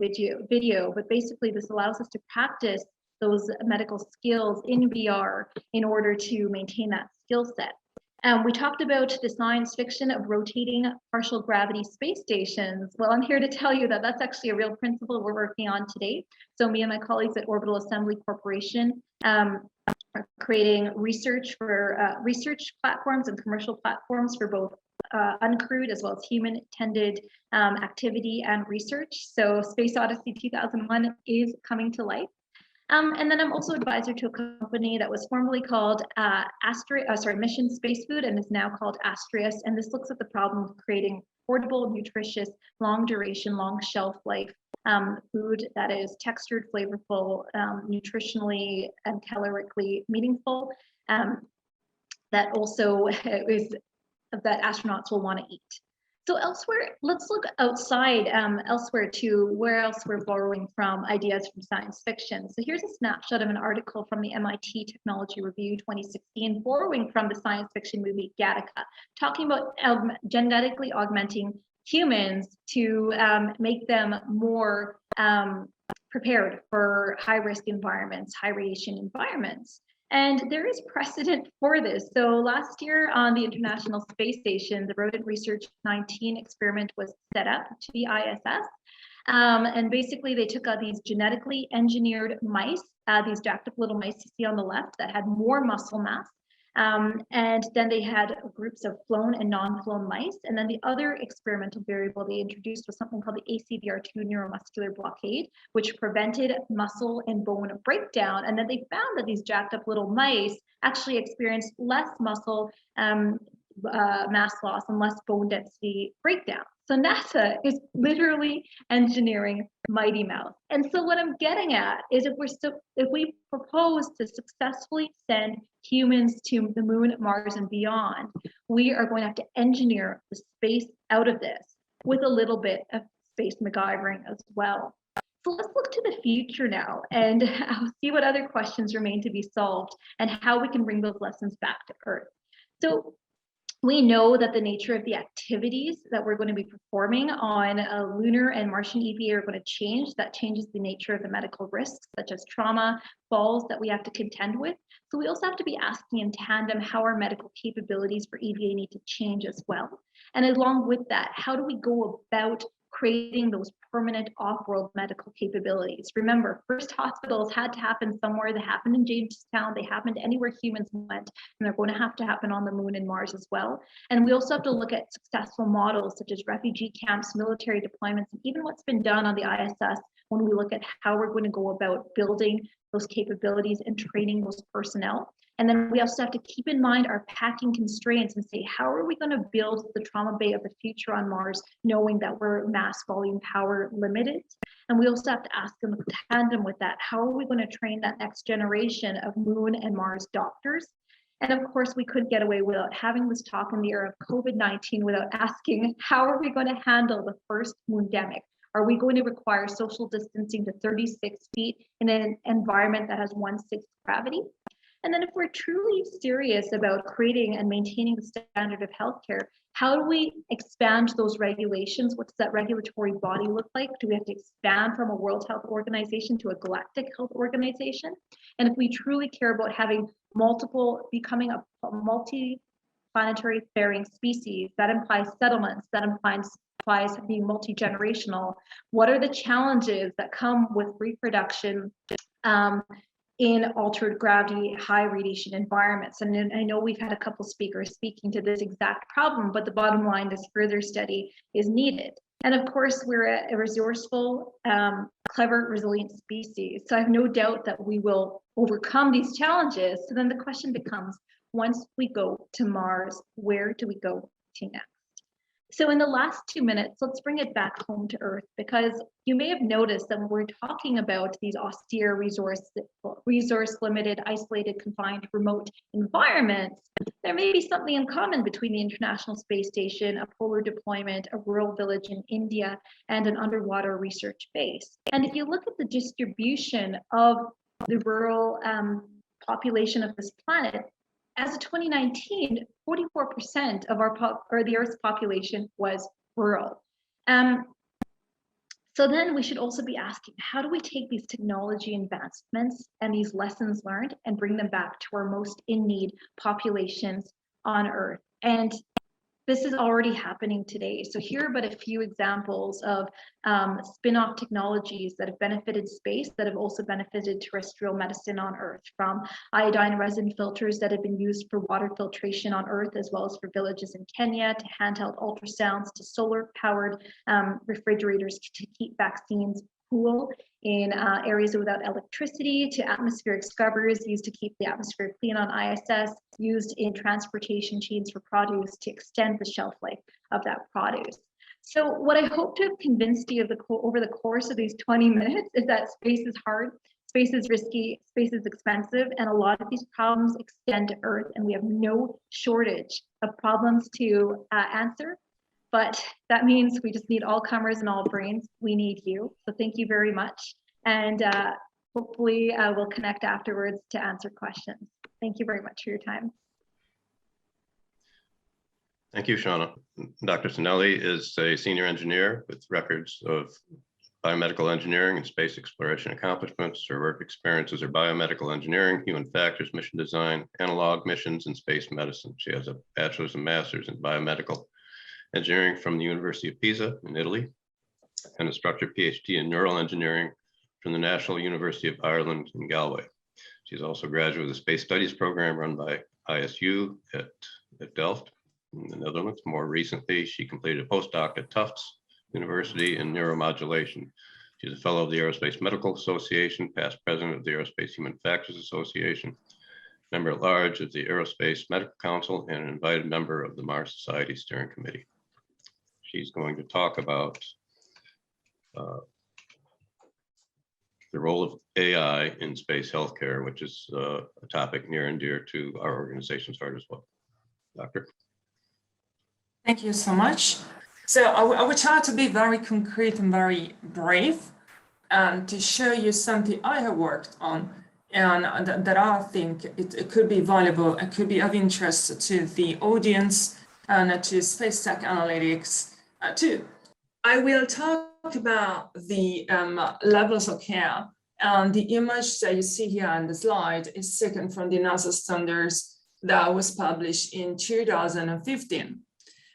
video, but basically this allows us to practice those medical skills in VR in order to maintain that skill set. We talked about the science fiction of rotating partial gravity space stations. Well, I'm here to tell you that that's actually a real principle we're working on today. So me and my colleagues at Orbital Assembly Corporation are creating research for research platforms and commercial platforms for both uncrewed as well as human-tended activity and research. So Space Odyssey 2001 is coming to life. And then I'm also advisor to a company that was formerly called Mission Space Food and is now called Astrius. And this looks at the problem of creating affordable, nutritious, long duration, long shelf life food that is textured, flavorful, nutritionally and calorically meaningful, that also is that astronauts will want to eat. So elsewhere, let's look outside elsewhere to where else we're borrowing from ideas from science fiction. So here's a snapshot of an article from the MIT Technology Review 2016, borrowing from the science fiction movie Gattaca, talking about genetically augmenting humans to make them more prepared for high-risk environments, high radiation environments. And there is precedent for this. So last year on the International Space Station, the Rodent Research 19 experiment was set up to the ISS. And basically they took out these genetically engineered mice, these jacked up little mice you see on the left that had more muscle mass. And then they had groups of flown and non-flown mice. And then the other experimental variable they introduced was something called the ACVR2 neuromuscular blockade, which prevented muscle and bone breakdown. And then they found that these jacked up little mice actually experienced less muscle mass loss and less bone density breakdown. So NASA is literally engineering Mighty Mouse. And so what I'm getting at is if we propose to successfully send humans to the moon, Mars, and beyond, we are going to have to engineer the space out of this with a little bit of space MacGyvering as well. So let's look to the future now and see what other questions remain to be solved and how we can bring those lessons back to Earth. So we know that the nature of the activities that we're going to be performing on a lunar and Martian EVA are going to change. That changes the nature of the medical risks, such as trauma, falls that we have to contend with. So we also have to be asking in tandem how our medical capabilities for EVA need to change as well. And along with that, how do we go about creating those permanent off-world medical capabilities? Remember, first hospitals had to happen somewhere. They happened in Jamestown. They happened anywhere humans went, and they're going to have to happen on the moon and Mars as well. And we also have to look at successful models such as refugee camps, military deployments, and even what's been done on the ISS when we look at how we're going to go about building those capabilities and training those personnel. And then we also have to keep in mind our packing constraints and say, how are we going to build the trauma bay of the future on Mars, knowing that we're mass volume power limited? And we also have to ask in tandem with that, how are we going to train that next generation of moon and Mars doctors? And of course, we couldn't get away without having this talk in the era of COVID-19 without asking, how are we going to handle the first moondemic? Are we going to require social distancing to 36 feet in an environment that has 1/6 gravity? And then if we're truly serious about creating and maintaining the standard of healthcare, how do we expand those regulations? What does that regulatory body look like? Do we have to expand from a World Health Organization to a galactic health organization? And if we truly care about having becoming a multi-planetary faring species, that implies settlements, that implies being multi-generational. What are the challenges that come with reproduction in altered gravity, high radiation environments? And I know we've had a couple speakers speaking to this exact problem, but the bottom line is further study is needed. And of course, we're a resourceful, clever, resilient species. So I have no doubt that we will overcome these challenges. So then the question becomes, once we go to Mars, where do we go to next? So in the last 2 minutes, let's bring it back home to Earth, because you may have noticed that when we're talking about these austere, resource limited, isolated, confined, remote environments, there may be something in common between the International Space Station, a polar deployment, a rural village in India, and an underwater research base. And if you look at the distribution of the rural population of this planet, as of 2019, 44% of the Earth's population was rural. So then we should also be asking, how do we take these technology advancements and these lessons learned and bring them back to our most in need populations on Earth? And this is already happening today. So here are but a few examples of spin-off technologies that have benefited space, that have also benefited terrestrial medicine on Earth, from iodine resin filters that have been used for water filtration on Earth, as well as for villages in Kenya, to handheld ultrasounds, to solar-powered refrigerators to keep vaccines cool in areas without electricity, to atmospheric scrubbers used to keep the atmosphere clean on ISS, used in transportation chains for produce to extend the shelf life of that produce. So what I hope to have convinced you over the course of these 20 minutes is that space is hard, space is risky, space is expensive, and a lot of these problems extend to Earth, and we have no shortage of problems to answer. But that means we just need all comers and all brains. We need you. So thank you very much. And hopefully we'll connect afterwards to answer questions. Thank you very much for your time. Thank you, Shauna. Dr. Cinelli is a senior engineer with records of biomedical engineering and space exploration accomplishments. Her work experiences are biomedical engineering, human factors, mission design, analog missions, and space medicine. She has a bachelor's and master's in biomedical engineering from the University of Pisa in Italy, and a structured PhD in neural engineering from the National University of Ireland in Galway. She's also a graduate of the Space Studies program run by ISU at Delft in the Netherlands. More recently, she completed a postdoc at Tufts University in neuromodulation. She's a fellow of the Aerospace Medical Association, past president of the Aerospace Human Factors Association, member at large of the Aerospace Medical Council, and an invited member of the Mars Society Steering Committee. She's going to talk about the role of AI in space healthcare, which is a topic near and dear to our organization's heart as well. Doctor. Thank you so much. So I will try to be very concrete and very brave, and to show you something I have worked on, and that I think it could be valuable, it could be of interest to the audience and to Space Tech Analytics too. I will talk about the levels of care, and the image that you see here on the slide is taken from the NASA standards that was published in 2015.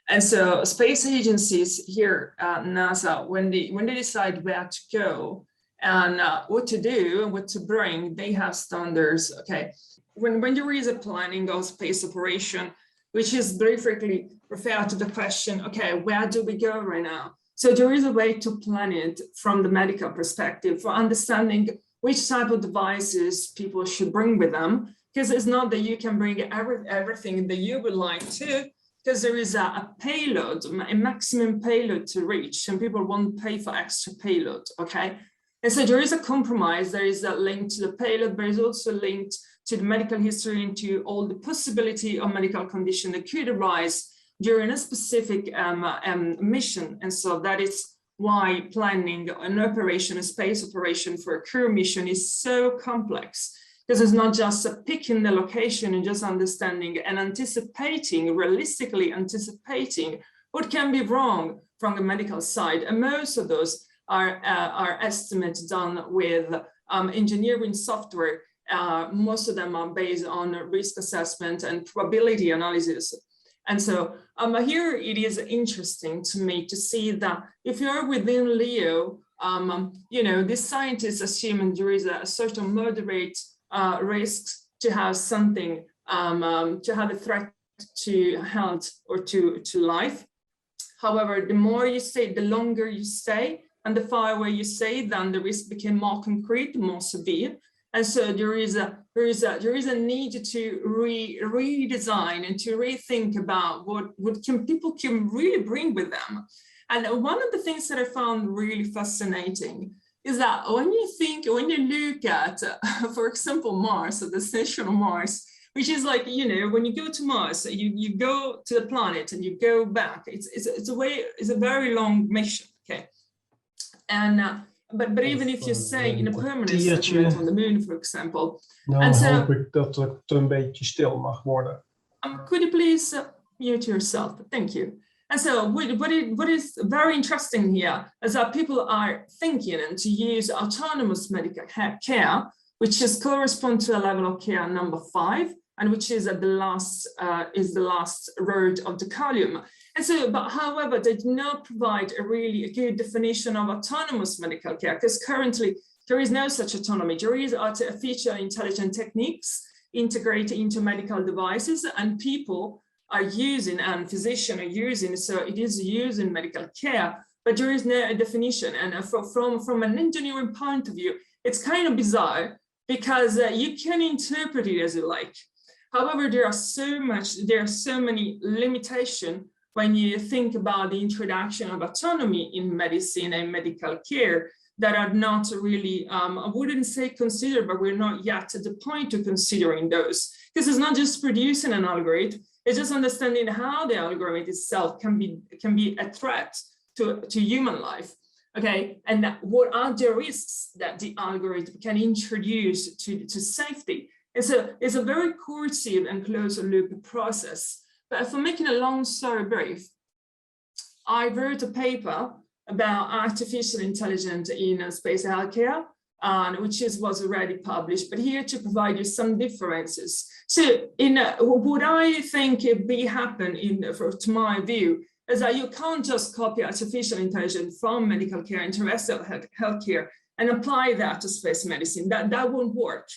And so space agencies here at NASA, when they decide where to go and what to do and what to bring, they have standards. Okay, when there is a planning of space operation, which is very frequently referred to the question, okay, where do we go right now? So there is a way to plan it from the medical perspective for understanding which type of devices people should bring with them, because it's not that you can bring everything that you would like to, because there is a payload, a maximum payload to reach, and people won't pay for extra payload, okay? And so there is a compromise. There is a link to the payload, but it's also linked to the medical history and to all the possibility of medical condition that could arise during a specific mission. And so that is why planning an operation, a space operation for a crew mission is so complex. because it's not just picking the location and just understanding and anticipating, realistically anticipating what can be wrong from the medical side. And most of those are estimates done with engineering software. Most of them are based on risk assessment and probability analysis. And so here it is interesting to me to see that if you're within LEO, you know, these scientists assume there is a certain moderate risk to have something, to have a threat to health or to life. However, the more you stay, the longer you stay, and the far away you stay, then the risk became more concrete, more severe. And so there is a need to redesign and to rethink about what people can really bring with them. And one of the things that I found really fascinating is that when you look at, for example, Mars, the destination of Mars, which is like, you know, when you go to Mars, you go to the planet and you go back. It's a very long mission, okay? And but even if you say in a permanent settlement on the moon, for example. Nou hoop ik dat het een beetje stil mag worden. Could you please mute yourself? Thank you. And so what is very interesting here is that people are thinking and to use autonomous medical care, which is correspond to a level of care number 5, and which is at the last road of Deucalion. And so, but however, they do not provide a really good definition of autonomous medical care, because currently there is no such autonomy. There is artificial intelligent techniques integrated into medical devices, and people are using, and physicians are using, so it is used in medical care, but there is no definition. And from an engineering point of view, it's kind of bizarre, because you can interpret it as you like. However, there are so many limitations when you think about the introduction of autonomy in medicine and medical care that are not really, I wouldn't say considered, but we're not yet at the point of considering those. Because it's not just producing an algorithm, it's just understanding how the algorithm itself can be a threat to human life. Okay, and what are the risks that the algorithm can introduce to safety? It's a very coercive and closed loop process. But for making a long story brief, I wrote a paper about artificial intelligence in space healthcare, which was already published, but here to provide you some differences. So what I think happen to my view, is that you can't just copy artificial intelligence from medical care into terrestrial healthcare and apply that to space medicine. That won't work.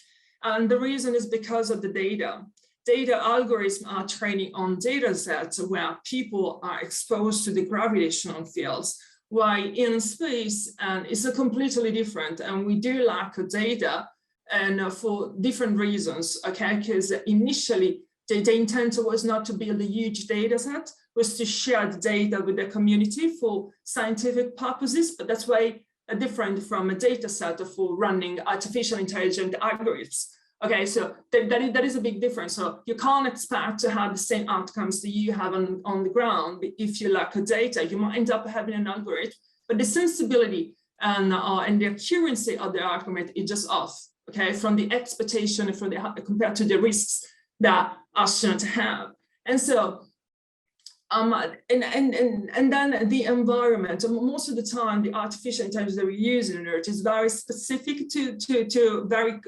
And the reason is because of the data. Data algorithms are training on data sets where people are exposed to the gravitational fields, while in space, it's completely different. And we do lack data, and for different reasons, okay? Because initially, the intent was not to build a huge data set, was to share the data with the community for scientific purposes, but that's way different from a data set for running artificial intelligent algorithms. Okay, so that is a big difference. So you can't expect to have the same outcomes that you have on the ground. If you lack data, you might end up having an algorithm, but the sensibility and the accuracy of the algorithm is just off. Okay, from the expectation compared to the risks that astronauts have. And so, and then the environment. Most of the time, the artificial intelligence that we use in Earth is very specific to very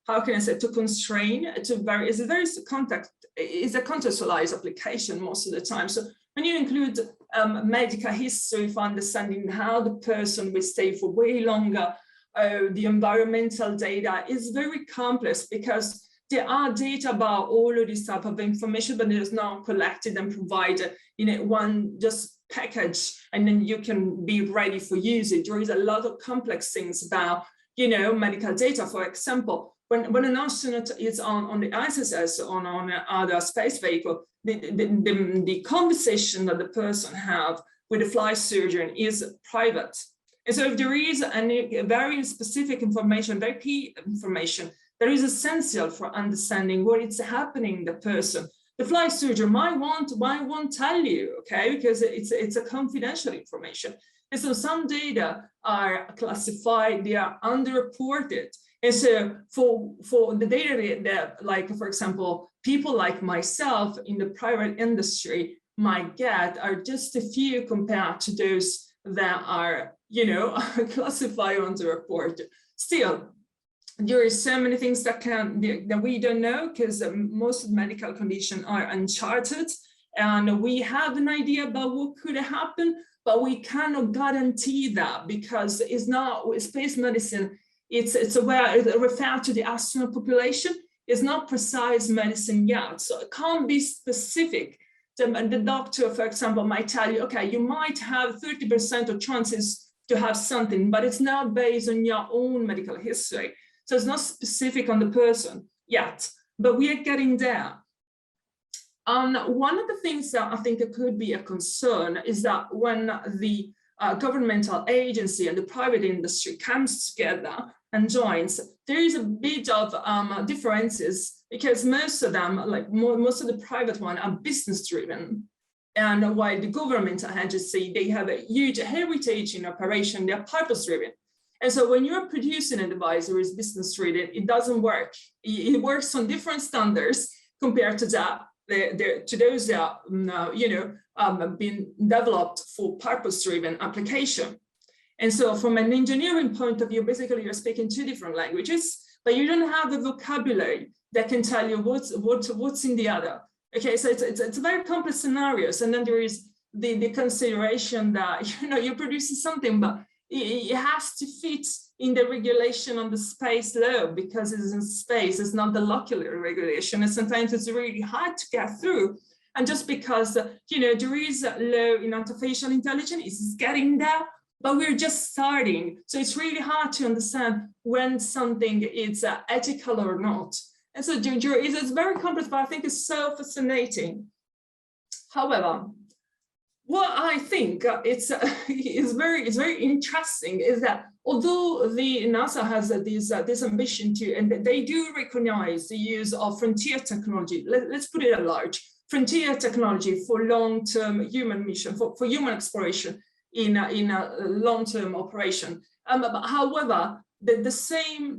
how can I say, to constrain, it's a contextualized application most of the time. So when you include medical history for understanding how the person will stay for way longer, the environmental data is very complex, because there are data about all of this type of information, but it is not collected and provided in one just package, and then you can be ready for usage. There is a lot of complex things about, medical data. For example, when an astronaut is on the ISS, on other space vehicle, the conversation that the person have with the flight surgeon is private. And so if there is any very specific information, very key information, that is essential for understanding what is happening in the person, the flight surgeon might won't tell you, okay, because it's a confidential information. And so some data are classified, they are underreported, And so for the data that, like, for example, people like myself in the private industry might get are just a few compared to those that are, you know, classified on the report. Still, there are so many things that we don't know, because most medical conditions are uncharted, and we have an idea about what could happen, but we cannot guarantee that, because it's not space medicine. It's aware, it refers to the astronaut population. It's not precise medicine yet, so it can't be specific. The doctor, for example, might tell you, okay, you might have 30% of chances to have something, but it's not based on your own medical history. So it's not specific on the person yet, but we are getting there. One of the things that I think it could be a concern is that when the governmental agency and the private industry comes together and joins, there is a bit of differences, because most of them, like most of the private one, are business driven. And while the government agency, they have a huge heritage in operation, they're purpose driven. And so when you're producing a device that is business driven, it doesn't work. It works on different standards compared to that. To those that have been developed for purpose-driven application. And so from an engineering point of view, basically you're speaking two different languages, but you don't have the vocabulary that can tell you what's in the other. Okay, so it's very complex scenarios. And then there is the consideration that, you know, you're producing something, but it has to fit in the regulation on the space law, because it's in space, it's not the local regulation, and sometimes it's really hard to get through. And just because, you know, there is a law in artificial intelligence, it's getting there, but we're just starting. So it's really hard to understand when something is ethical or not. And so it's very complex, but I think it's so fascinating. However, what I think it's very interesting is that although the NASA has this ambition to, and they do recognize the use of frontier technology, let's put it at large, frontier technology for long-term human mission, for human exploration in a long-term operation. However, the same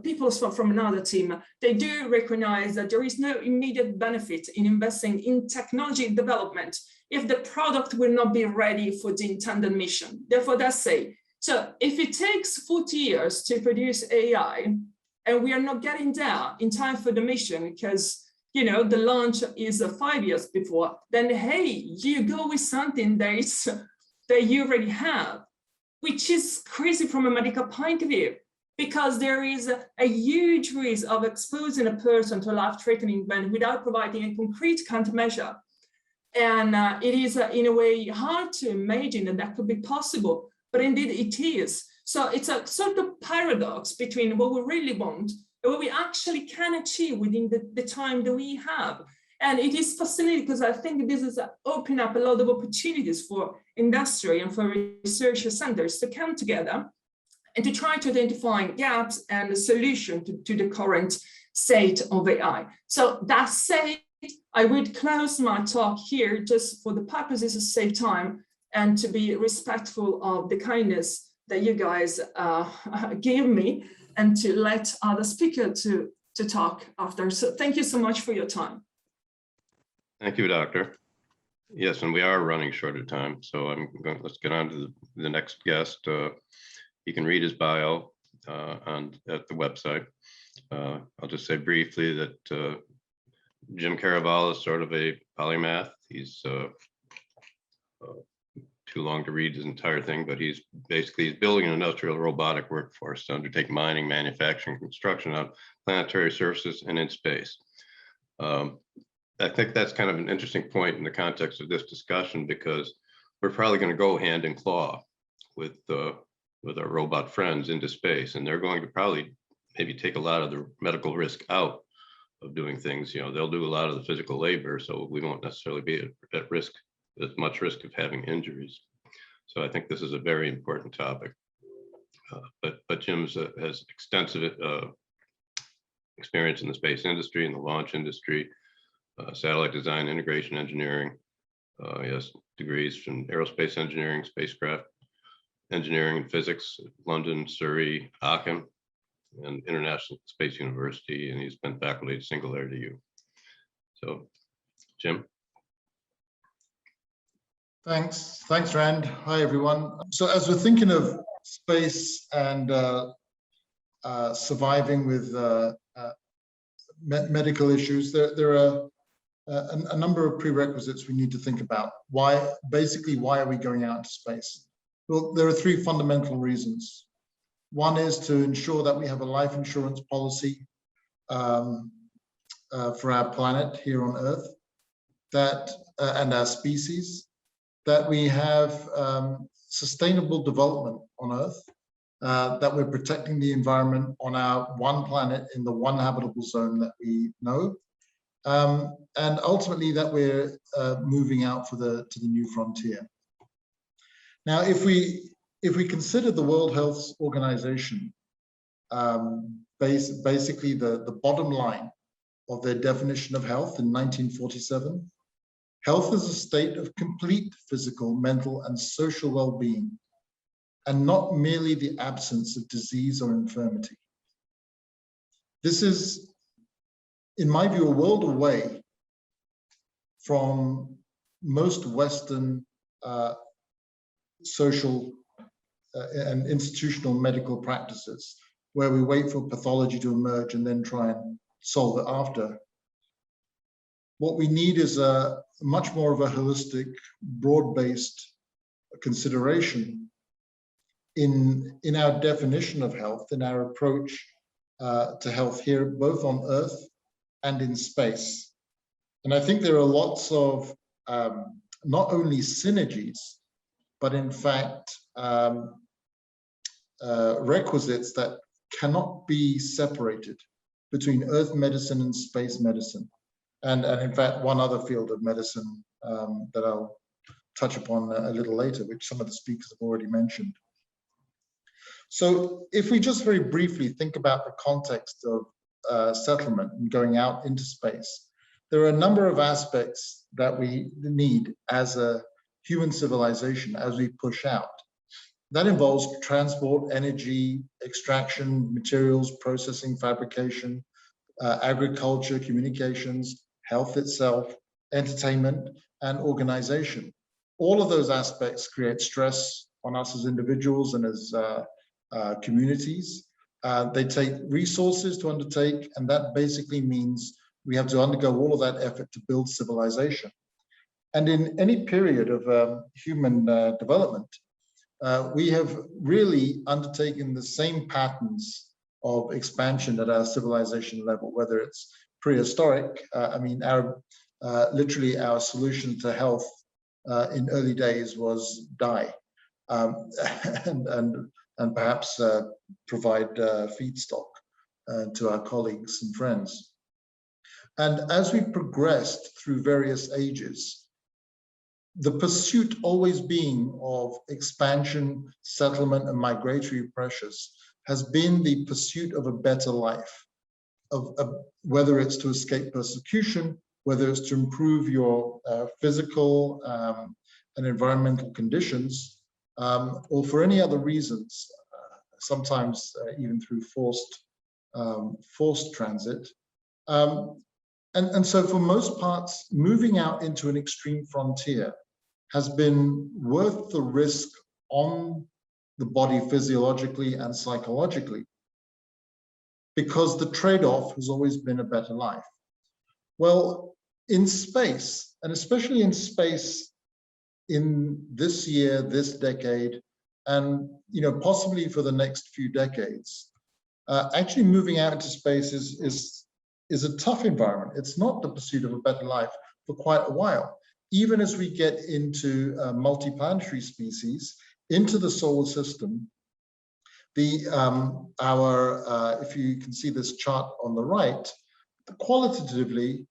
people from another team, they do recognize that there is no immediate benefit in investing in technology development if the product will not be ready for the intended mission. Therefore, that's say, so if it takes 40 years to produce AI, and we are not getting there in time for the mission, because, you know, the launch is 5 years before, then hey, you go with something that you already have, which is crazy from a medical point of view, because there is a huge risk of exposing a person to a life-threatening event without providing a concrete countermeasure. And it is in a way hard to imagine that could be possible, but indeed it is. So it's a sort of paradox between what we really want and what we actually can achieve within the time that we have. And it is fascinating, because I think this is opening up a lot of opportunities for industry and for research centers to come together and to try to identify gaps and a solution to the current state of AI. So that said, I would close my talk here just for the purposes of save time and to be respectful of the kindness that you guys gave me, and to let other speakers to talk after. So thank you so much for your time. Thank you, Doctor. Yes, and we are running short of time, so let's get on to the next guest. You can read his bio at the website. I'll just say briefly that Jim Caraval is sort of a polymath. He's too long to read his entire thing, but he's building an industrial robotic workforce to undertake mining, manufacturing, construction on planetary surfaces and in space. I think that's kind of an interesting point in the context of this discussion, because we're probably going to go hand in claw with our robot friends into space, and they're going to probably maybe take a lot of the medical risk out of doing things. You know, they'll do a lot of the physical labor, so we won't necessarily be at risk, as much risk of having injuries. So I think this is a very important topic. But Jim's has extensive experience in the space industry, in the launch industry, satellite design, integration engineering. He has degrees from aerospace engineering, spacecraft engineering and physics at London, Surrey, Aachen, and International Space University, and he's been faculty at Singularity U. So, Jim. Thanks, Rand. Hi, everyone. So as we're thinking of space and surviving with medical issues, there are a number of prerequisites we need to think about. Why are we going out into space? Well, there are three fundamental reasons. One is to ensure that we have a life insurance policy for our planet here on Earth, that and our species, that we have sustainable development on Earth, that we're protecting the environment on our one planet in the one habitable zone that we know, and ultimately that we're moving out to the new frontier. Now, if we consider the World Health Organization, basically the bottom line of their definition of health in 1947, health is a state of complete physical, mental, and social well-being, and not merely the absence of disease or infirmity. This is, in my view, a world away from most Western social and institutional medical practices, where we wait for pathology to emerge and then try and solve it after. What we need is a much more of a holistic, broad-based consideration in our definition of health, in our approach to health here, both on Earth and in space. And I think there are lots of not only synergies, but in fact, requisites that cannot be separated between Earth medicine and space medicine. And in fact, one other field of medicine that I'll touch upon a little later, which some of the speakers have already mentioned. So if we just very briefly think about the context of settlement and going out into space, there are a number of aspects that we need as a human civilization as we push out. That involves transport, energy, extraction, materials, processing, fabrication, agriculture, communications, health itself, entertainment, and organization. All of those aspects create stress on us as individuals and as communities. They take resources to undertake, and that basically means we have to undergo all of that effort to build civilization. And in any period of human development, we have really undertaken the same patterns of expansion at our civilization level, whether it's prehistoric. I mean, literally our solution to health in early days was die and perhaps provide feedstock to our colleagues and friends. And as we progressed through various ages, the pursuit always being of expansion, settlement, and migratory pressures has been the pursuit of a better life, whether it's to escape persecution, whether it's to improve your physical and environmental conditions, or for any other reasons, sometimes even through forced transit. And so for most parts, moving out into an extreme frontier has been worth the risk on the body physiologically and psychologically, because the trade-off has always been a better life. Well, in space, and especially in space in this year, this decade, and possibly for the next few decades, actually moving out into space is a tough environment. It's not the pursuit of a better life for quite a while. Even as we get into multiplanetary species, into the solar system, if you can see this chart on the right, qualitatively,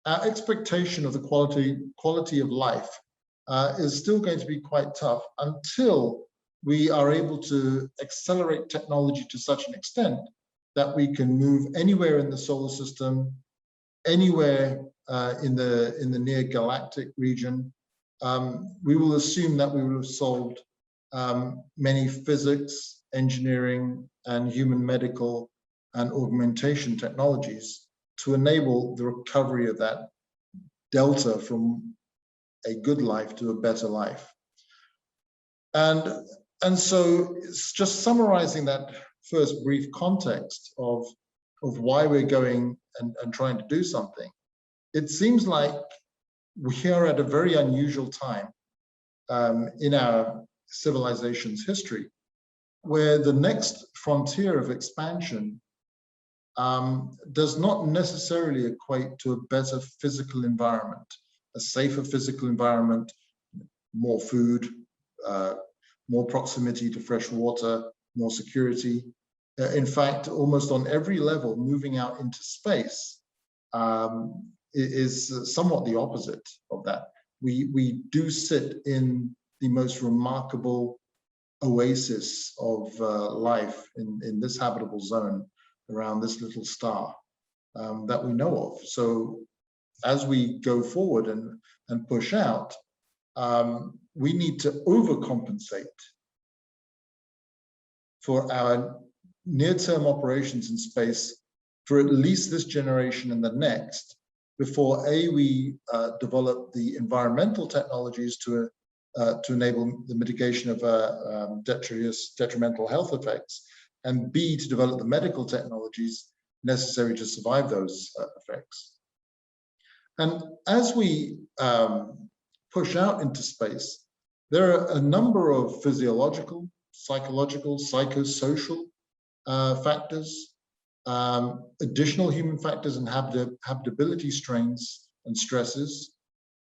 our expectation of the quality of life is still going to be quite tough until we are able to accelerate technology to such an extent that we can move anywhere in the solar system, anywhere in the near galactic region. We will assume that we will have solved many physics, engineering, and human medical and augmentation technologies to enable the recovery of that delta from a good life to a better life. And so it's just summarizing that first brief context of why we're going and trying to do something. It seems like we are at a very unusual time in our civilization's history, where the next frontier of expansion does not necessarily equate to a better physical environment, a safer physical environment, more food, more proximity to fresh water, more security. In fact, almost on every level, moving out into space is somewhat the opposite of that. We do sit in the most remarkable oasis of life in this habitable zone around this little star that we know of. So as we go forward and push out, we need to overcompensate for our near-term operations in space for at least this generation and the next, before we develop the environmental technologies to enable the mitigation of detrimental health effects, and B, to develop the medical technologies necessary to survive those effects. And as we push out into space, there are a number of physiological, psychological, psychosocial factors, additional human factors and habitability strains and stresses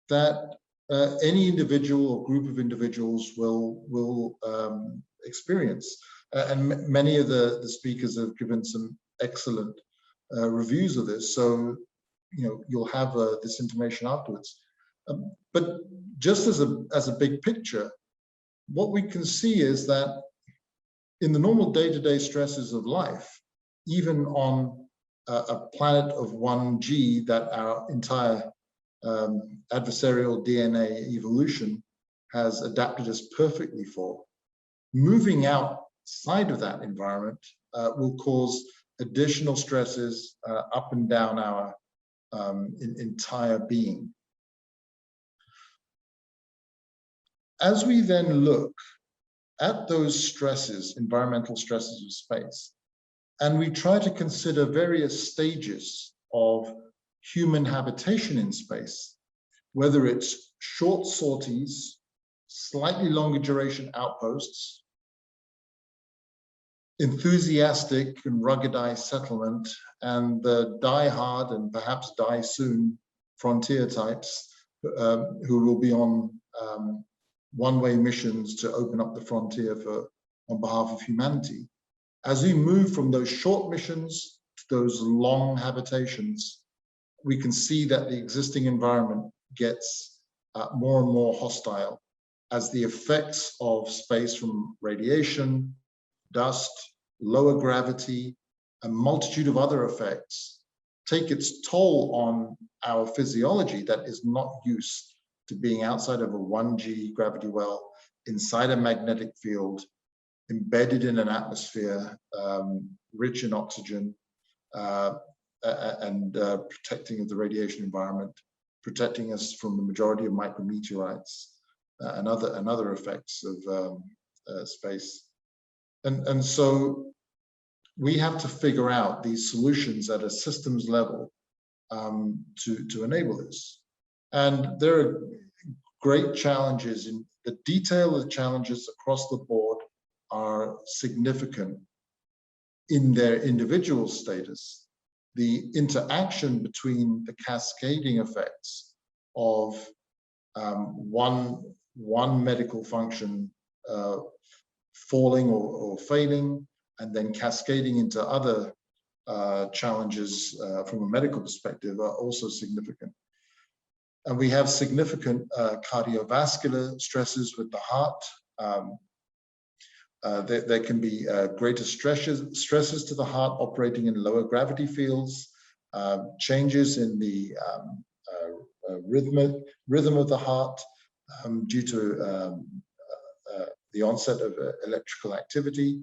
that any individual or group of individuals will experience. And many of the speakers have given some excellent reviews of this, so you'll have this information afterwards. But just as a big picture, what we can see is that in the normal day-to-day stresses of life, even on a planet of 1G that our entire adversarial DNA evolution has adapted us perfectly for, moving outside of that environment will cause additional stresses up and down our entire being. As we then look at those stresses, environmental stresses of space, and we try to consider various stages of human habitation in space, whether it's short sorties, slightly longer duration outposts, enthusiastic and ruggedized settlement, and the die hard and perhaps die soon frontier types who will be on one-way missions to open up the frontier on behalf of humanity. As we move from those short missions to those long habitations, we can see that the existing environment gets more and more hostile as the effects of space from radiation, dust, lower gravity, a multitude of other effects take its toll on our physiology that is not used to being outside of a 1G gravity well, inside a magnetic field, embedded in an atmosphere rich in oxygen, and protecting of the radiation environment, protecting us from the majority of micrometeorites and other effects of space. And so we have to figure out these solutions at a systems level to enable this. And there are great challenges. In the detail of challenges across the board are significant in their individual status. The interaction between the cascading effects of one medical function falling or failing, and then cascading into other challenges from a medical perspective are also significant. And we have significant cardiovascular stresses with the heart. There can be greater stresses to the heart operating in lower gravity fields, changes in the rhythm of the heart due to the onset of electrical activity,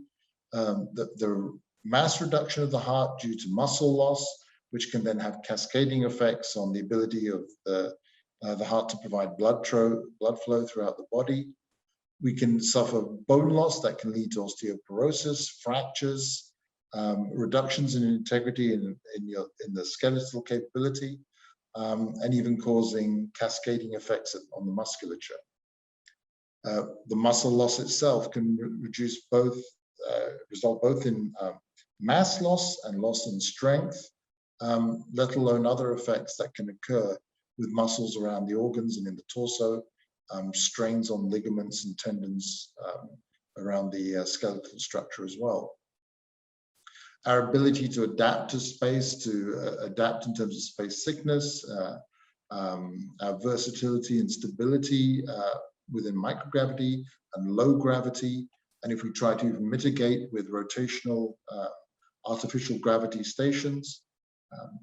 the mass reduction of the heart due to muscle loss, which can then have cascading effects on the ability of the heart to provide blood flow throughout the body. We can suffer bone loss that can lead to osteoporosis, fractures, reductions in integrity in the skeletal capability, and even causing cascading effects on the musculature. The muscle loss itself can result both in mass loss and loss in strength, let alone other effects that can occur with muscles around the organs and in the torso, strains on ligaments and tendons around the skeletal structure as well. Our ability to adapt to space, to adapt in terms of space sickness, our versatility and stability within microgravity and low gravity, and if we try to even mitigate with rotational artificial gravity stations,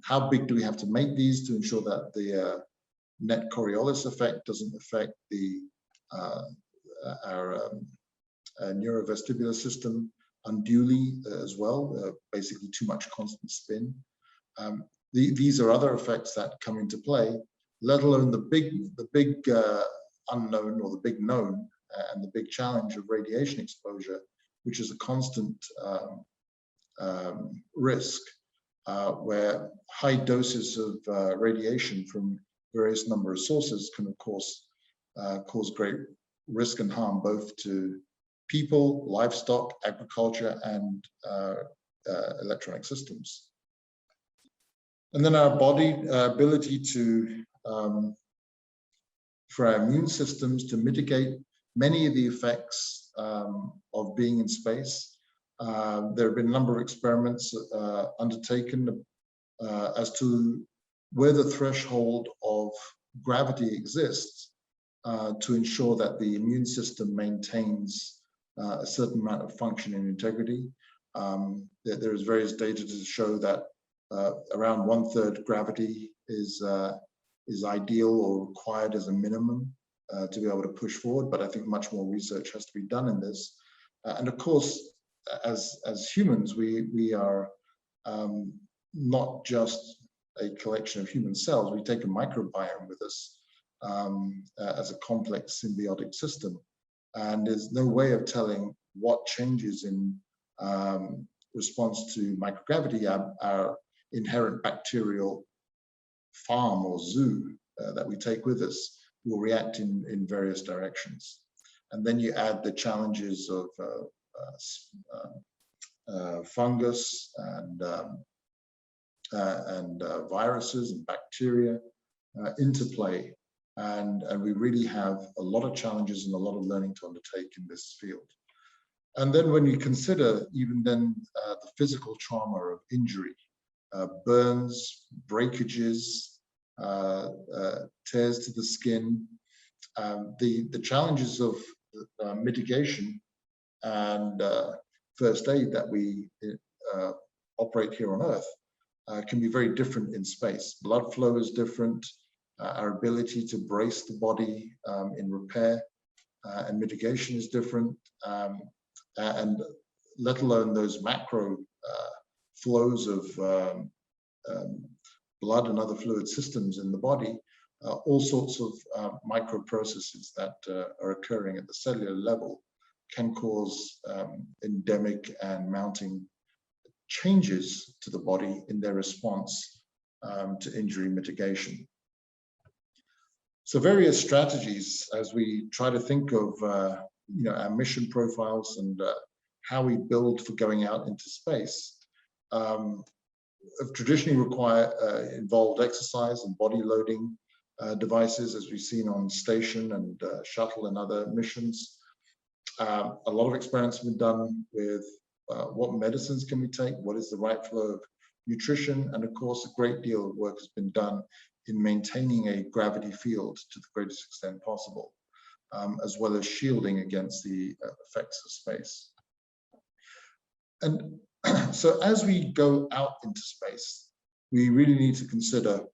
how big do we have to make these to ensure that the net Coriolis effect doesn't affect our neurovestibular system unduly as well, basically too much constant spin. These are other effects that come into play, let alone the big unknown or the big known and the big challenge of radiation exposure, which is a constant risk, where high doses of radiation from various number of sources can, of course, cause great risk and harm both to people, livestock, agriculture, and electronic systems. And then our body ability to, for our immune systems to mitigate many of the effects of being in space. There have been a number of experiments undertaken as to where the threshold of gravity exists to ensure that the immune system maintains a certain amount of function and integrity. There is various data to show that around 1/3 gravity is ideal or required as a minimum to be able to push forward, but I think much more research has to be done in this. And of course, as humans, we are not just a collection of human cells. We take a microbiome with us as a complex symbiotic system. And there's no way of telling what changes in response to microgravity our inherent bacterial farm or zoo that we take with us will react in various directions. And then you add the challenges of fungus and viruses and bacteria into play. And we really have a lot of challenges and a lot of learning to undertake in this field. And then when you consider even then the physical trauma of injury, burns, breakages, tears to the skin, the challenges of mitigation and first aid that we operate here on Earth can be very different in space. Blood flow is different. Our ability to brace the body in repair and mitigation is different. And let alone those macro flows of blood and other fluid systems in the body, all sorts of micro processes that are occurring at the cellular level can cause endemic and mounting changes to the body in their response to injury mitigation. So various strategies as we try to think of our mission profiles and how we build for going out into space have traditionally involved exercise and body loading devices, as we've seen on station and shuttle and other missions. A lot of experiments have been done with what medicines can we take, what is the right flow of nutrition, and of course a great deal of work has been done in maintaining a gravity field to the greatest extent possible, as well as shielding against the effects of space. And so as we go out into space, we really need to consider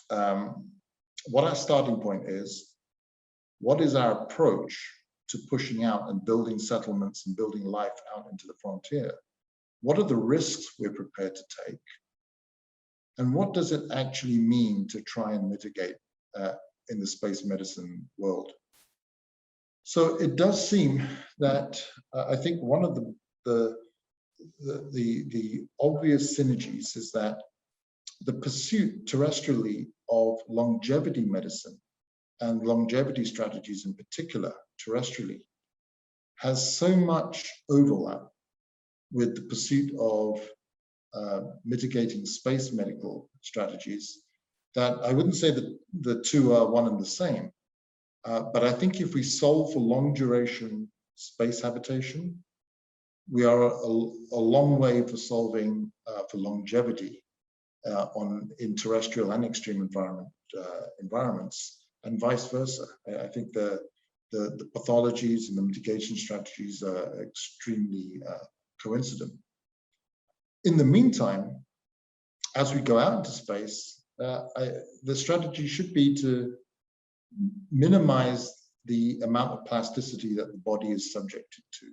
what our starting point is, what is our approach to pushing out and building settlements and building life out into the frontier? What are the risks we're prepared to take? And what does it actually mean to try and mitigate in the space medicine world? So it does seem that I think one of the obvious synergies is that the pursuit terrestrially of longevity medicine and longevity strategies in particular terrestrially has so much overlap with the pursuit of mitigating space medical strategies that I wouldn't say that the two are one and the same. But I think if we solve for long duration space habitation, we are a long way for solving for longevity in terrestrial and extreme environments, and vice versa. I think the pathologies and the mitigation strategies are extremely coincident. In the meantime, as we go out into space, the strategy should be to minimize the amount of plasticity that the body is subjected to,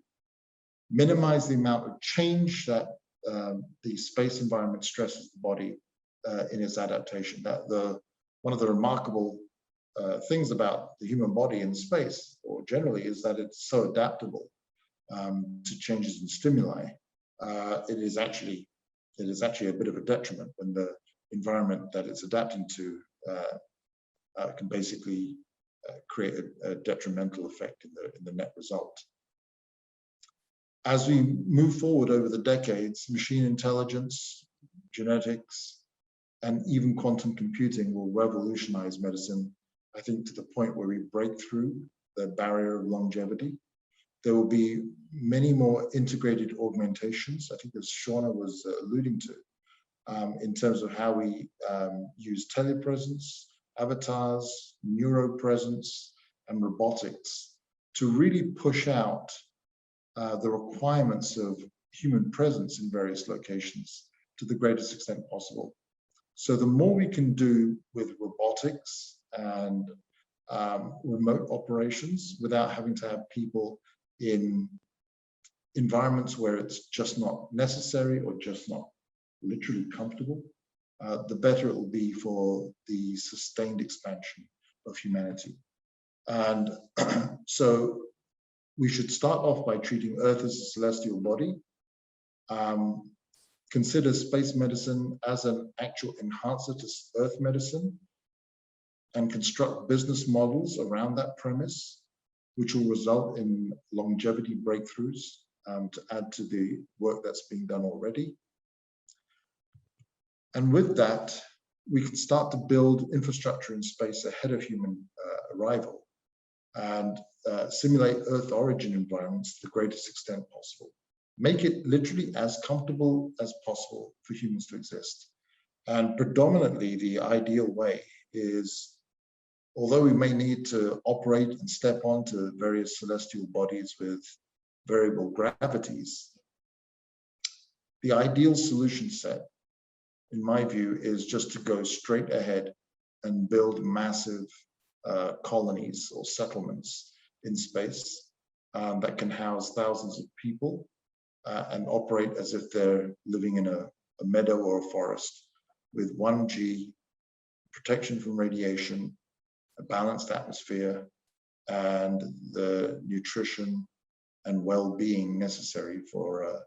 minimize the amount of change that the space environment stresses the body in its adaptation. One of the remarkable things about the human body in space, or generally, is that it's so adaptable to changes in stimuli. It is actually a bit of a detriment when the environment that it's adapting to can basically create a detrimental effect in the net result. As we move forward over the decades, machine intelligence, genetics, and even quantum computing will revolutionize medicine, I think, to the point where we break through the barrier of longevity. There will be many more integrated augmentations, I think, as Shauna was alluding to, in terms of how we use telepresence, avatars, neuropresence, and robotics to really push out the requirements of human presence in various locations to the greatest extent possible. So the more we can do with robotics and remote operations without having to have people in environments where it's just not necessary or just not literally comfortable, the better it will be for the sustained expansion of humanity. And so we should start off by treating Earth as a celestial body, consider space medicine as an actual enhancer to Earth medicine, and construct business models around that premise, which will result in longevity breakthroughs to add to the work that's being done already. And with that, we can start to build infrastructure in space ahead of human arrival and simulate Earth origin environments to the greatest extent possible. Make it literally as comfortable as possible for humans to exist. And predominantly, the ideal way is, although we may need to operate and step onto various celestial bodies with variable gravities, the ideal solution set, in my view, is just to go straight ahead and build massive colonies or settlements in space that can house thousands of people and operate as if they're living in a meadow or a forest with 1G, protection from radiation, a balanced atmosphere, and the nutrition and well-being necessary for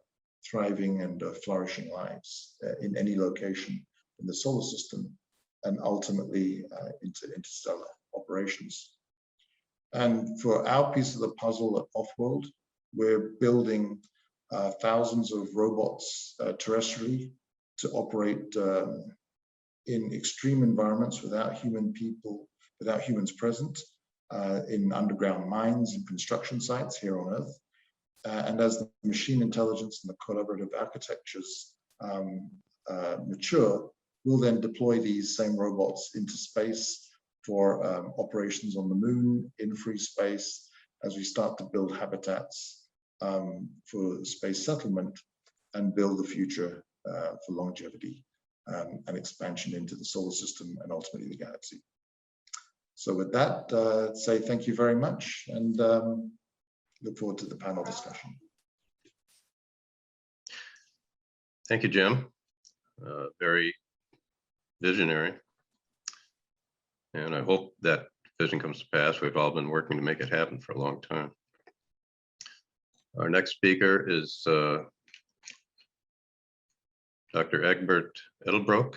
thriving and flourishing lives in any location in the solar system, and ultimately into interstellar operations. And for our piece of the puzzle at Offworld, we're building thousands of robots terrestrially to operate in extreme environments without humans present, in underground mines and construction sites here on Earth. And as the machine intelligence and the collaborative architectures mature, we'll then deploy these same robots into space for operations on the moon, in free space, as we start to build habitats for space settlement and build the future for longevity and expansion into the solar system and ultimately the galaxy. So with that, say thank you very much, and look forward to the panel discussion. Thank you, Jim. Very visionary. And I hope that vision comes to pass. We've all been working to make it happen for a long time. Our next speaker is Dr. Egbert Edelbroek.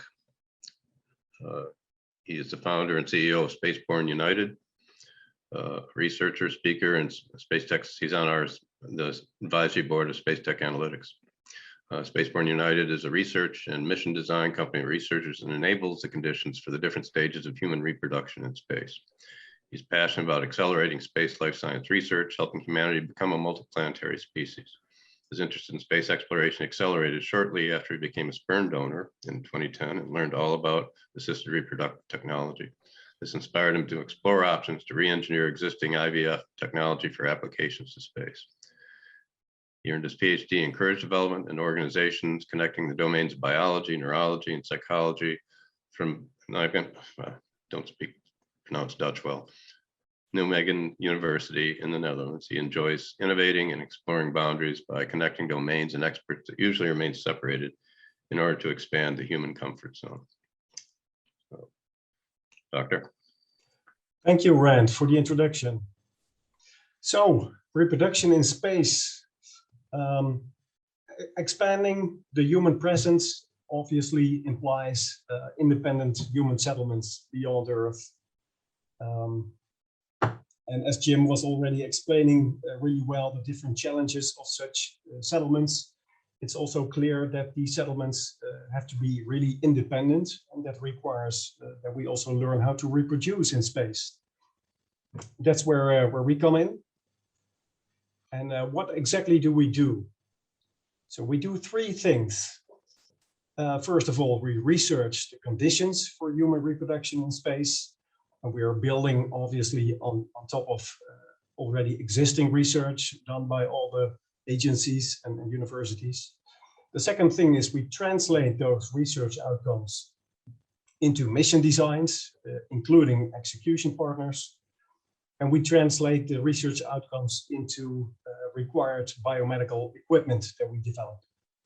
He is the founder and CEO of Spaceborne United, researcher, speaker, and Space Tech. He's on the advisory board of Space Tech Analytics. Spaceborne United is a research and mission design company of researchers and enables the conditions for the different stages of human reproduction in space. He's passionate about accelerating space life science research, helping humanity become a multiplanetary species. His interest in space exploration accelerated shortly after he became a sperm donor in 2010 and learned all about assisted reproductive technology. This inspired him to explore options to re-engineer existing IVF technology for applications to space. He earned his PhD in courage development and organizations connecting the domains of biology, neurology, and psychology from, I don't pronounce Dutch well, Nijmegen University in the Netherlands. He enjoys innovating and exploring boundaries by connecting domains and experts that usually remain separated in order to expand the human comfort zone. So, Doctor. Thank you, Rand, for the introduction. So, reproduction in space. Expanding the human presence obviously implies independent human settlements beyond Earth. And as Jim was already explaining really well the different challenges of such settlements, it's also clear that these settlements have to be really independent, and that requires that we also learn how to reproduce in space. That's where we come in. And what exactly do we do? So we do three things. First of all, we research the conditions for human reproduction in space. And we are building, obviously, on top of already existing research done by all the agencies and universities. The second thing is we translate those research outcomes into mission designs, including execution partners. And we translate the research outcomes into required biomedical equipment that we develop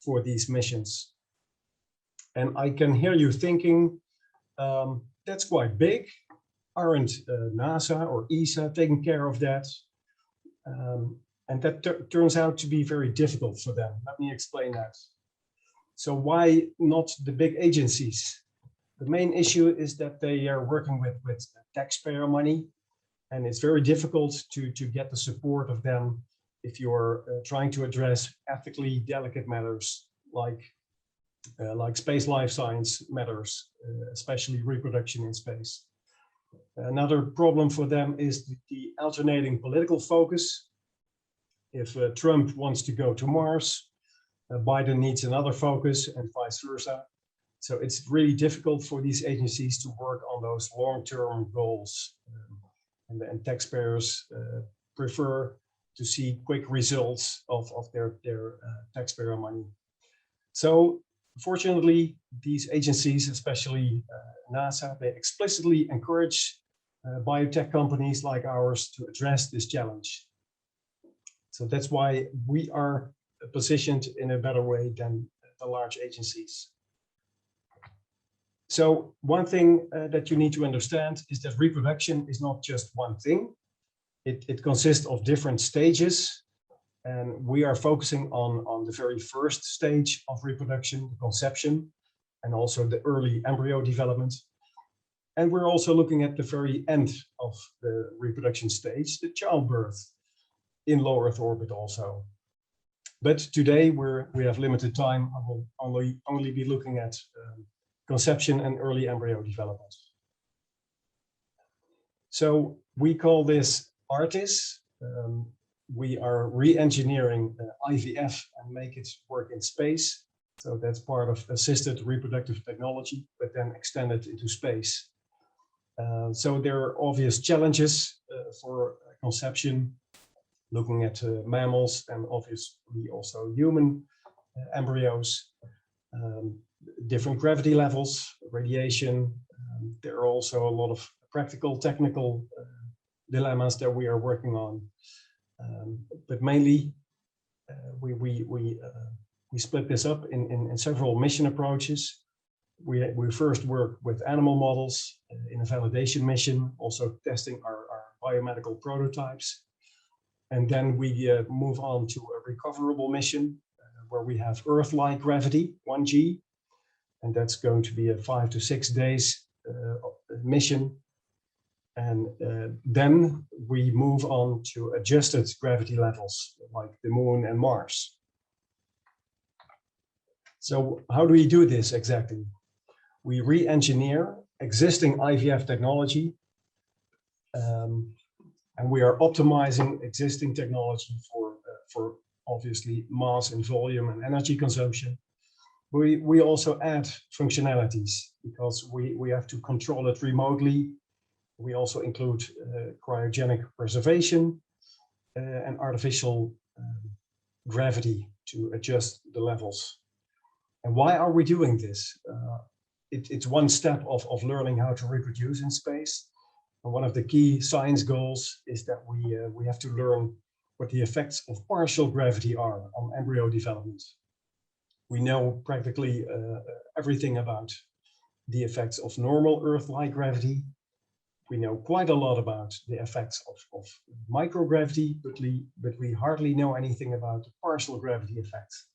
for these missions. And I can hear you thinking, that's quite big. Aren't NASA or ESA taking care of that? And that turns out to be very difficult for them. Let me explain that. So why not the big agencies? The main issue is that they are working with taxpayer money, and it's very difficult to get the support of them if you're trying to address ethically delicate matters like space life science matters, especially reproduction in space. Another problem for them is the alternating political focus. If Trump wants to go to Mars, Biden needs another focus, and vice versa. So it's really difficult for these agencies to work on those long-term goals. And taxpayers prefer to see quick results of their taxpayer money. So fortunately, these agencies, especially NASA, they explicitly encourage biotech companies like ours to address this challenge. So that's why we are positioned in a better way than the large agencies. So one thing that you need to understand is that reproduction is not just one thing. It consists of different stages. And we are focusing on the very first stage of reproduction, the conception, and also the early embryo development. And we're also looking at the very end of the reproduction stage, the childbirth, in low Earth orbit also. But today we have limited time. I will only be looking at conception and early embryo development. So we call this ARTIS. We are re-engineering IVF and make it work in space. So that's part of assisted reproductive technology, but then extended into space. So there are obvious challenges for conception, looking at mammals and obviously also human embryos, different gravity levels, radiation. There are also a lot of practical, technical dilemmas that we are working on. But mainly we split this up in several mission approaches. We first work with animal models in a validation mission, also testing our biomedical prototypes. And then we move on to a recoverable mission where we have Earth-like gravity, 1G, and that's going to be a 5 to 6 days mission. And then we move on to adjusted gravity levels like the Moon and Mars. So how do we do this exactly? We re-engineer existing IVF technology, and we are optimizing existing technology for obviously mass and volume and energy consumption. We also add functionalities because we have to control it remotely. We also include cryogenic preservation and artificial gravity to adjust the levels. And why are we doing this? It's one step of learning how to reproduce in space. And one of the key science goals is that we have to learn what the effects of partial gravity are on embryo development. We know practically everything about the effects of normal Earth-like gravity. We know quite a lot about the effects of microgravity, but we hardly know anything about the partial gravity effects.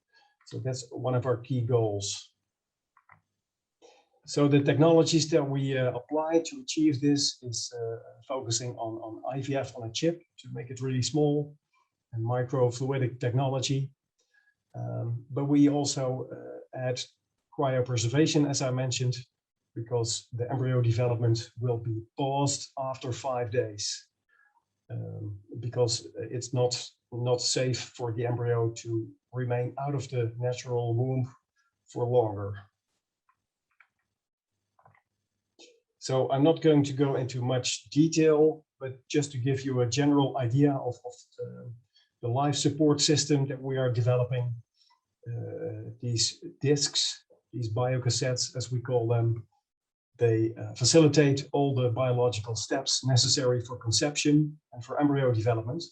So that's one of our key goals. So the technologies that we apply to achieve this is focusing on IVF on a chip to make it really small, and microfluidic technology. But we also add cryopreservation, as I mentioned, because the embryo development will be paused after 5 days, because it's not safe for the embryo to remain out of the natural womb for longer. So I'm not going to go into much detail, but just to give you a general idea of the life support system that we are developing. These discs, these biocassettes, as we call them, they facilitate all the biological steps necessary for conception and for embryo development.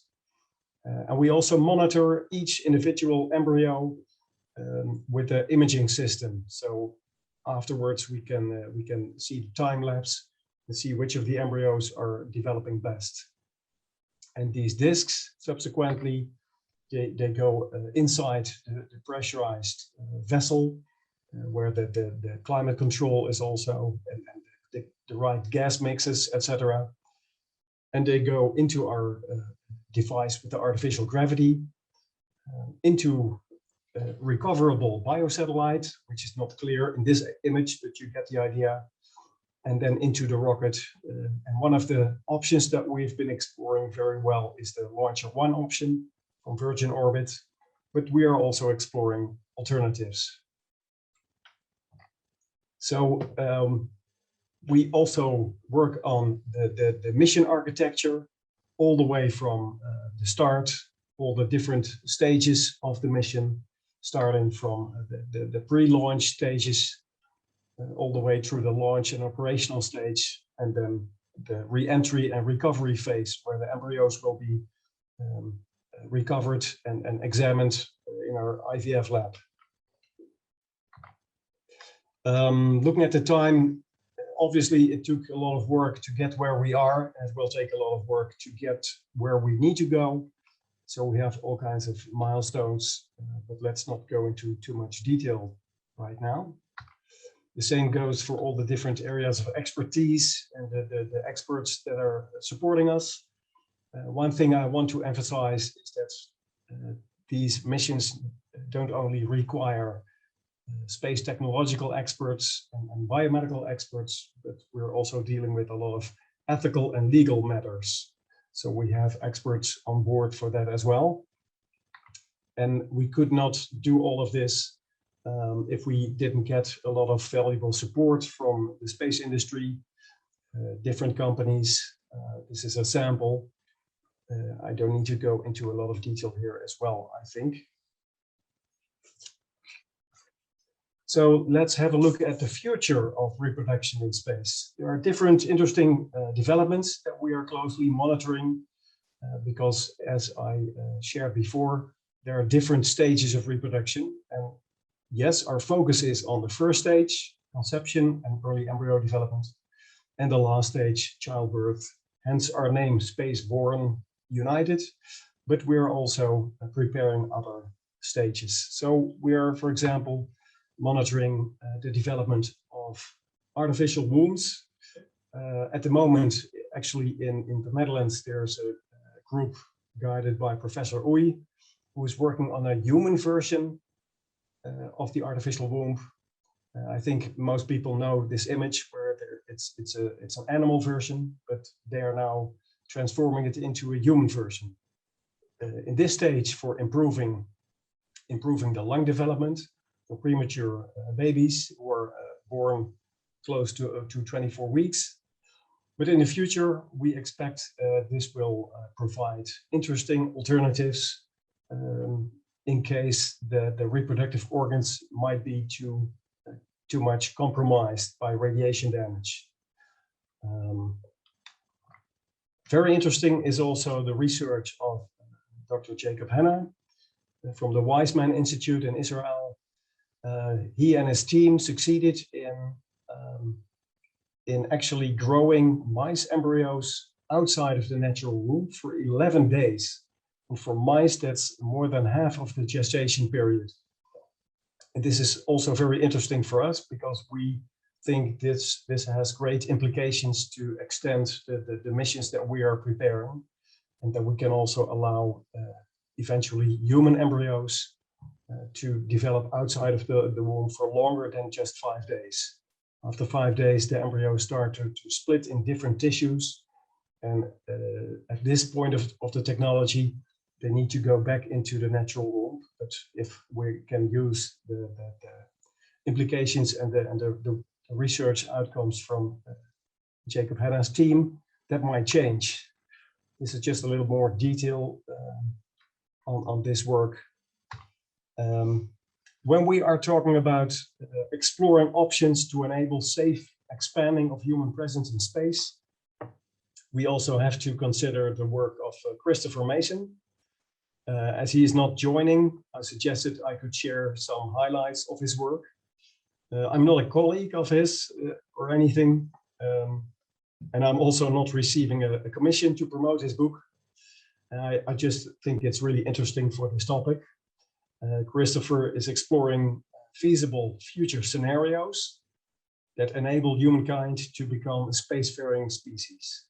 And we also monitor each individual embryo with the imaging system. So afterwards, we can see the time lapse and see which of the embryos are developing best. And these discs subsequently, they go inside the pressurized vessel where the climate control is also, and the right gas mixes, etc. And they go into our device with the artificial gravity, into recoverable biosatellite, which is not clear in this image, but you get the idea, and then into the rocket. And one of the options that we've been exploring very well is the Launcher 1 option from Virgin Orbit, but we are also exploring alternatives. So we also work on the mission architecture all the way from the start, all the different stages of the mission, starting from the pre-launch stages, all the way through the launch and operational stage, and then the re-entry and recovery phase, where the embryos will be recovered and examined in our IVF lab. Looking at the time, obviously it took a lot of work to get where we are, and it will take a lot of work to get where we need to go. So we have all kinds of milestones, but let's not go into too much detail right now. The same goes for all the different areas of expertise and the experts that are supporting us. One thing I want to emphasize is that these missions don't only require space technological experts and biomedical experts, but we're also dealing with a lot of ethical and legal matters. So we have experts on board for that as well. And we could not do all of this if we didn't get a lot of valuable support from the space industry, different companies. This is a sample. I don't need to go into a lot of detail here as well, I think. So let's have a look at the future of reproduction in space. There are different interesting developments that we are closely monitoring. because as I shared before, there are different stages of reproduction. And yes, our focus is on the first stage, conception and early embryo development, and the last stage, childbirth. Hence our name, Spaceborne United, but we're also preparing other stages. So we are, for example, monitoring the development of artificial wombs. At the moment, actually in the Netherlands, there's a group guided by Professor Oei, who is working on a human version of the artificial womb. I think most people know this image where it's an animal version, but they are now transforming it into a human version. In this stage, for improving the lung development for premature babies who are born close to 24 weeks. But in the future, we expect this will provide interesting alternatives in case the reproductive organs might be too much compromised by radiation damage. Very interesting is also the research of Dr. Jacob Hanna from the Weizmann Institute in Israel. He and his team succeeded in actually growing mice embryos outside of the natural womb for 11 days. And for mice, that's more than half of the gestation period. And this is also very interesting for us because we think this has great implications to extend the missions that we are preparing, and that we can also allow eventually human embryos to develop outside of the womb for longer than just 5 days. After 5 days, the embryos start to split in different tissues. And at this point of the technology, they need to go back into the natural womb. But if we can use the implications and the research outcomes from Jacob Hanna's team, that might change. This is just a little more detail on this work. When we are talking about exploring options to enable safe expanding of human presence in space, we also have to consider the work of Christopher Mason. As he is not joining, I suggested I could share some highlights of his work. I'm not a colleague of his or anything, and I'm also not receiving a commission to promote his book. I just think it's really interesting for this topic. Christopher is exploring feasible future scenarios that enable humankind to become a spacefaring species.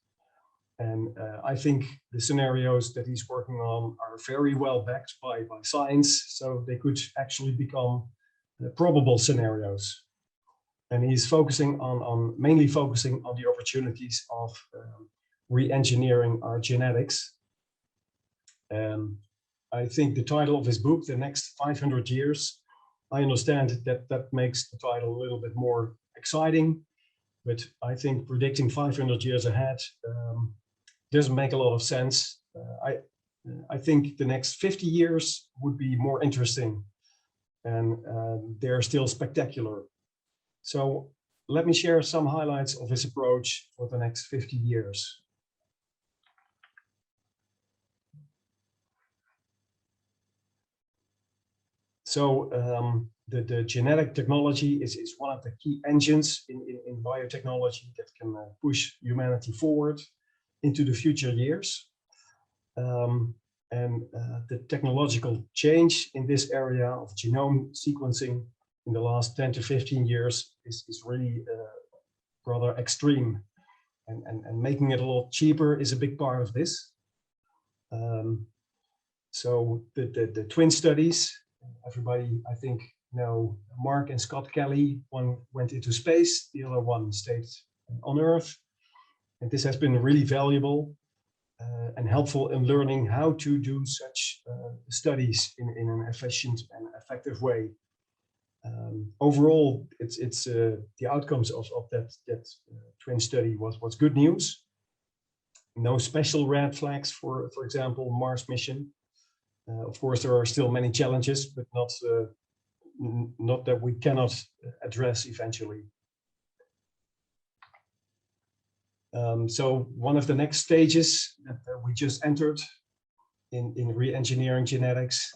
And I think the scenarios that he's working on are very well backed by science, so they could actually become probable scenarios. And he's focusing mainly focusing on the opportunities of re-engineering our genetics. I think the title of his book, The Next 500 Years, I understand that makes the title a little bit more exciting, but I think predicting 500 years ahead doesn't make a lot of sense. I think the next 50 years would be more interesting, and they're still spectacular. So let me share some highlights of his approach for the next 50 years. So the genetic technology is one of the key engines in biotechnology that can push humanity forward into the future years. The technological change in this area of genome sequencing in the last 10 to 15 years is really rather extreme. And making it a lot cheaper is a big part of this. So the twin studies, everybody, I think, know Mark and Scott Kelly. One went into space, the other one stayed on Earth. And this has been really valuable and helpful in learning how to do such studies in an efficient and effective way. Overall, it's the outcomes of that twin study was good news. No special red flags for example, Mars mission. Of course, there are still many challenges, but not that we cannot address eventually. So one of the next stages that we just entered in re-engineering genetics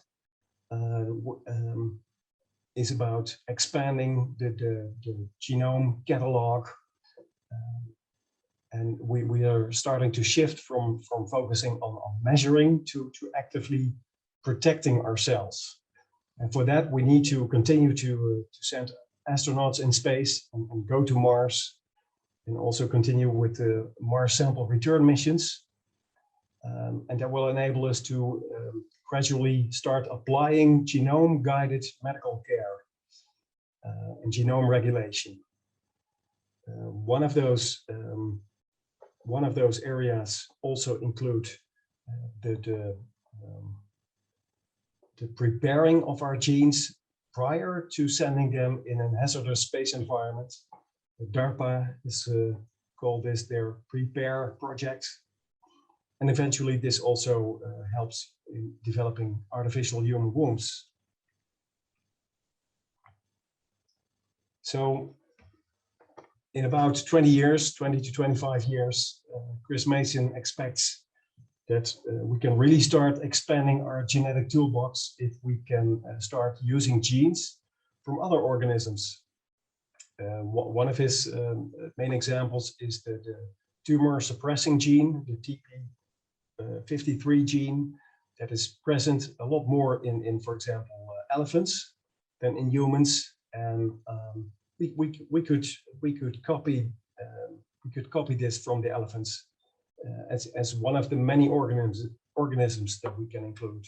is about expanding the genome catalog. And we are starting to shift from focusing on measuring to actively protecting ourselves. And for that, we need to continue to send astronauts in space and go to Mars, and also continue with the Mars sample return missions. And that will enable us to gradually start applying genome-guided medical care and genome regulation. One of those areas also include the preparing of our genes prior to sending them in a hazardous space environment. DARPA is called this their PREPARE project. And eventually this also helps in developing artificial human wombs. So in about 20 years, 20 to 25 years, Chris Mason expects that we can really start expanding our genetic toolbox if we can start using genes from other organisms. One of his main examples is the tumor suppressing gene, the TP53 gene, that is present a lot more in for example, elephants than in humans. And we could copy this from the elephants as one of the many organisms that we can include.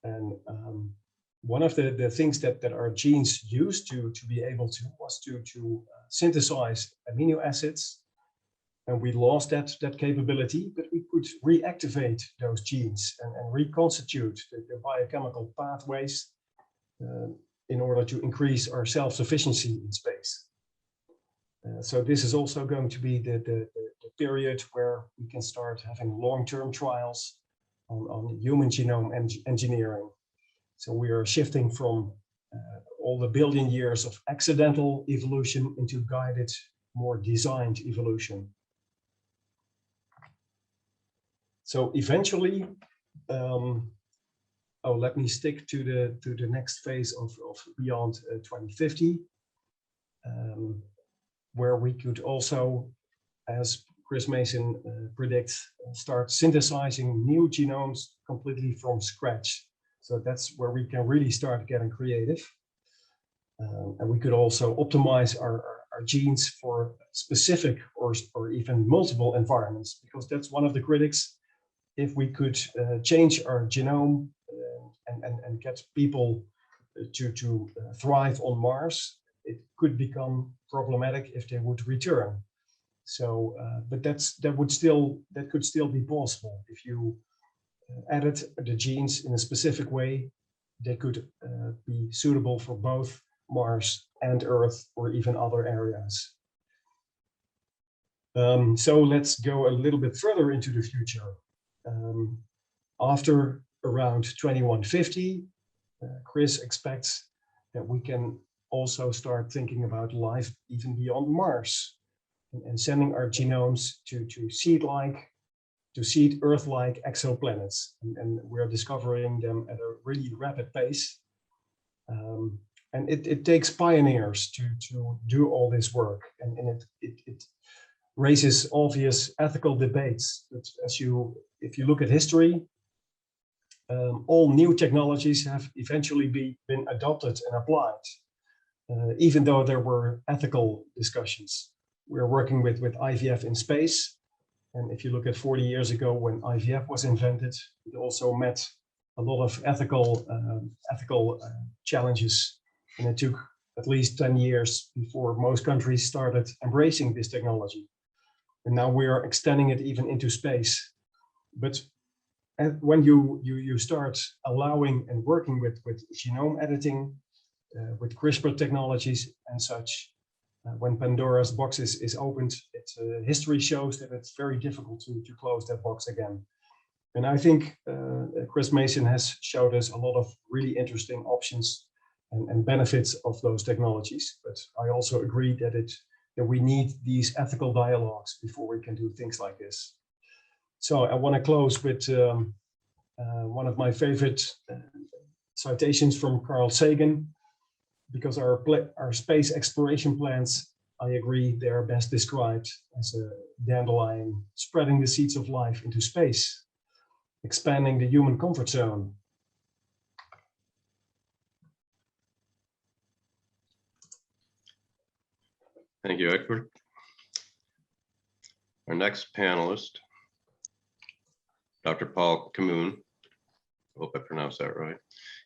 And one of the things that our genes used to be able to was to synthesize amino acids, and we lost that capability, but we could reactivate those genes and reconstitute the biochemical pathways in order to increase our self-sufficiency in space. So this is also going to be the period where we can start having long-term trials on human genome engineering. So we are shifting from all the billion years of accidental evolution into guided, more designed evolution. So eventually, let me stick to the next phase of beyond 2050, where we could also, as Chris Mason predicts, start synthesizing new genomes completely from scratch. So that's where we can really start getting creative. And we could also optimize our genes for specific or even multiple environments, because that's one of the critics. If we could change our genome and get people to thrive on Mars, it could become problematic if they would return. So, but that could still be possible if you edit the genes in a specific way. They could be suitable for both Mars and Earth, or even other areas. So let's go a little bit further into the future. After around 2150, Chris expects that we can also start thinking about life even beyond Mars, and sending our genomes to seed Earth-like exoplanets, and we're discovering them at a really rapid pace. And it takes pioneers to do all this work, and it raises obvious ethical debates. But if you look at history, all new technologies have eventually been adopted and applied, even though there were ethical discussions. We're working with IVF in space. And if you look at 40 years ago when IVF was invented, it also met a lot of ethical challenges. And it took at least 10 years before most countries started embracing this technology. And now we are extending it even into space. But when you start allowing and working with genome editing, with CRISPR technologies and such, when Pandora's box is opened, history shows that it's very difficult to close that box again. And I think Chris Mason has showed us a lot of really interesting options and benefits of those technologies. But I also agree that that we need these ethical dialogues before we can do things like this. So I want to close with one of my favorite citations from Carl Sagan, because our space exploration plans, I agree, they are best described as a dandelion spreading the seeds of life into space, expanding the human comfort zone. Thank you, Egbert. Our next panelist, Dr. Paul Camoon. Hope I pronounced that right.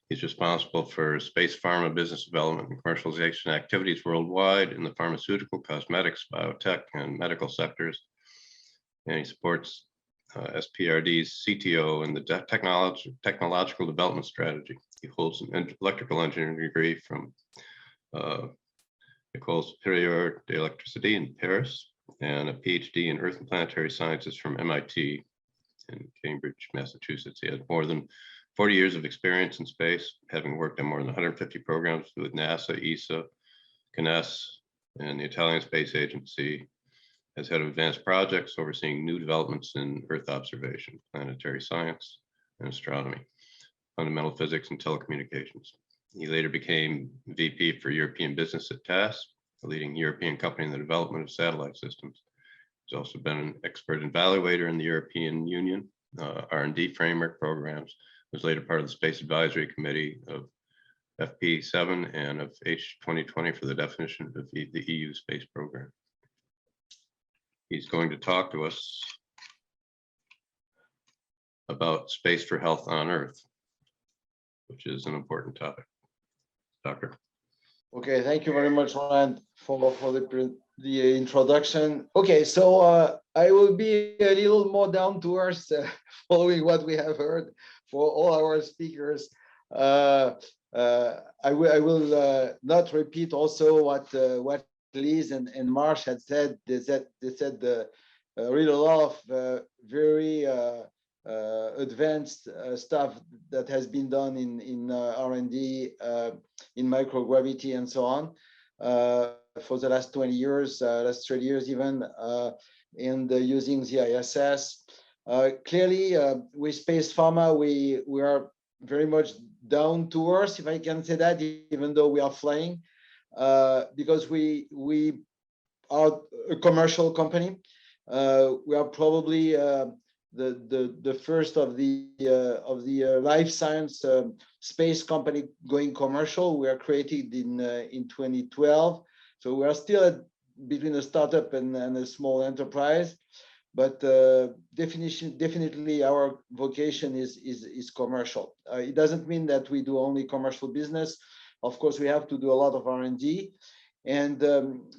He's responsible for space pharma business development and commercialization activities worldwide in the pharmaceutical, cosmetics, biotech, and medical sectors. And he supports SPRD's CTO and the technological development strategy. He holds an electrical engineering degree from École Supérieure d'Électricité in Paris, and a PhD in Earth and Planetary Sciences from MIT in Cambridge, Massachusetts. He has more than 40 years of experience in space, having worked on more than 150 programs with NASA, ESA, CNES, and the Italian Space Agency, as head of advanced projects, overseeing new developments in Earth observation, planetary science, and astronomy, fundamental physics, and telecommunications. He later became VP for European business at TAS, a leading European company in the development of satellite systems. He's also been an expert evaluator in the European Union R&D framework programs. Was later part of the Space Advisory Committee of FP7 and of H2020 for the definition of the EU space program. He's going to talk to us about space for health on Earth, which is an important topic. Doctor. Okay, thank you very much, Ryan, for the introduction. Okay, so I will be a little more down to earth following what we have heard for all our speakers. I will not repeat also what Liz and Marsh had said. They said really a lot of very advanced stuff that has been done in R&D, in microgravity and so on for the last 20 years, last 30 years even, and using the ISS. Clearly, with Space Pharma, we are very much down to earth, if I can say that, even though we are flying, because we are a commercial company. We are probably the first of the life science space company going commercial. We are created in 2012, so we are still between a startup and a small enterprise. But definitely our vocation is commercial. It doesn't mean that we do only commercial business. Of course, we have to do a lot of R&D. And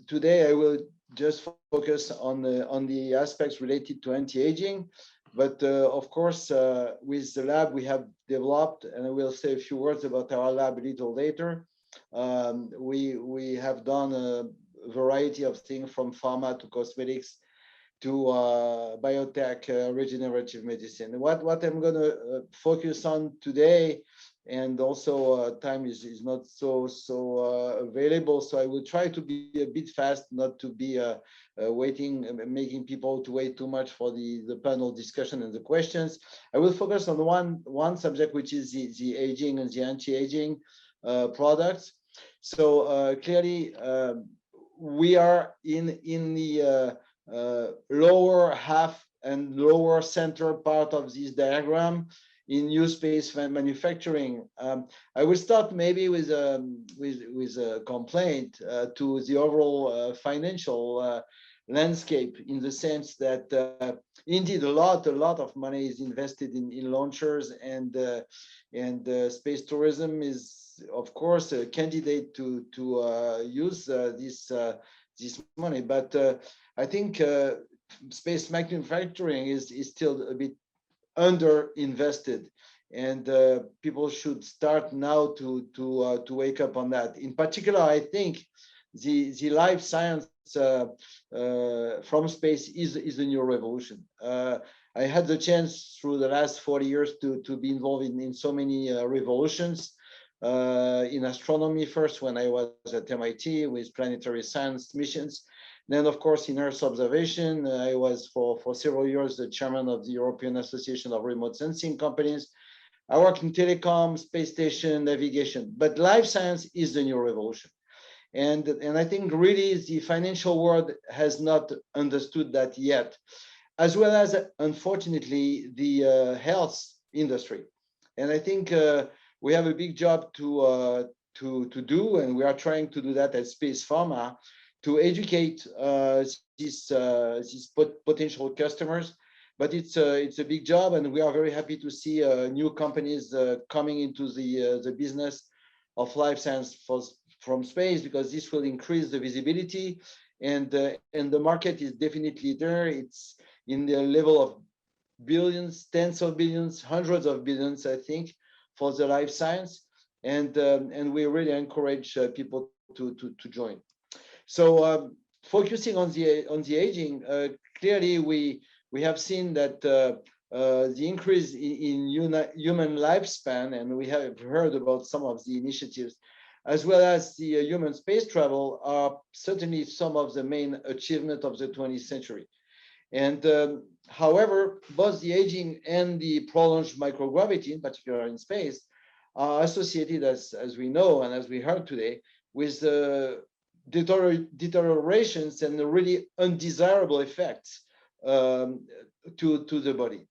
today I will just focus on the aspects related to anti-aging. But of course, with the lab we have developed, and I will say a few words about our lab a little later. We have done a variety of things from pharma to cosmetics to biotech, regenerative medicine. What I'm going to focus on today, and also time is not so available, so I will try to be a bit fast, not to be waiting, making people to wait too much for the panel discussion and the questions. I will focus on one subject, which is the aging and the anti-aging products. So clearly, we are in the lower half and lower center part of this diagram in new space manufacturing. I will start maybe with a complaint to the overall financial landscape, in the sense that indeed a lot of money is invested in launchers, and space tourism is of course a candidate to use this money. But I think space manufacturing is still a bit under invested, and people should start now to wake up on that. In particular, I think the life science from space is a new revolution. I had the chance through the last 40 years to be involved in so many revolutions. In astronomy first, when I was at MIT with planetary science missions, Then, of course, in Earth observation, I was for several years the chairman of the European Association of Remote Sensing Companies. I work in telecom, space station, navigation, but life science is the new revolution. And I think really the financial world has not understood that yet, as well as, unfortunately, the health industry. And I think we have a big job to do, and we are trying to do that at Space Pharma, to educate these potential customers. But it's a big job, and we are very happy to see new companies coming into the business of life science from space, because this will increase the visibility, and the market is definitely there. It's in the level of billions, tens of billions, hundreds of billions, I think, for the life science, and we really encourage people to join. So focusing on the aging, clearly we have seen that the increase in human lifespan, and we have heard about some of the initiatives, as well as the human space travel, are certainly some of the main achievements of the 20th century. And however, both the aging and the prolonged microgravity, in particular in space, are associated, as we know and as we heard today, with deteriorations and really undesirable effects to the body.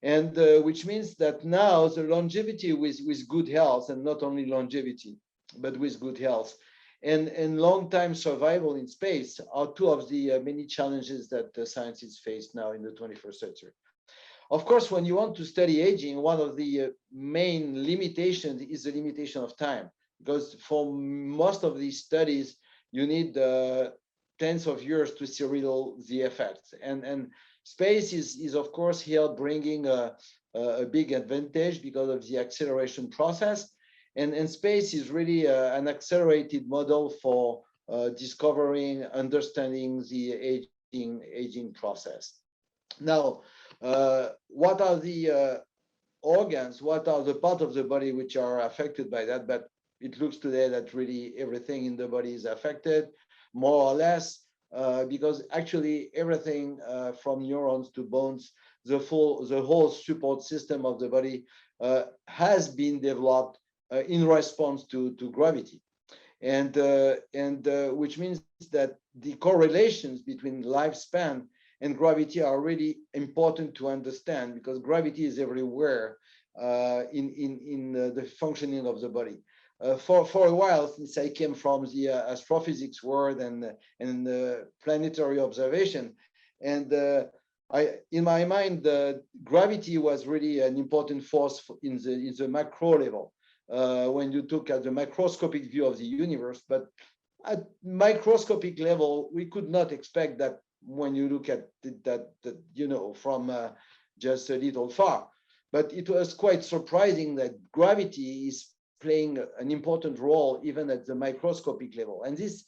And which means that now the longevity with good health, and not only longevity, but with good health, and long-time survival in space are two of the many challenges that scientists face now in the 21st century. Of course, when you want to study aging, one of the main limitations is the limitation of time, because for most of these studies, you need tens of years to see the effects. And space is of course here bringing a big advantage because of the acceleration process. And space is really an accelerated model for discovering, understanding the aging process. Now, what are the organs? What are the parts of the body which are affected by that? But it looks today that really everything in the body is affected, more or less, because actually everything from neurons to bones, the whole support system of the body has been developed in response to gravity, and which means that the correlations between lifespan and gravity are really important to understand, because gravity is everywhere in the functioning of the body. For a while, since I came from the astrophysics world and planetary observation, and in my mind, gravity was really an important force in the macro level. When you look at the macroscopic view of the universe, but at microscopic level, we could not expect that when you look at that from just a little far. But it was quite surprising that gravity is playing an important role even at the microscopic level. And this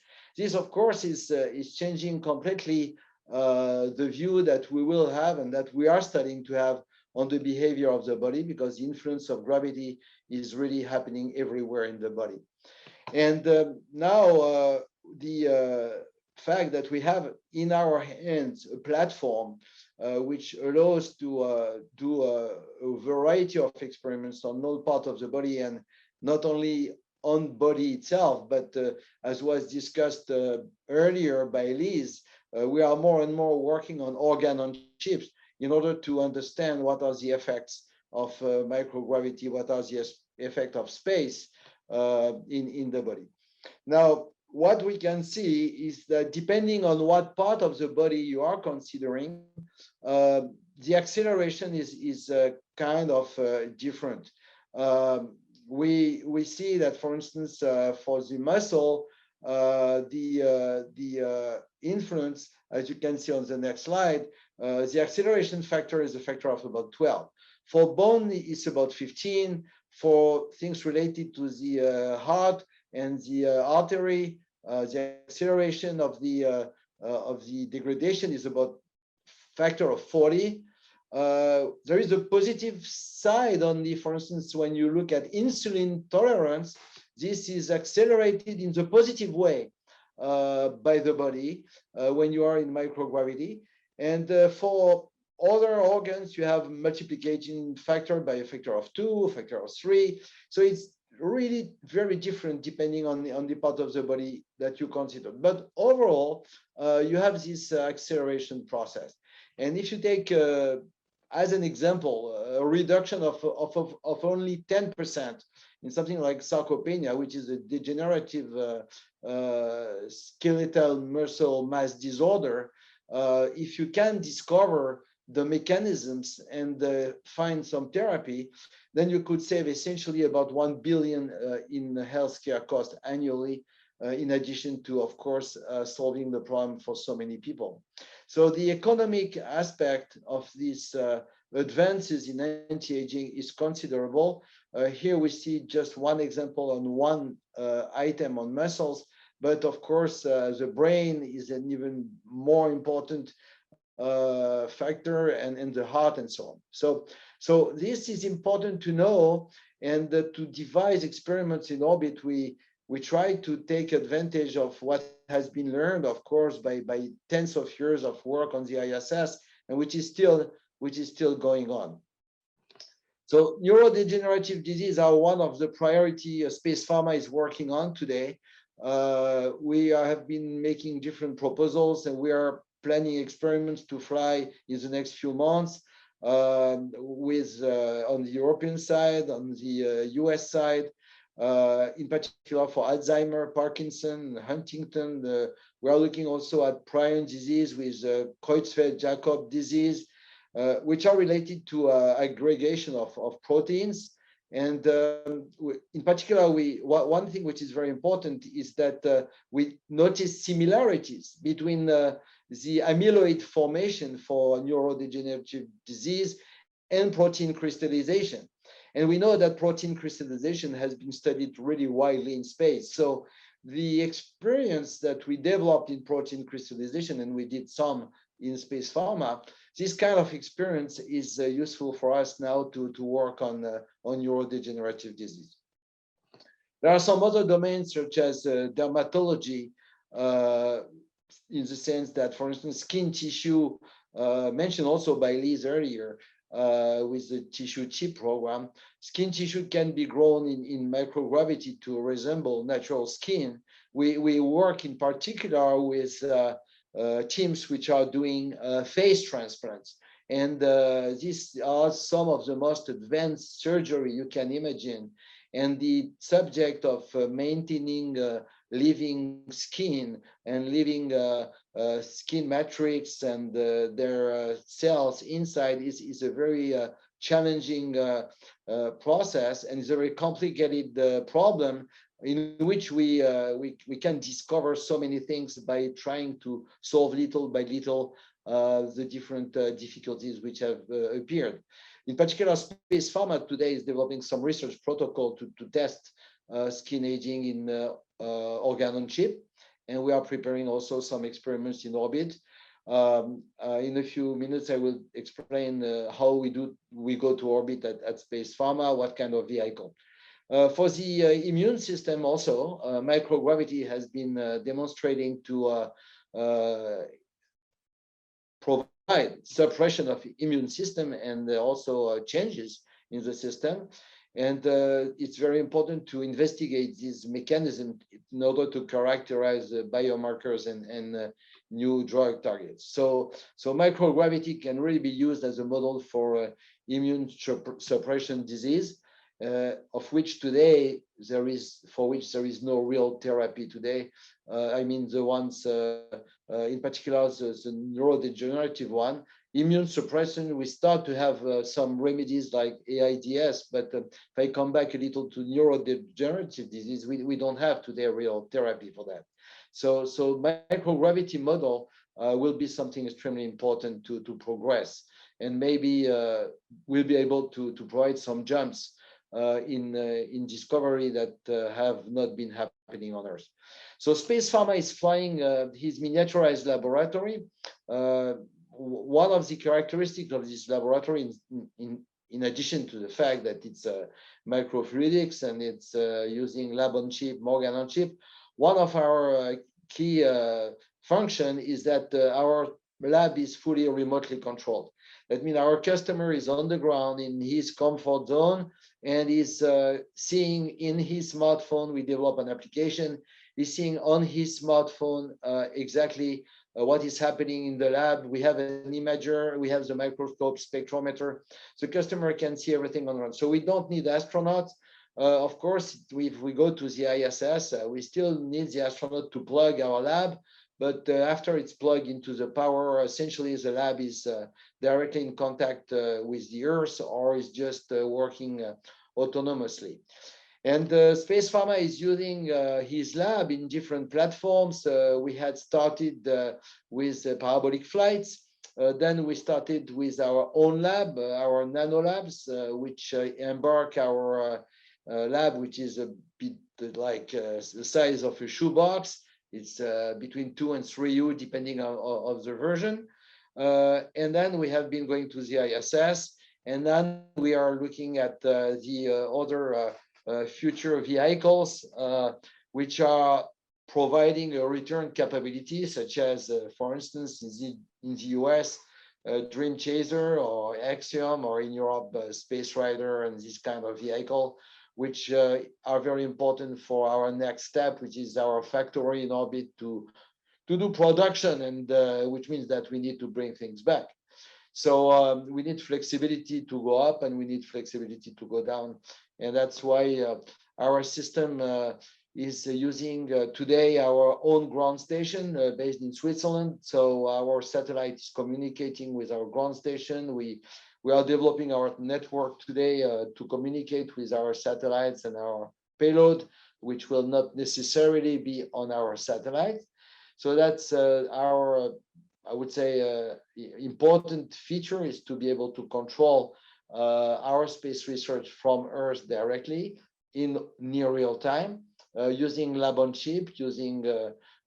of course is changing completely the view that we will have and that we are starting to have on the behavior of the body, because the influence of gravity is really happening everywhere in the body. And now the fact that we have in our hands a platform which allows to do a variety of experiments on all parts of the body, and not only on body itself, but as was discussed earlier by Liz, we are more and more working on organ on chips in order to understand what are the effects of microgravity, what are the effects of space in the body. Now, what we can see is that depending on what part of the body you are considering, the acceleration is kind of different. We see that, for instance, for the muscle, the influence, as you can see on the next slide, the acceleration factor is a factor of about 12. For bone, it's about 15. For things related to the heart and the artery, the acceleration of the degradation is about factor of 40. There is a positive side on the, for instance, when you look at insulin tolerance, this is accelerated in the positive way by the body when you are in microgravity. And for other organs, you have multiplication factor by a factor of 2, a factor of 3. So it's really very different depending on the part of the body that you consider. But overall, you have this acceleration process. And if you take, as an example, a reduction of only 10% in something like sarcopenia, which is a degenerative skeletal muscle mass disorder, if you can discover the mechanisms and find some therapy, then you could save essentially about 1 billion in healthcare costs annually, in addition to, of course, solving the problem for so many people. So the economic aspect of these advances in anti-aging is considerable. Here we see just one example on one item on muscles, but of course, the brain is an even more important factor, and the heart and so on. So this is important to know, and to devise experiments in orbit, we try to take advantage of what has been learned, of course, by tens of years of work on the ISS, and which is still going on. So neurodegenerative disease are one of the priority Space Pharma is working on today. We have been making different proposals, and we are planning experiments to fly in the next few months with on the European side, on the US side, in particular for Alzheimer, Parkinson, Huntington. We are looking also at prion disease with Creutzfeldt-Jakob disease, which are related to aggregation of proteins. And in particular, one thing which is very important is that we notice similarities between the amyloid formation for neurodegenerative disease and protein crystallization. And we know that protein crystallization has been studied really widely in space. So the experience that we developed in protein crystallization, and we did some in Space Pharma, this kind of experience is useful for us now to work on neurodegenerative disease. There are some other domains such as dermatology, in the sense that, for instance, skin tissue, mentioned also by Liz earlier, with the tissue chip program, skin tissue can be grown in microgravity to resemble natural skin. We work in particular with teams which are doing face transplants. And these are some of the most advanced surgery you can imagine. And the subject of maintaining living skin and living skin matrix and their cells inside is a very challenging process, and it's a very complicated problem in which we can discover so many things by trying to solve little by little the different difficulties which have appeared. In particular, Space Pharma today is developing some research protocol to test skin aging in organ on chip, and we are preparing also some experiments in orbit. In a few minutes, I will explain how we go to orbit at Space Pharma, what kind of vehicle. For the immune system also, microgravity has been demonstrating to provide suppression of immune system and also changes in the system. And it's very important to investigate this mechanism in order to characterize the biomarkers and new drug targets. So microgravity can really be used as a model for immune suppression disease, of which today there is no real therapy today. I mean, the ones in particular, the neurodegenerative one. Immune suppression, we start to have some remedies like AIDS, but if I come back a little to neurodegenerative disease, we don't have today a real therapy for that. So microgravity model will be something extremely important to progress, and maybe we'll be able to provide some jumps in discovery that have not been happening on Earth. So Space Pharma is flying his miniaturized laboratory. One of the characteristics of this laboratory, in addition to the fact that it's microfluidics and it's using lab on chip, organ on chip, one of our key function is that our lab is fully remotely controlled. That means our customer is on the ground in his comfort zone and is seeing in his smartphone. We develop an application. He's seeing on his smartphone exactly what is happening in the lab. We have an imager, we have the microscope, spectrometer. So customer can see everything on run. So we don't need astronauts. Of course, if we go to the ISS, we still need the astronaut to plug our lab. But after it's plugged into the power, essentially the lab is directly in contact with the Earth or is just working autonomously. And Space Pharma is using his lab in different platforms. We had started with parabolic flights. Then we started with our own lab, our nano labs, which embark our lab, which is a bit like the size of a shoebox. It's between 2 and 3 U, depending on the version. And then we have been going to the ISS. And then we are looking at the other future vehicles, which are providing a return capability, such as, for instance, in the US, Dream Chaser or Axiom, or in Europe, Space Rider and this kind of vehicle, which are very important for our next step, which is our factory in orbit to do production, and which means that we need to bring things back. So we need flexibility to go up and we need flexibility to go down. And that's why our system is using today our own ground station based in Switzerland. So our satellite is communicating with our ground station. We are developing our network today to communicate with our satellites and our payload, which will not necessarily be on our satellite. So that's our, I would say, important feature is to be able to control our space research from Earth directly in near real time, using lab on chip, using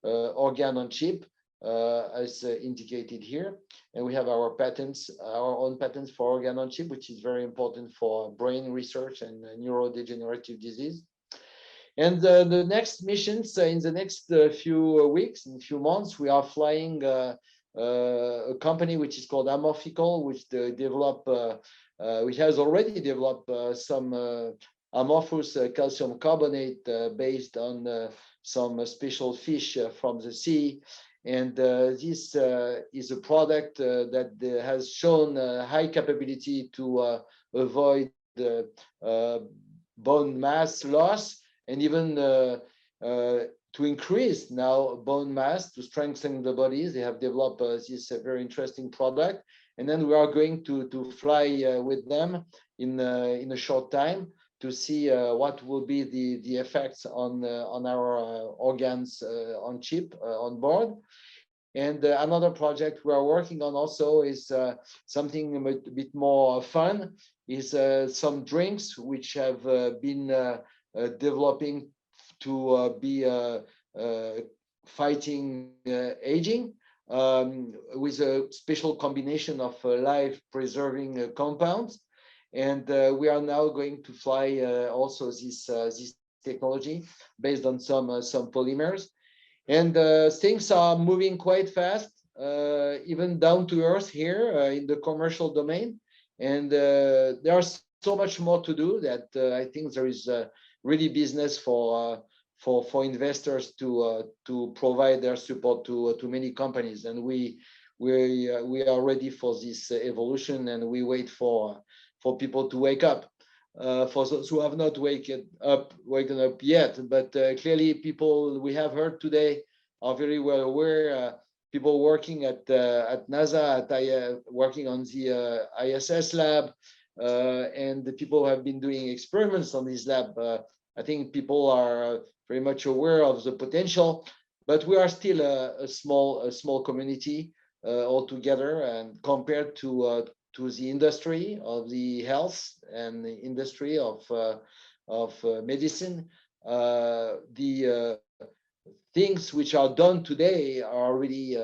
organ on chip, as indicated here. And we have our patents, our own patents for organ on chip, which is very important for brain research and neurodegenerative disease. And the next missions in the next few weeks, in few months, we are flying a company which is called Amorphical, which which has already developed some amorphous calcium carbonate based on some special fish from the sea. And this is a product that has shown high capability to avoid bone mass loss, and even to increase now bone mass, to strengthen the bodies. They have developed this very interesting product. And then we are going to fly with them in a short time to see what will be the effects on our organs on chip on board. And another project we are working on also is something a bit more fun, is some drinks which have been developing to be fighting aging with a special combination of life-preserving compounds. And we are now going to fly also this technology based on some polymers. And things are moving quite fast, even down to earth here in the commercial domain. And there's so much more to do that I think there is really business for investors to provide their support to many companies. And we are ready for this evolution, and we wait for people to wake up. For those who have not waken up yet, but clearly people we have heard today are very well aware. People working at NASA, working on the ISS lab, and the people who have been doing experiments on this lab. I think people are very much aware of the potential, but we are still a small community altogether, and compared to the industry of the health and the industry of medicine, the things which are done today are really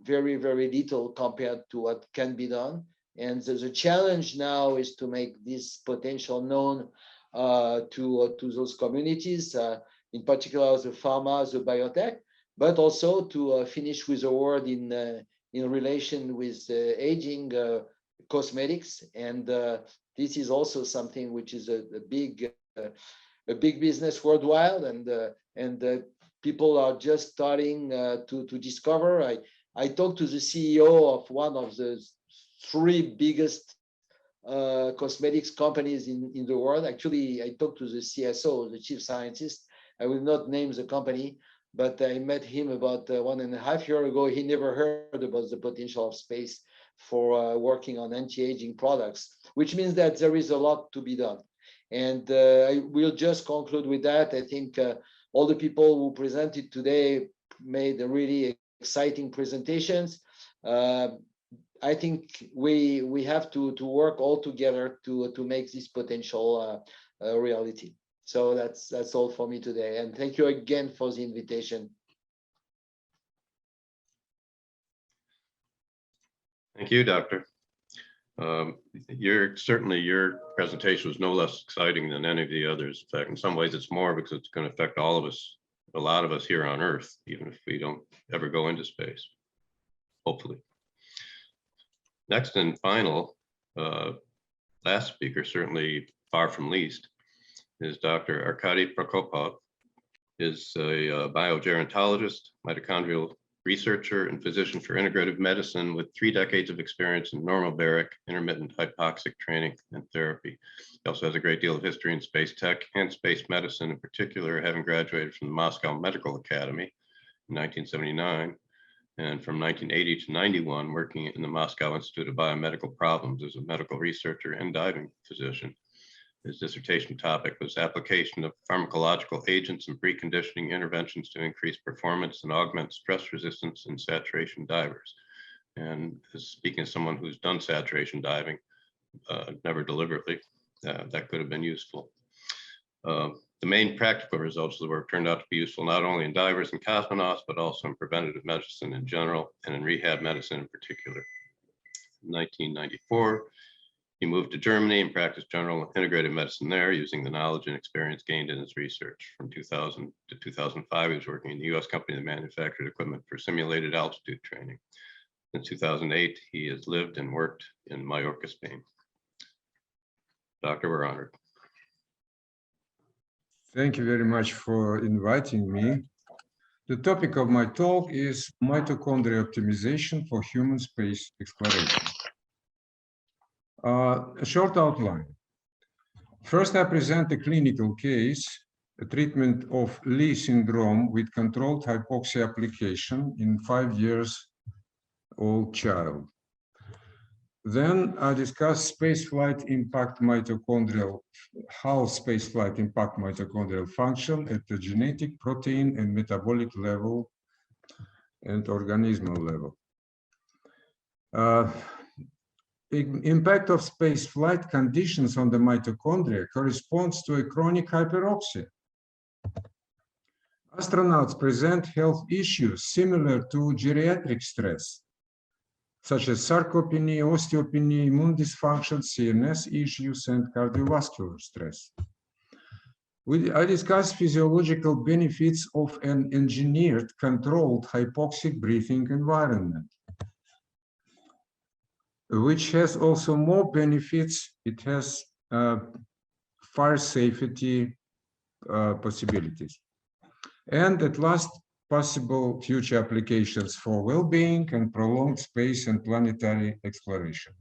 very, very little compared to what can be done. And the challenge now is to make this potential known to those communities, in particular the pharma, the biotech, but also to finish with a word in relation with aging cosmetics. And this is also something which is a big business worldwide, and people are just starting to discover. I talked to the CEO of one of the 3 biggest cosmetics companies in the world. Actually, I talked to the CSO, the chief scientist. I will not name the company, but I met him about 1.5 years ago. He never heard about the potential of space for working on anti-aging products, which means that there is a lot to be done. And I will just conclude with that. I think all the people who presented today made a really exciting presentations. I think we have to work all together to make this potential a reality. So that's all for me today. And thank you again for the invitation. Thank you, Doctor. Your presentation was no less exciting than any of the others. In fact, in some ways it's more because it's going to affect all of us, a lot of us here on Earth, even if we don't ever go into space, hopefully. Next and final, last speaker, certainly far from least, is Dr. Arkady Prokopov. Is a biogerontologist, mitochondrial researcher, and physician for integrative medicine with 3 decades of experience in normobaric intermittent hypoxic training and therapy. He also has a great deal of history in space tech and space medicine, in particular, having graduated from the Moscow Medical Academy in 1979, and from 1980 to 91, working in the Moscow Institute of Biomedical Problems as a medical researcher and diving physician. His dissertation topic was application of pharmacological agents and preconditioning interventions to increase performance and augment stress resistance in saturation divers. And speaking as someone who's done saturation diving, never deliberately, that could have been useful. The main practical results of the work turned out to be useful not only in divers and cosmonauts, but also in preventative medicine in general and in rehab medicine in particular. In 1994, he moved to Germany and practiced general integrative medicine there using the knowledge and experience gained in his research. From 2000 to 2005, he was working in the US company that manufactured equipment for simulated altitude training. In 2008, he has lived and worked in Mallorca, Spain. Doctor, we're honored. Thank you very much for inviting me. The topic of my talk is mitochondrial optimization for human space exploration. A short outline. First, I present a clinical case, a treatment of Lee syndrome with controlled hypoxia application in 5-year-old child. Then I discuss spaceflight impact mitochondrial, how spaceflight impact mitochondrial function at the genetic, protein, and metabolic level and organismal level. Impact of spaceflight conditions on the mitochondria corresponds to a chronic hyperoxia. Astronauts present health issues similar to geriatric stress, such as sarcopenia, osteopenia, immune dysfunction, CNS issues, and cardiovascular stress. I discuss physiological benefits of an engineered, controlled hypoxic breathing environment, which has also more benefits. It has fire safety possibilities. And at last, possible future applications for well-being and prolonged space and planetary exploration.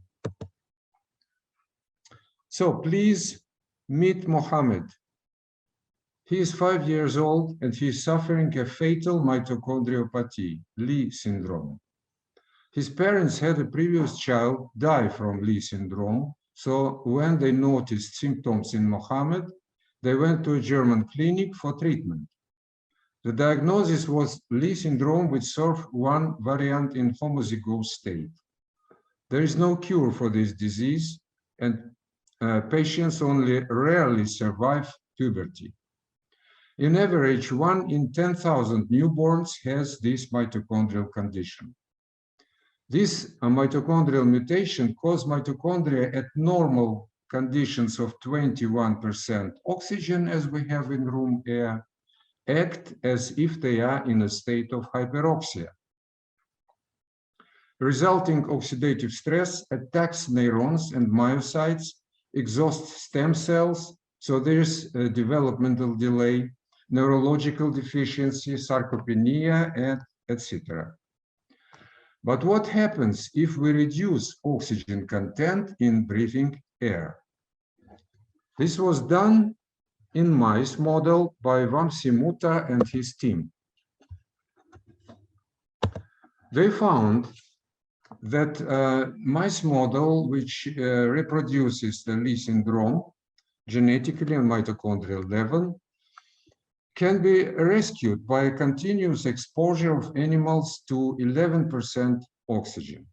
So please meet Mohammed. He is 5 years old and he is suffering a fatal mitochondriopathy, Lee syndrome. His parents had a previous child die from Lee syndrome, so when they noticed symptoms in Mohammed, they went to a German clinic for treatment. The diagnosis was Lee syndrome with SORF1 variant in homozygous state. There is no cure for this disease, and patients only rarely survive puberty. In average, 1 in 10,000 newborns has this mitochondrial condition. This mitochondrial mutation causes mitochondria at normal conditions of 21% oxygen, as we have in room air, act as if they are in a state of hyperoxia. Resulting oxidative stress attacks neurons and myocytes, exhausts stem cells, so there's a developmental delay, neurological deficiency, sarcopenia, and etc. But what happens if we reduce oxygen content in breathing air? This was done in mice model by Vamsi Mutta and his team. They found that mice model, which reproduces the Lee syndrome genetically on mitochondrial level, can be rescued by a continuous exposure of animals to 11% oxygen.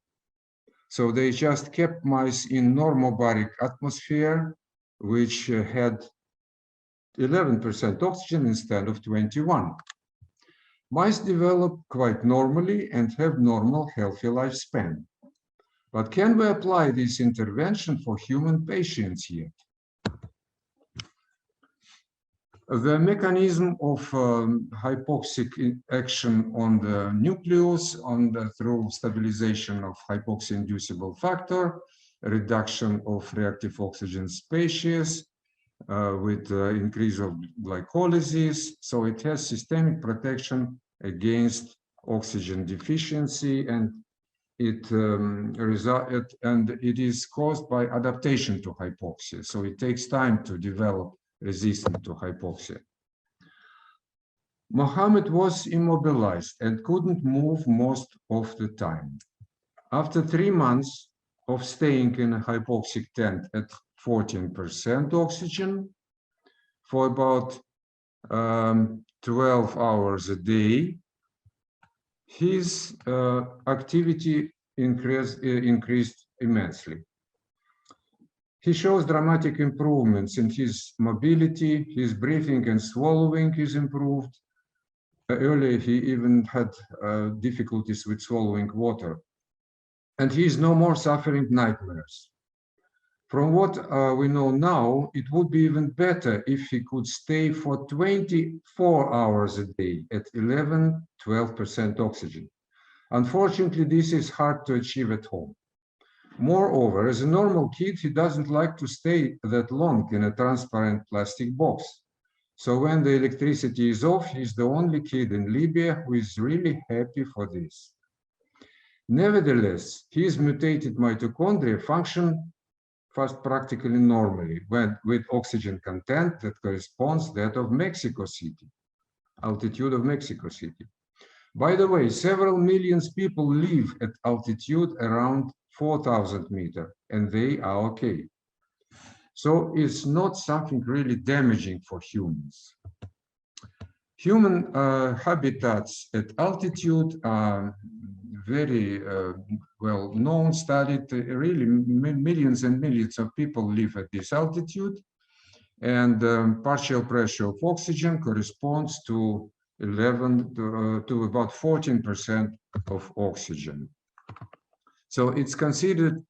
So they just kept mice in normobaric atmosphere, which had 11% oxygen instead of 21. Mice develop quite normally and have normal healthy lifespan. But can we apply this intervention for human patients yet? The mechanism of hypoxic action on the nucleus through stabilization of hypoxia-inducible factor, reduction of reactive oxygen species with increase of glycolysis. So it has systemic protection against oxygen deficiency, and it is caused by adaptation to hypoxia. So it takes time to develop resistance to hypoxia. Mohammed was immobilized and couldn't move most of the time. After 3 months of staying in a hypoxic tent at 14% oxygen for about 12 hours a day, his activity increased immensely. He shows dramatic improvements in his mobility, his breathing and swallowing is improved. Earlier, he even had difficulties with swallowing water. And he is no more suffering nightmares. From what we know now, it would be even better if he could stay for 24 hours a day at 11–12% oxygen. Unfortunately, this is hard to achieve at home. Moreover, as a normal kid, he doesn't like to stay that long in a transparent plastic box. So when the electricity is off, he's the only kid in Libya who is really happy for this. Nevertheless, his mutated mitochondria function practically normally with oxygen content that corresponds to that of Mexico City, altitude of Mexico City. By the way, several millions people live at altitude around 4,000 meters, and they are okay. So it's not something really damaging for humans. Human habitats at altitude are very well known, studied. Really, millions and millions of people live at this altitude, and partial pressure of oxygen corresponds to 11 to about 14% of oxygen. So it's considered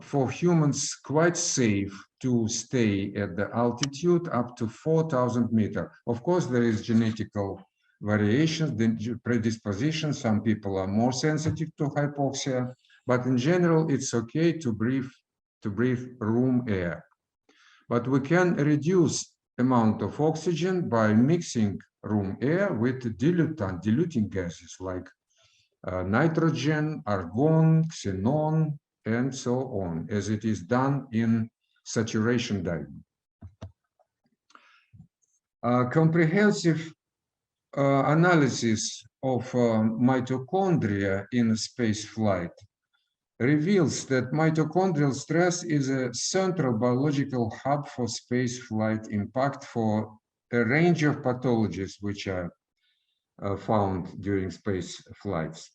for humans quite safe to stay at the altitude up to 4,000 meters. Of course, there is genetical variations, the predisposition. Some people are more sensitive to hypoxia, but in general, it's okay to breathe room air. But we can reduce amount of oxygen by mixing room air with diluting gases like nitrogen, argon, xenon, and so on, as it is done in saturation diving. Comprehensive analysis of mitochondria in space flight reveals that mitochondrial stress is a central biological hub for space flight impact for a range of pathologies which are found during space flights.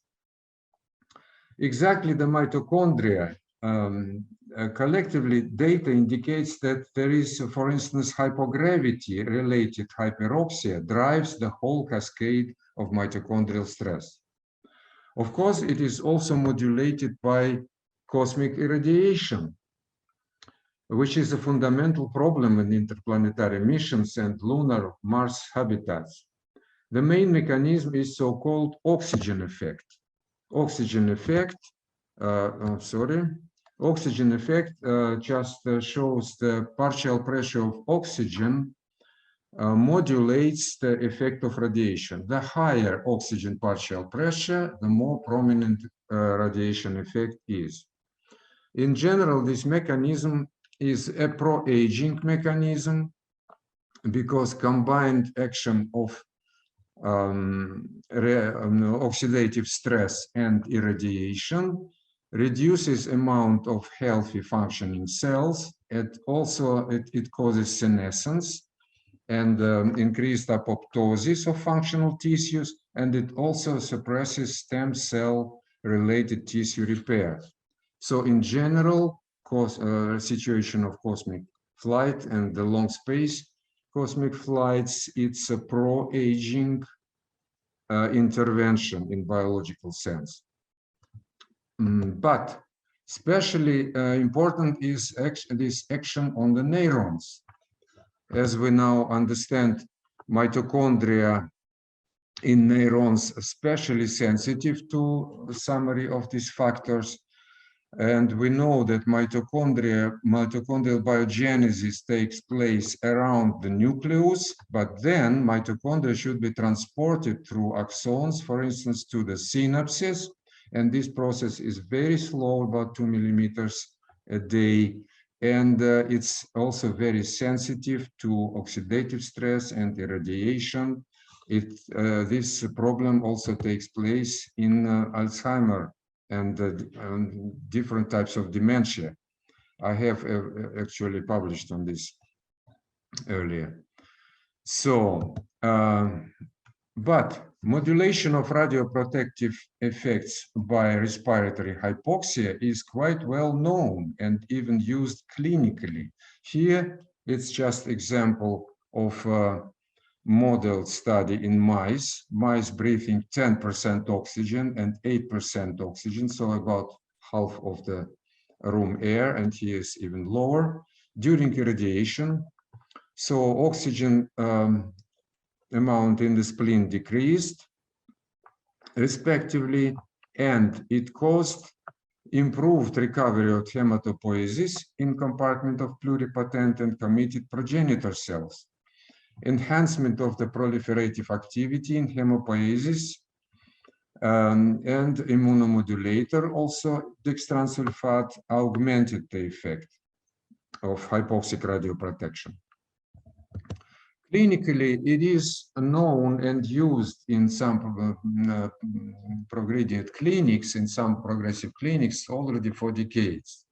Exactly the mitochondria, collectively data indicates that there is, for instance, hypogravity related hyperoxia drives the whole cascade of mitochondrial stress. Of course, it is also modulated by cosmic irradiation. which is a fundamental problem in interplanetary missions and lunar Mars habitats. The main mechanism is so-called oxygen effect. Oxygen effect, oxygen effect just shows the partial pressure of oxygen modulates the effect of radiation. The higher oxygen partial pressure, the more prominent radiation effect is. In general, this mechanism is a pro-aging mechanism because combined action of oxidative stress and irradiation reduces amount of healthy functioning cells. It also it causes senescence and increased apoptosis of functional tissues, and it also suppresses stem cell related tissue repair. So in general, situation of cosmic flight and the long space cosmic flights, it's a pro-aging intervention in biological sense. But especially important is this action on the neurons. As we now understand, mitochondria in neurons especially sensitive to the summary of these factors. And we know that mitochondrial biogenesis takes place around the nucleus, but then mitochondria should be transported through axons, for instance, to the synapses. And this process is very slow, about 2 millimeters a day. And it's also very sensitive to oxidative stress and irradiation. This problem also takes place in Alzheimer and different types of dementia. I have actually published on this earlier. So, but modulation of radioprotective effects by respiratory hypoxia is quite well known and even used clinically. Here, it's just example of model study in mice breathing 10% oxygen and 8% oxygen, so about half of the room air, and here is even lower during irradiation. So oxygen amount in the spleen decreased respectively, and it caused improved recovery of hematopoiesis in compartment of pluripotent and committed progenitor cells, enhancement of the proliferative activity in hematopoiesis, and immunomodulator, also dextransulfate, augmented the effect of hypoxic radioprotection. Clinically, it is known and used in some progrediate clinics, in some progressive clinics already for decades.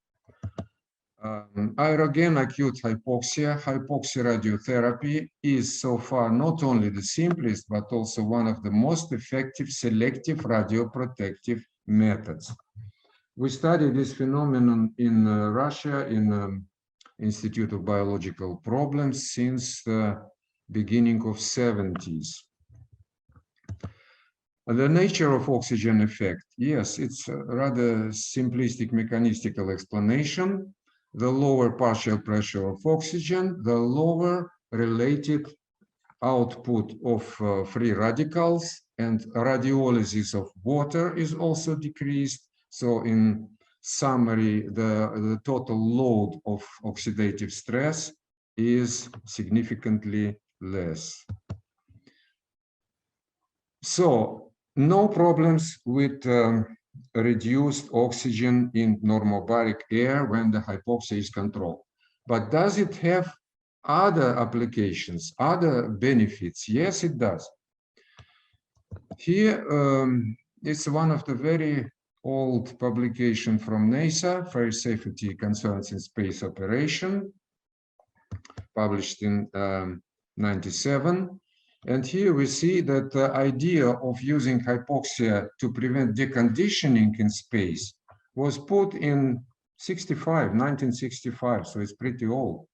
Aerogen acute hypoxia radiotherapy is so far not only the simplest, but also one of the most effective selective radioprotective methods. We studied this phenomenon in Russia in Institute of Biological Problems since the beginning of 70s. The nature of oxygen effect, yes, it's a rather simplistic mechanistical explanation. The lower partial pressure of oxygen, the lower related output of free radicals, and radiolysis of water is also decreased. So in summary, the total load of oxidative stress is significantly less. So no problems with reduced oxygen in normobaric air when the hypoxia is controlled. But does it have other applications, other benefits? Yes, it does. Here, it's one of the very old publication from NASA, Fire Safety Concerns in Space Operation, published in 97. And here we see that the idea of using hypoxia to prevent deconditioning in space was put in 1965, so it's pretty old.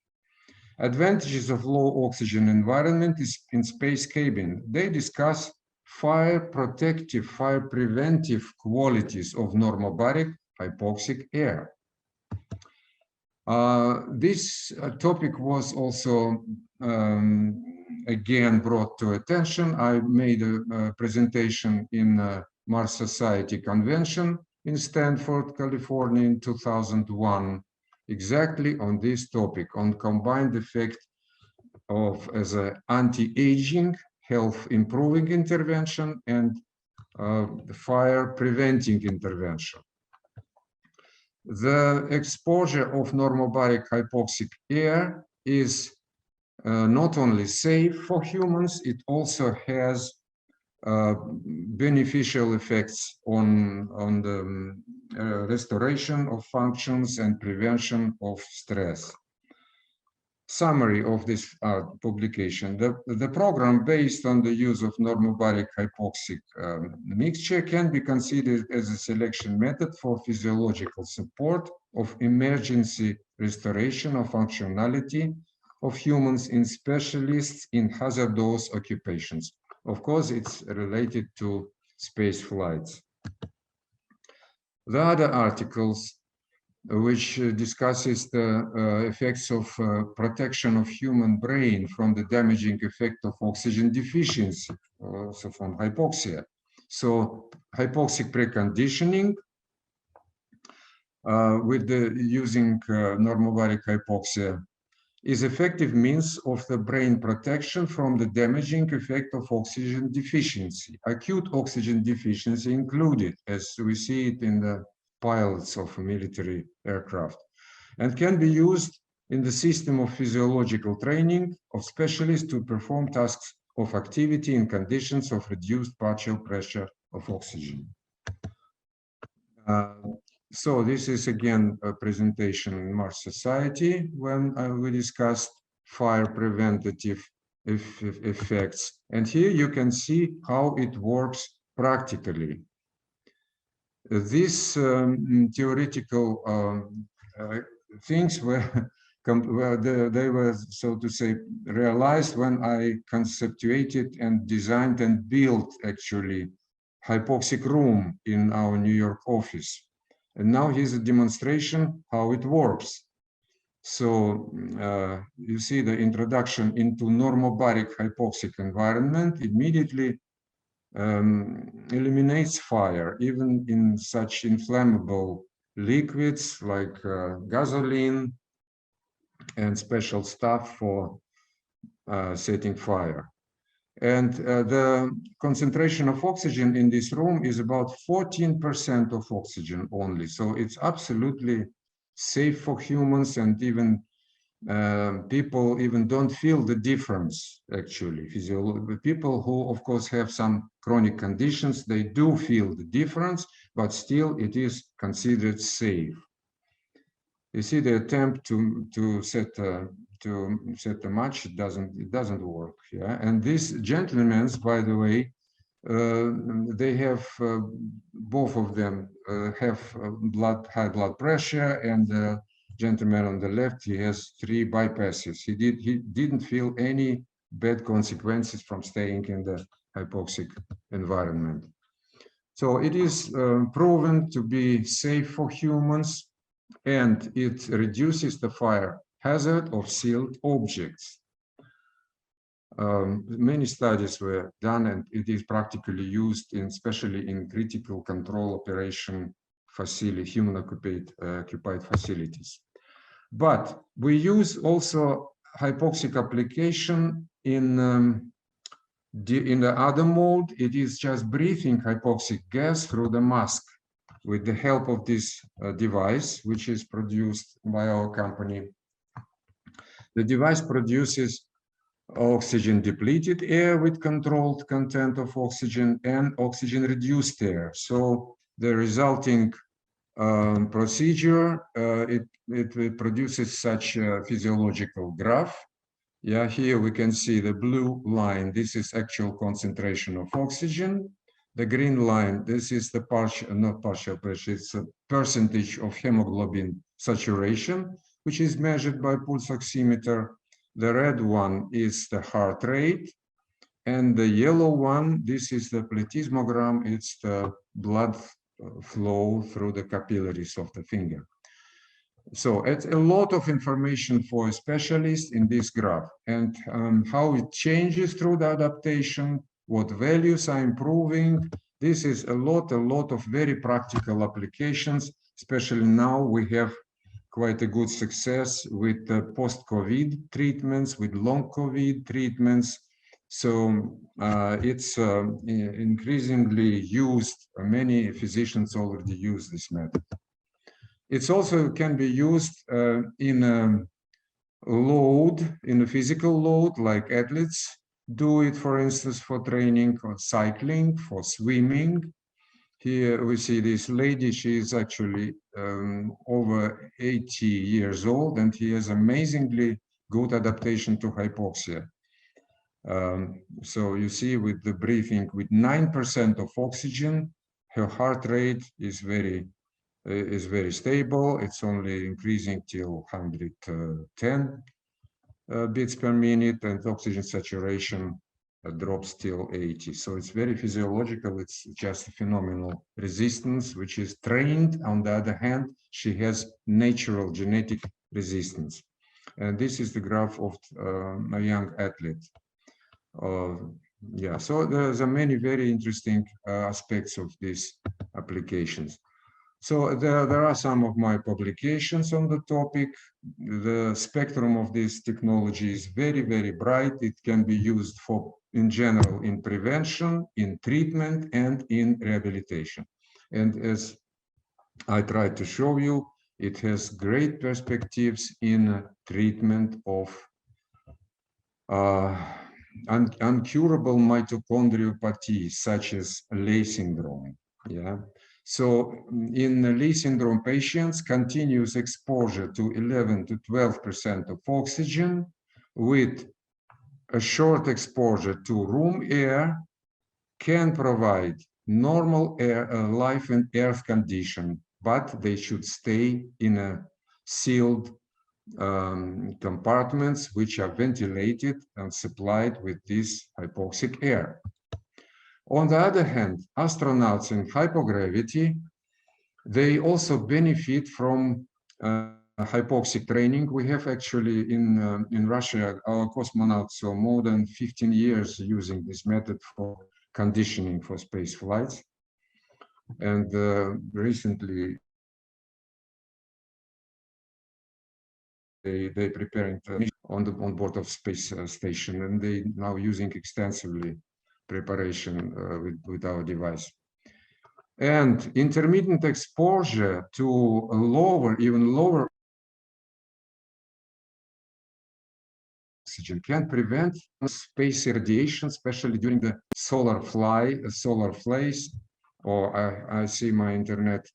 Advantages of low oxygen environment is in space cabin. They discuss fire protective, fire preventive qualities of normobaric hypoxic air. This topic was also again brought to attention. I made a presentation in Mars Society Convention in Stanford, California in 2001, exactly on this topic, on combined effect of as an anti-aging, health improving intervention and fire preventing intervention. The exposure of normobaric hypoxic air is not only safe for humans, it also has beneficial effects on the restoration of functions and prevention of stress. Summary of this publication. The program based on the use of normobaric hypoxic mixture can be considered as a selection method for physiological support of emergency restoration of functionality of humans in specialists in hazardous occupations. Of course, it's related to space flights. The other articles which discusses the effects of protection of human brain from the damaging effect of oxygen deficiency, also from hypoxia. So hypoxic preconditioning with the using normobaric hypoxia is effective means of the brain protection from the damaging effect of oxygen deficiency. Acute oxygen deficiency included, as we see it in the pilots of military aircraft, and can be used in the system of physiological training of specialists to perform tasks of activity in conditions of reduced partial pressure of oxygen. So this is again a presentation in Mars Society when we discussed fire preventative effects. And here you can see how it works practically. These theoretical things were they were, so to say, realized when I conceptuated and designed and built actually hypoxic room in our New York office. And now here's a demonstration how it works. So you see the introduction into normobaric hypoxic environment immediately eliminates fire, even in such inflammable liquids like gasoline and special stuff for setting fire. And the concentration of oxygen in this room is about 14% of oxygen only. So it's absolutely safe for humans, and even people even don't feel the difference, actually. People who, of course, have some chronic conditions, they do feel the difference, but still it is considered safe. You see the attempt to set a match, it doesn't work. Yeah, and these gentlemen, by the way, they have both of them have high blood pressure, and the gentleman on the left, he has 3 bypasses. He didn't feel any bad consequences from staying in the hypoxic environment. So it is proven to be safe for humans, and it reduces the fire hazard of sealed objects. Many studies were done, and it is practically used especially in critical control operation facility, human occupied facilities. But we use also hypoxic application in the other mode. It is just breathing hypoxic gas through the mask with the help of this device, which is produced by our company. The device produces oxygen depleted air with controlled content of oxygen and oxygen reduced air. So the resulting procedure, it produces such a physiological graph. Yeah, here we can see the blue line. This is actual concentration of oxygen. The green line, this is the not partial pressure, it's a percentage of hemoglobin saturation, which is measured by pulse oximeter. The red one is the heart rate, and the yellow one, this is the plethysmogram, it's the blood flow through the capillaries of the finger. So it's a lot of information for a specialist in this graph, and how it changes through the adaptation, what values are improving. This is a lot of very practical applications, especially now we have quite a good success with the post-COVID treatments, with long COVID treatments. So it's increasingly used. Many physicians already use this method. It's also can be used in a load, in a physical load, like athletes do it, for instance, for training, or cycling, for swimming. Here we see this lady, she is actually over 80 years old, and he has amazingly good adaptation to hypoxia. So you see with the breathing, with 9% of oxygen, her heart rate is very stable. It's only increasing till 110 beats per minute, and oxygen saturation drops till 80. So it's very physiological. It's just a phenomenal resistance, which is trained. On the other hand, she has natural genetic resistance. And this is the graph of a young athlete. Yeah, so there's many very interesting aspects of these applications. So there are some of my publications on the topic. The spectrum of this technology is very, very bright. It can be used for, in general, in prevention, in treatment, and in rehabilitation. And as I tried to show you, it has great perspectives in treatment of uncurable mitochondriopathies, such as Leigh syndrome. Yeah. So in Leigh syndrome patients, continuous exposure to 11 to 12% of oxygen with a short exposure to room air can provide normal air, life and earth condition, but they should stay in a sealed compartments which are ventilated and supplied with this hypoxic air. On the other hand, astronauts in hypogravity, they also benefit from hypoxic training. We have actually in Russia, our cosmonauts for more than 15 years using this method for conditioning for space flights. And recently, they preparing on board of space station, and they now using extensively preparation with our device. And intermittent exposure to a lower, even lower oxygen can prevent space irradiation, especially during the solar flays. Or I see my internet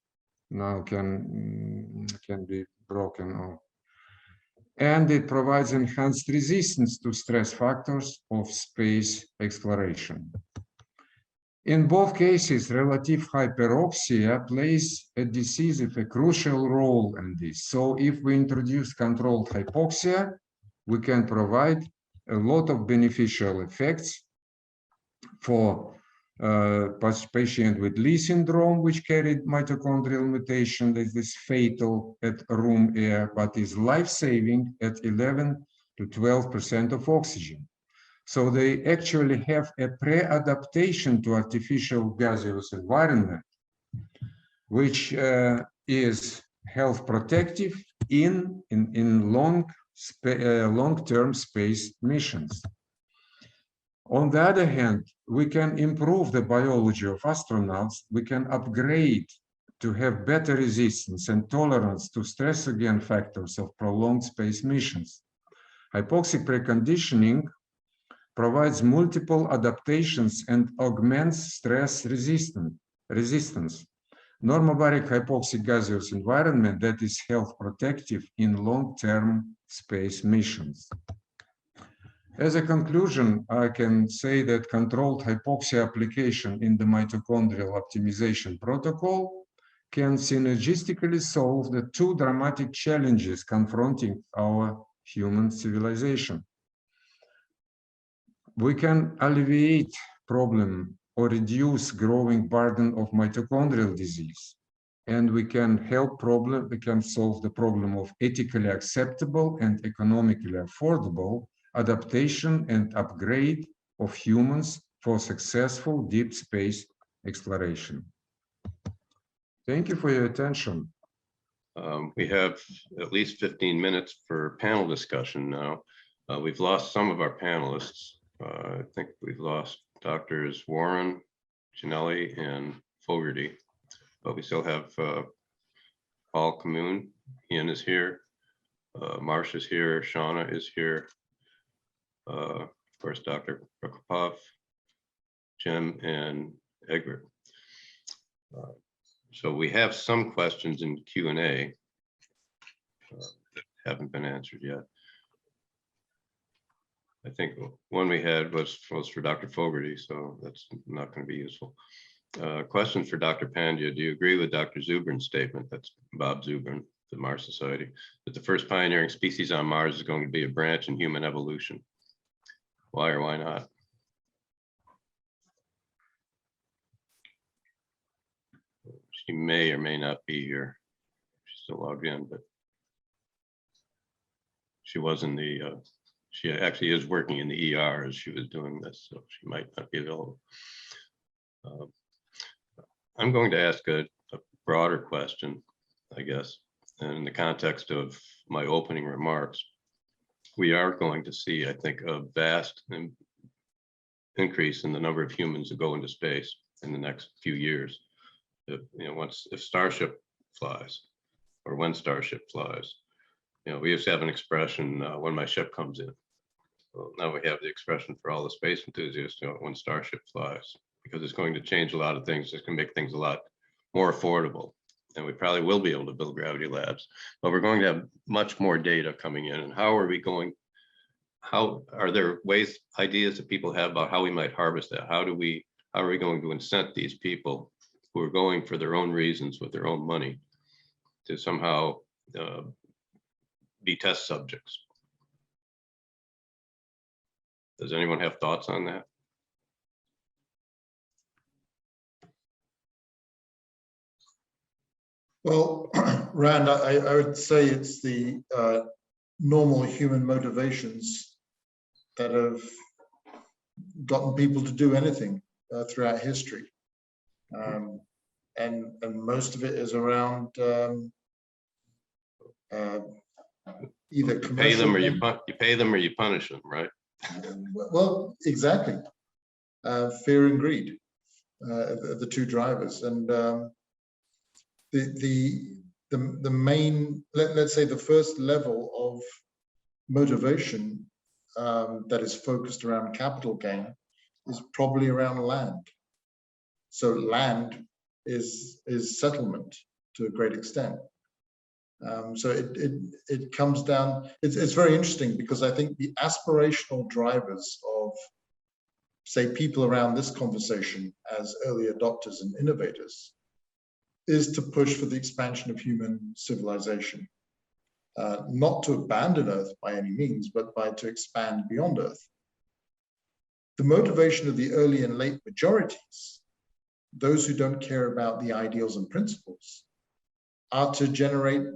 now can be broken. And it provides enhanced resistance to stress factors of space exploration. In both cases, relative hyperoxia plays a decisive, a crucial role in this. So if we introduce controlled hypoxia, we can provide a lot of beneficial effects for patient with Leigh syndrome, which carried mitochondrial mutation that is fatal at room air, but is life-saving at 11 to 12% of oxygen. So they actually have a pre-adaptation to artificial gaseous environment, which is health protective in long-term space missions. On the other hand, we can improve the biology of astronauts. We can upgrade to have better resistance and tolerance to stress-again factors of prolonged space missions. Hypoxic preconditioning provides multiple adaptations and augments stress resistance. Normobaric hypoxic gaseous environment that is health protective in long-term space missions. As a conclusion, I can say that controlled hypoxia application in the mitochondrial optimization protocol can synergistically solve the two dramatic challenges confronting our human civilization. We can alleviate problem or reduce growing burden of mitochondrial disease and we can we can solve the problem of ethically acceptable and economically affordable adaptation and upgrade of humans for successful deep space exploration. Thank you for your attention. We have at least 15 minutes for panel discussion now. We've lost some of our panelists. I think we've lost Drs. Warren, Ginelli, and Fogarty, but we still have Paul Camoon. Ian is here. Marsh is here. Shauna is here. Of course, Dr. Prokopov, Jim, and Egbert. So we have some questions in Q&A that haven't been answered yet. I think one we had was for Dr. Fogarty, so that's not going to be useful. Question for Dr. Pandya. Do you agree with Dr. Zubrin's statement, that's Bob Zubrin, the Mars Society, that the first pioneering species on Mars is going to be a branch in human evolution? Why or why not? She may or may not be here. She's still logged in, but she was in the, she actually is working in the ER as she was doing this, so she might not be available. I'm going to ask a broader question, I guess, and in the context of my opening remarks. We are going to see, I think, a vast increase in the number of humans that go into space in the next few years. If, if Starship flies, or when Starship flies, we used to have an expression, when my ship comes in. Well, now we have the expression for all the space enthusiasts, when Starship flies, because it's going to change a lot of things. It's going to make things a lot more affordable. And we probably will be able to build gravity labs, but we're going to have much more data coming in. And how are we going, how are there ways, ideas that people have about how we might harvest that? How are we going to incent these people who are going for their own reasons with their own money to somehow be test subjects? Does anyone have thoughts on that? Well, Rand, I would say it's the normal human motivations that have gotten people to do anything throughout history. And most of it is around either you pay them or you pay them or you punish them, right? Well, exactly. Fear and greed are the two drivers, and the main, let's say, the first level of motivation that is focused around capital gain is probably around land. So land is settlement to a great extent. So it comes down, it's very interesting because I think the aspirational drivers of, say, people around this conversation as early adopters and innovators is to push for the expansion of human civilization. Not to abandon Earth by any means, but to expand beyond Earth. The motivation of the early and late majorities, those who don't care about the ideals and principles, are to generate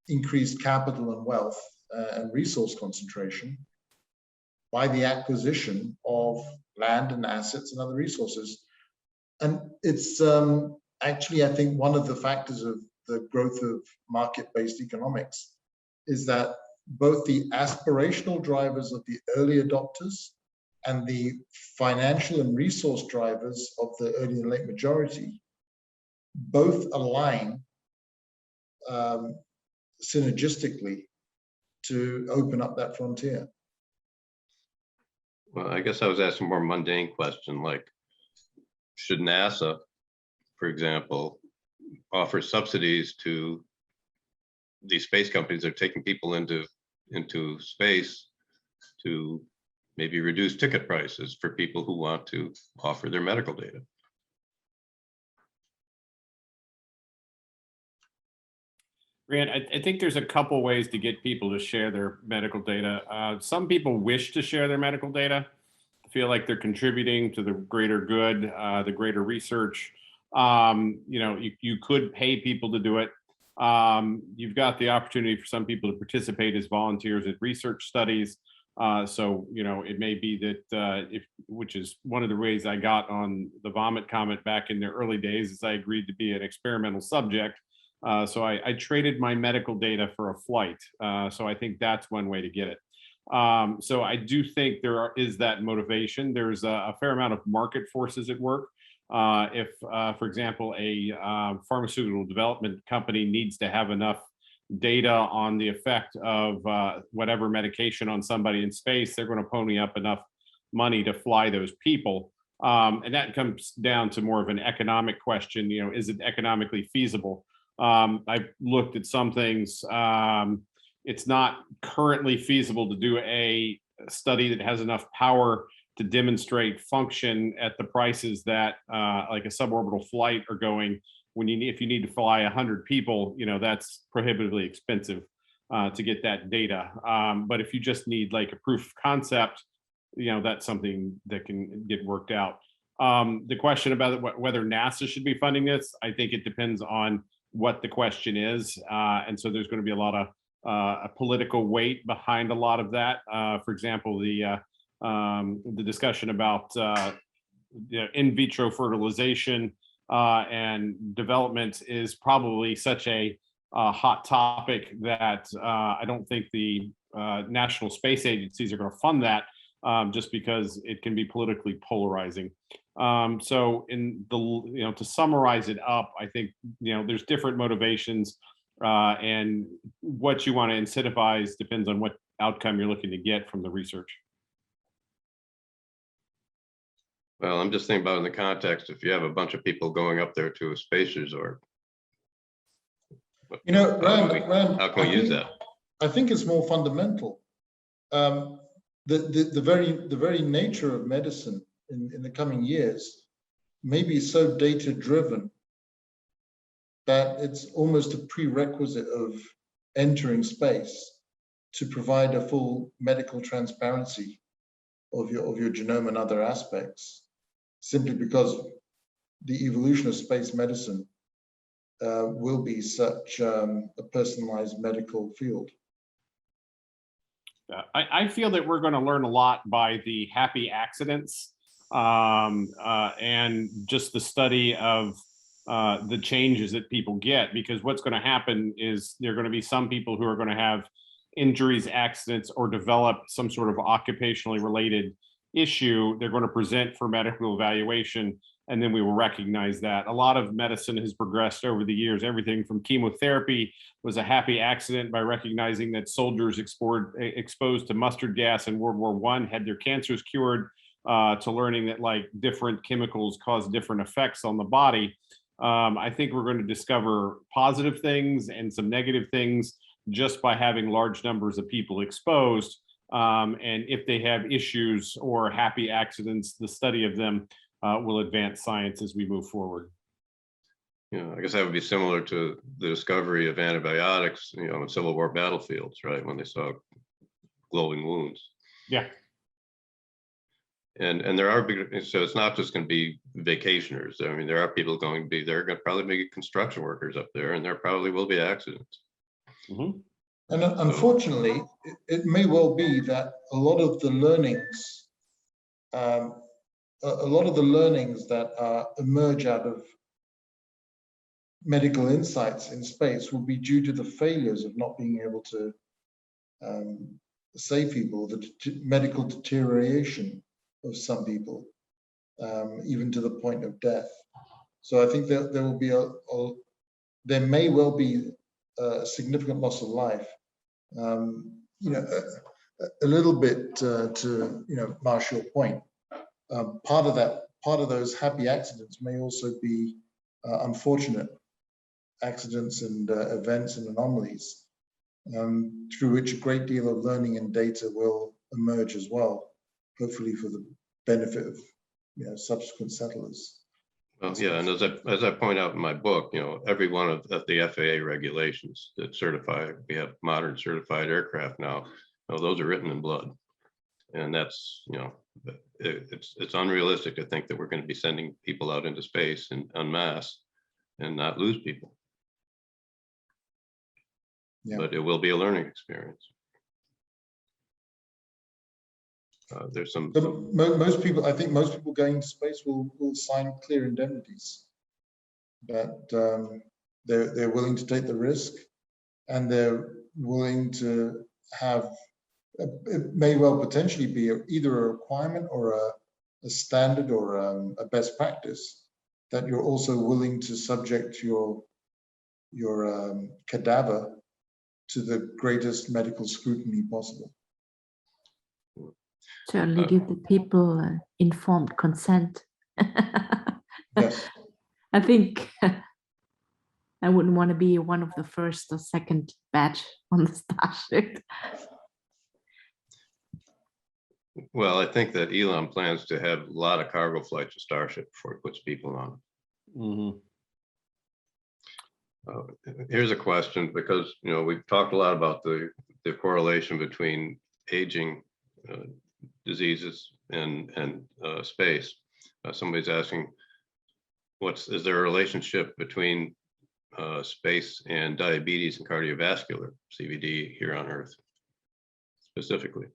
increased capital and wealth and resource concentration by the acquisition of land and assets and other resources. And it's actually, I think, one of the factors of the growth of market-based economics is that both the aspirational drivers of the early adopters and the financial and resource drivers of the early and late majority both align synergistically to open up that frontier. Well, I guess I was asking a more mundane question, like, should NASA, for example, offer subsidies to these space companies that are taking people into space to maybe reduce ticket prices for people who want to offer their medical data? Rand, I think there's a couple ways to get people to share their medical data. Some people wish to share their medical data, feel like they're contributing to the greater good, the greater research. You know, you could pay people to do it. You've got the opportunity for some people to participate as volunteers at research studies. So, you know, it may be that which is one of the ways I got on the Vomit Comet back in the early days, is I agreed to be an experimental subject. So I traded my medical data for a flight. So I think that's one way to get it. So I do think is that motivation. There's a fair amount of market forces at work. If, for example, a pharmaceutical development company needs to have enough data on the effect of whatever medication on somebody in space, they're going to pony up enough money to fly those people. And that comes down to more of an economic question. You know, is it economically feasible? I've looked at some things. It's not currently feasible to do a study that has enough power to demonstrate function at the prices that like a suborbital flight are going. If you need to fly 100 people, you know, that's prohibitively expensive to get that data. But if you just need like a proof of concept, you know, that's something that can get worked out. The question about whether NASA should be funding this, I think it depends on what the question is. And so there's going to be a lot of a political weight behind a lot of that. For example, the discussion about in vitro fertilization and development is probably such a hot topic that I don't think the national space agencies are going to fund that just because it can be politically polarizing. So to summarize it up, I think, you know, there's different motivations and what you want to incentivize depends on what outcome you're looking to get from the research. Well, I'm just thinking about in the context, if you have a bunch of people going up there to a space resort. You know, Rand, how can we use that? I think it's more fundamental. The very nature of medicine in the coming years may be so data driven that it's almost a prerequisite of entering space to provide a full medical transparency of your genome and other aspects, simply because the evolution of space medicine will be such a personalized medical field. I feel that we're going to learn a lot by the happy accidents and just the study of the changes that people get, because what's going to happen is there are going to be some people who are going to have injuries, accidents, or develop some sort of occupationally related issue. They're going to present for medical evaluation, and then we will recognize that. A lot of medicine has progressed over the years. Everything from chemotherapy was a happy accident by recognizing that soldiers exposed to mustard gas in World War I had their cancers cured, to learning that like different chemicals cause different effects on the body. I think we're going to discover positive things and some negative things just by having large numbers of people exposed. And if they have issues or happy accidents, the study of them will advance science as we move forward. You know, I guess that would be similar to the discovery of antibiotics, you know, in Civil War battlefields, right? When they saw glowing wounds. Yeah. And there are big, so it's not just going to be vacationers. I mean, there are people going to be there, going to probably be construction workers up there, and there probably will be accidents. Mm-hmm. And unfortunately, it may well be that a lot of the learnings, that emerge out of medical insights in space will be due to the failures of not being able to save people, the medical deterioration of some people, even to the point of death. So I think that there will be there may well be a significant loss of life. You know, a little bit to Marshall's point. Part of those happy accidents may also be unfortunate accidents and events and anomalies, through which a great deal of learning and data will emerge as well, hopefully for the benefit of subsequent settlers. Well, yeah, and as I point out in my book, you know, every one of the FAA regulations that certify, we have modern certified aircraft now, you know, those are written in blood. And that's, you know, it's unrealistic to think that we're going to be sending people out into space en masse and not lose people. Yeah. But it will be a learning experience. There's some. So most people, I think most people going to space will sign clear indemnities that they're willing to take the risk, and they're willing to have, it may well potentially be either a requirement or a standard or a best practice, that you're also willing to subject your cadaver to the greatest medical scrutiny possible. Certainly give the people informed consent. Yes. I think I wouldn't want to be one of the first or second batch on the Starship. Well, I think that Elon plans to have a lot of cargo flights to Starship before he puts people on. Here's a question, because you know we've talked a lot about the correlation between aging, diseases, and space. Somebody's asking, is there a relationship between space and diabetes and cardiovascular CVD here on Earth specifically?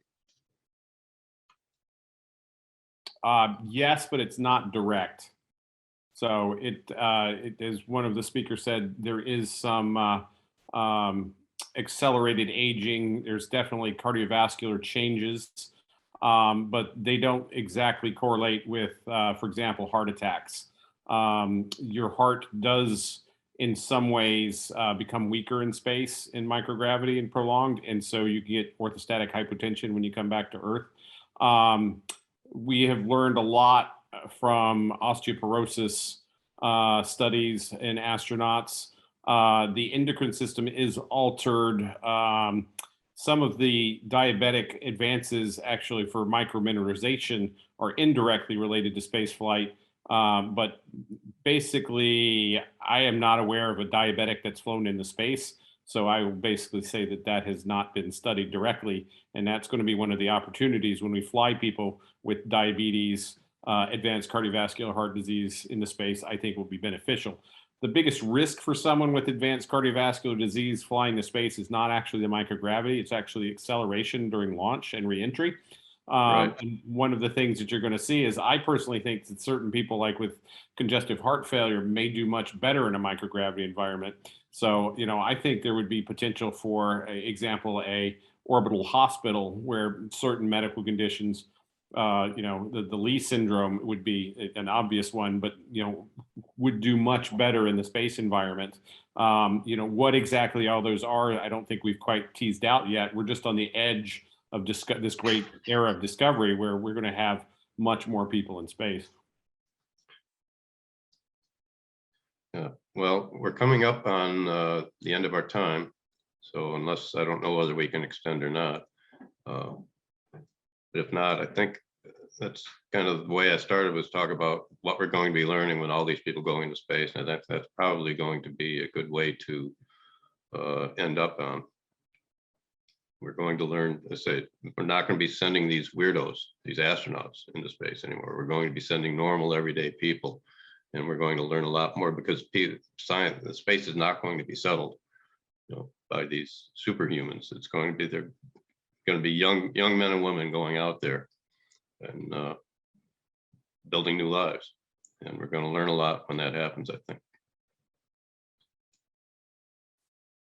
Yes, but it's not direct. So it as one of the speakers said, there is some accelerated aging. There's definitely cardiovascular changes, but they don't exactly correlate with, for example, heart attacks. Your heart does in some ways become weaker in space in microgravity and prolonged, and so you get orthostatic hypotension when you come back to Earth. We have learned a lot from osteoporosis studies in astronauts. The endocrine system is altered. Some of the diabetic advances actually for micromineralization are indirectly related to space flight. But basically, I am not aware of a diabetic that's flown into space. So I will basically say that that has not been studied directly. And that's going to be one of the opportunities when we fly people with diabetes, advanced cardiovascular heart disease into space, I think will be beneficial. The biggest risk for someone with advanced cardiovascular disease flying to space is not actually the microgravity, it's actually acceleration during launch and reentry. Right. And one of the things that you're going to see is, I personally think that certain people like with congestive heart failure may do much better in a microgravity environment. So, you know, I think there would be potential for, example, a orbital hospital where certain medical conditions, you know, the Lee syndrome would be an obvious one, but, you know, would do much better in the space environment. You know, what exactly all those are, I don't think we've quite teased out yet. We're just on the edge of this great era of discovery where we're going to have much more people in space. Yeah, well, we're coming up on the end of our time. So unless, I don't know whether we can extend or not. But if not, I think that's kind of the way I started, was talk about what we're going to be learning when all these people go into space. And that's probably going to be a good way to end up on. We're going to learn, I say, we're not going to be sending these weirdos, these astronauts into space anymore. We're going to be sending normal, everyday people. And we're going to learn a lot more, because science, the space is not going to be settled, you know, by these superhumans. It's going to be, they're going to be young men and women going out there and building new lives. And we're going to learn a lot when that happens, I think.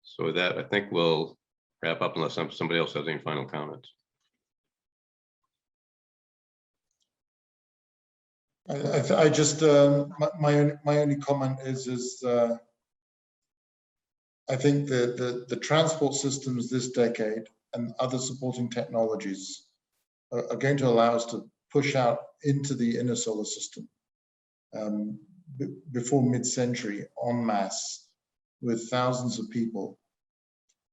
So with that, I think we'll wrap up unless somebody else has any final comments. I just my only comment is I think the transport systems this decade and other supporting technologies are going to allow us to push out into the inner solar system before mid-century en masse with thousands of people.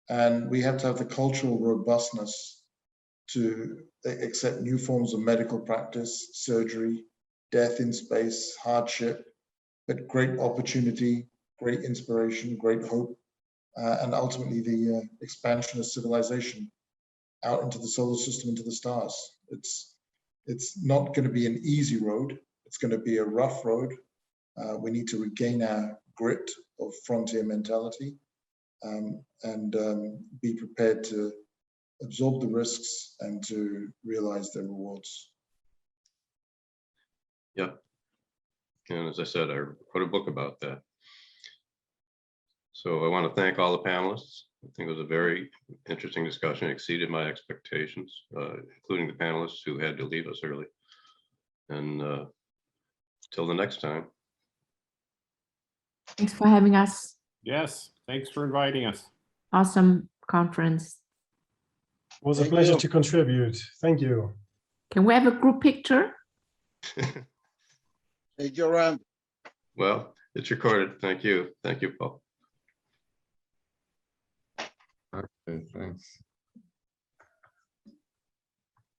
And we have to have the cultural robustness to accept new forms of medical practice, surgery, death in space, hardship, but great opportunity, great inspiration, great hope, and ultimately the expansion of civilization out into the solar system, into the stars. It's not going to be an easy road. It's going to be a rough road. We need to regain our grit of frontier mentality and be prepared to absorb the risks and to realize the rewards. Yeah. And as I said, I wrote a book about that. So I want to thank all the panelists. I think it was a very interesting discussion, exceeded my expectations, including the panelists who had to leave us early. And till the next time. Thanks for having us. Yes, thanks for inviting us. Awesome conference. It was a Thank pleasure you. to contribute. Thank you. Can we have a group picture? Take your round. Well, it's recorded. Thank you. Thank you, Paul. Okay, thanks.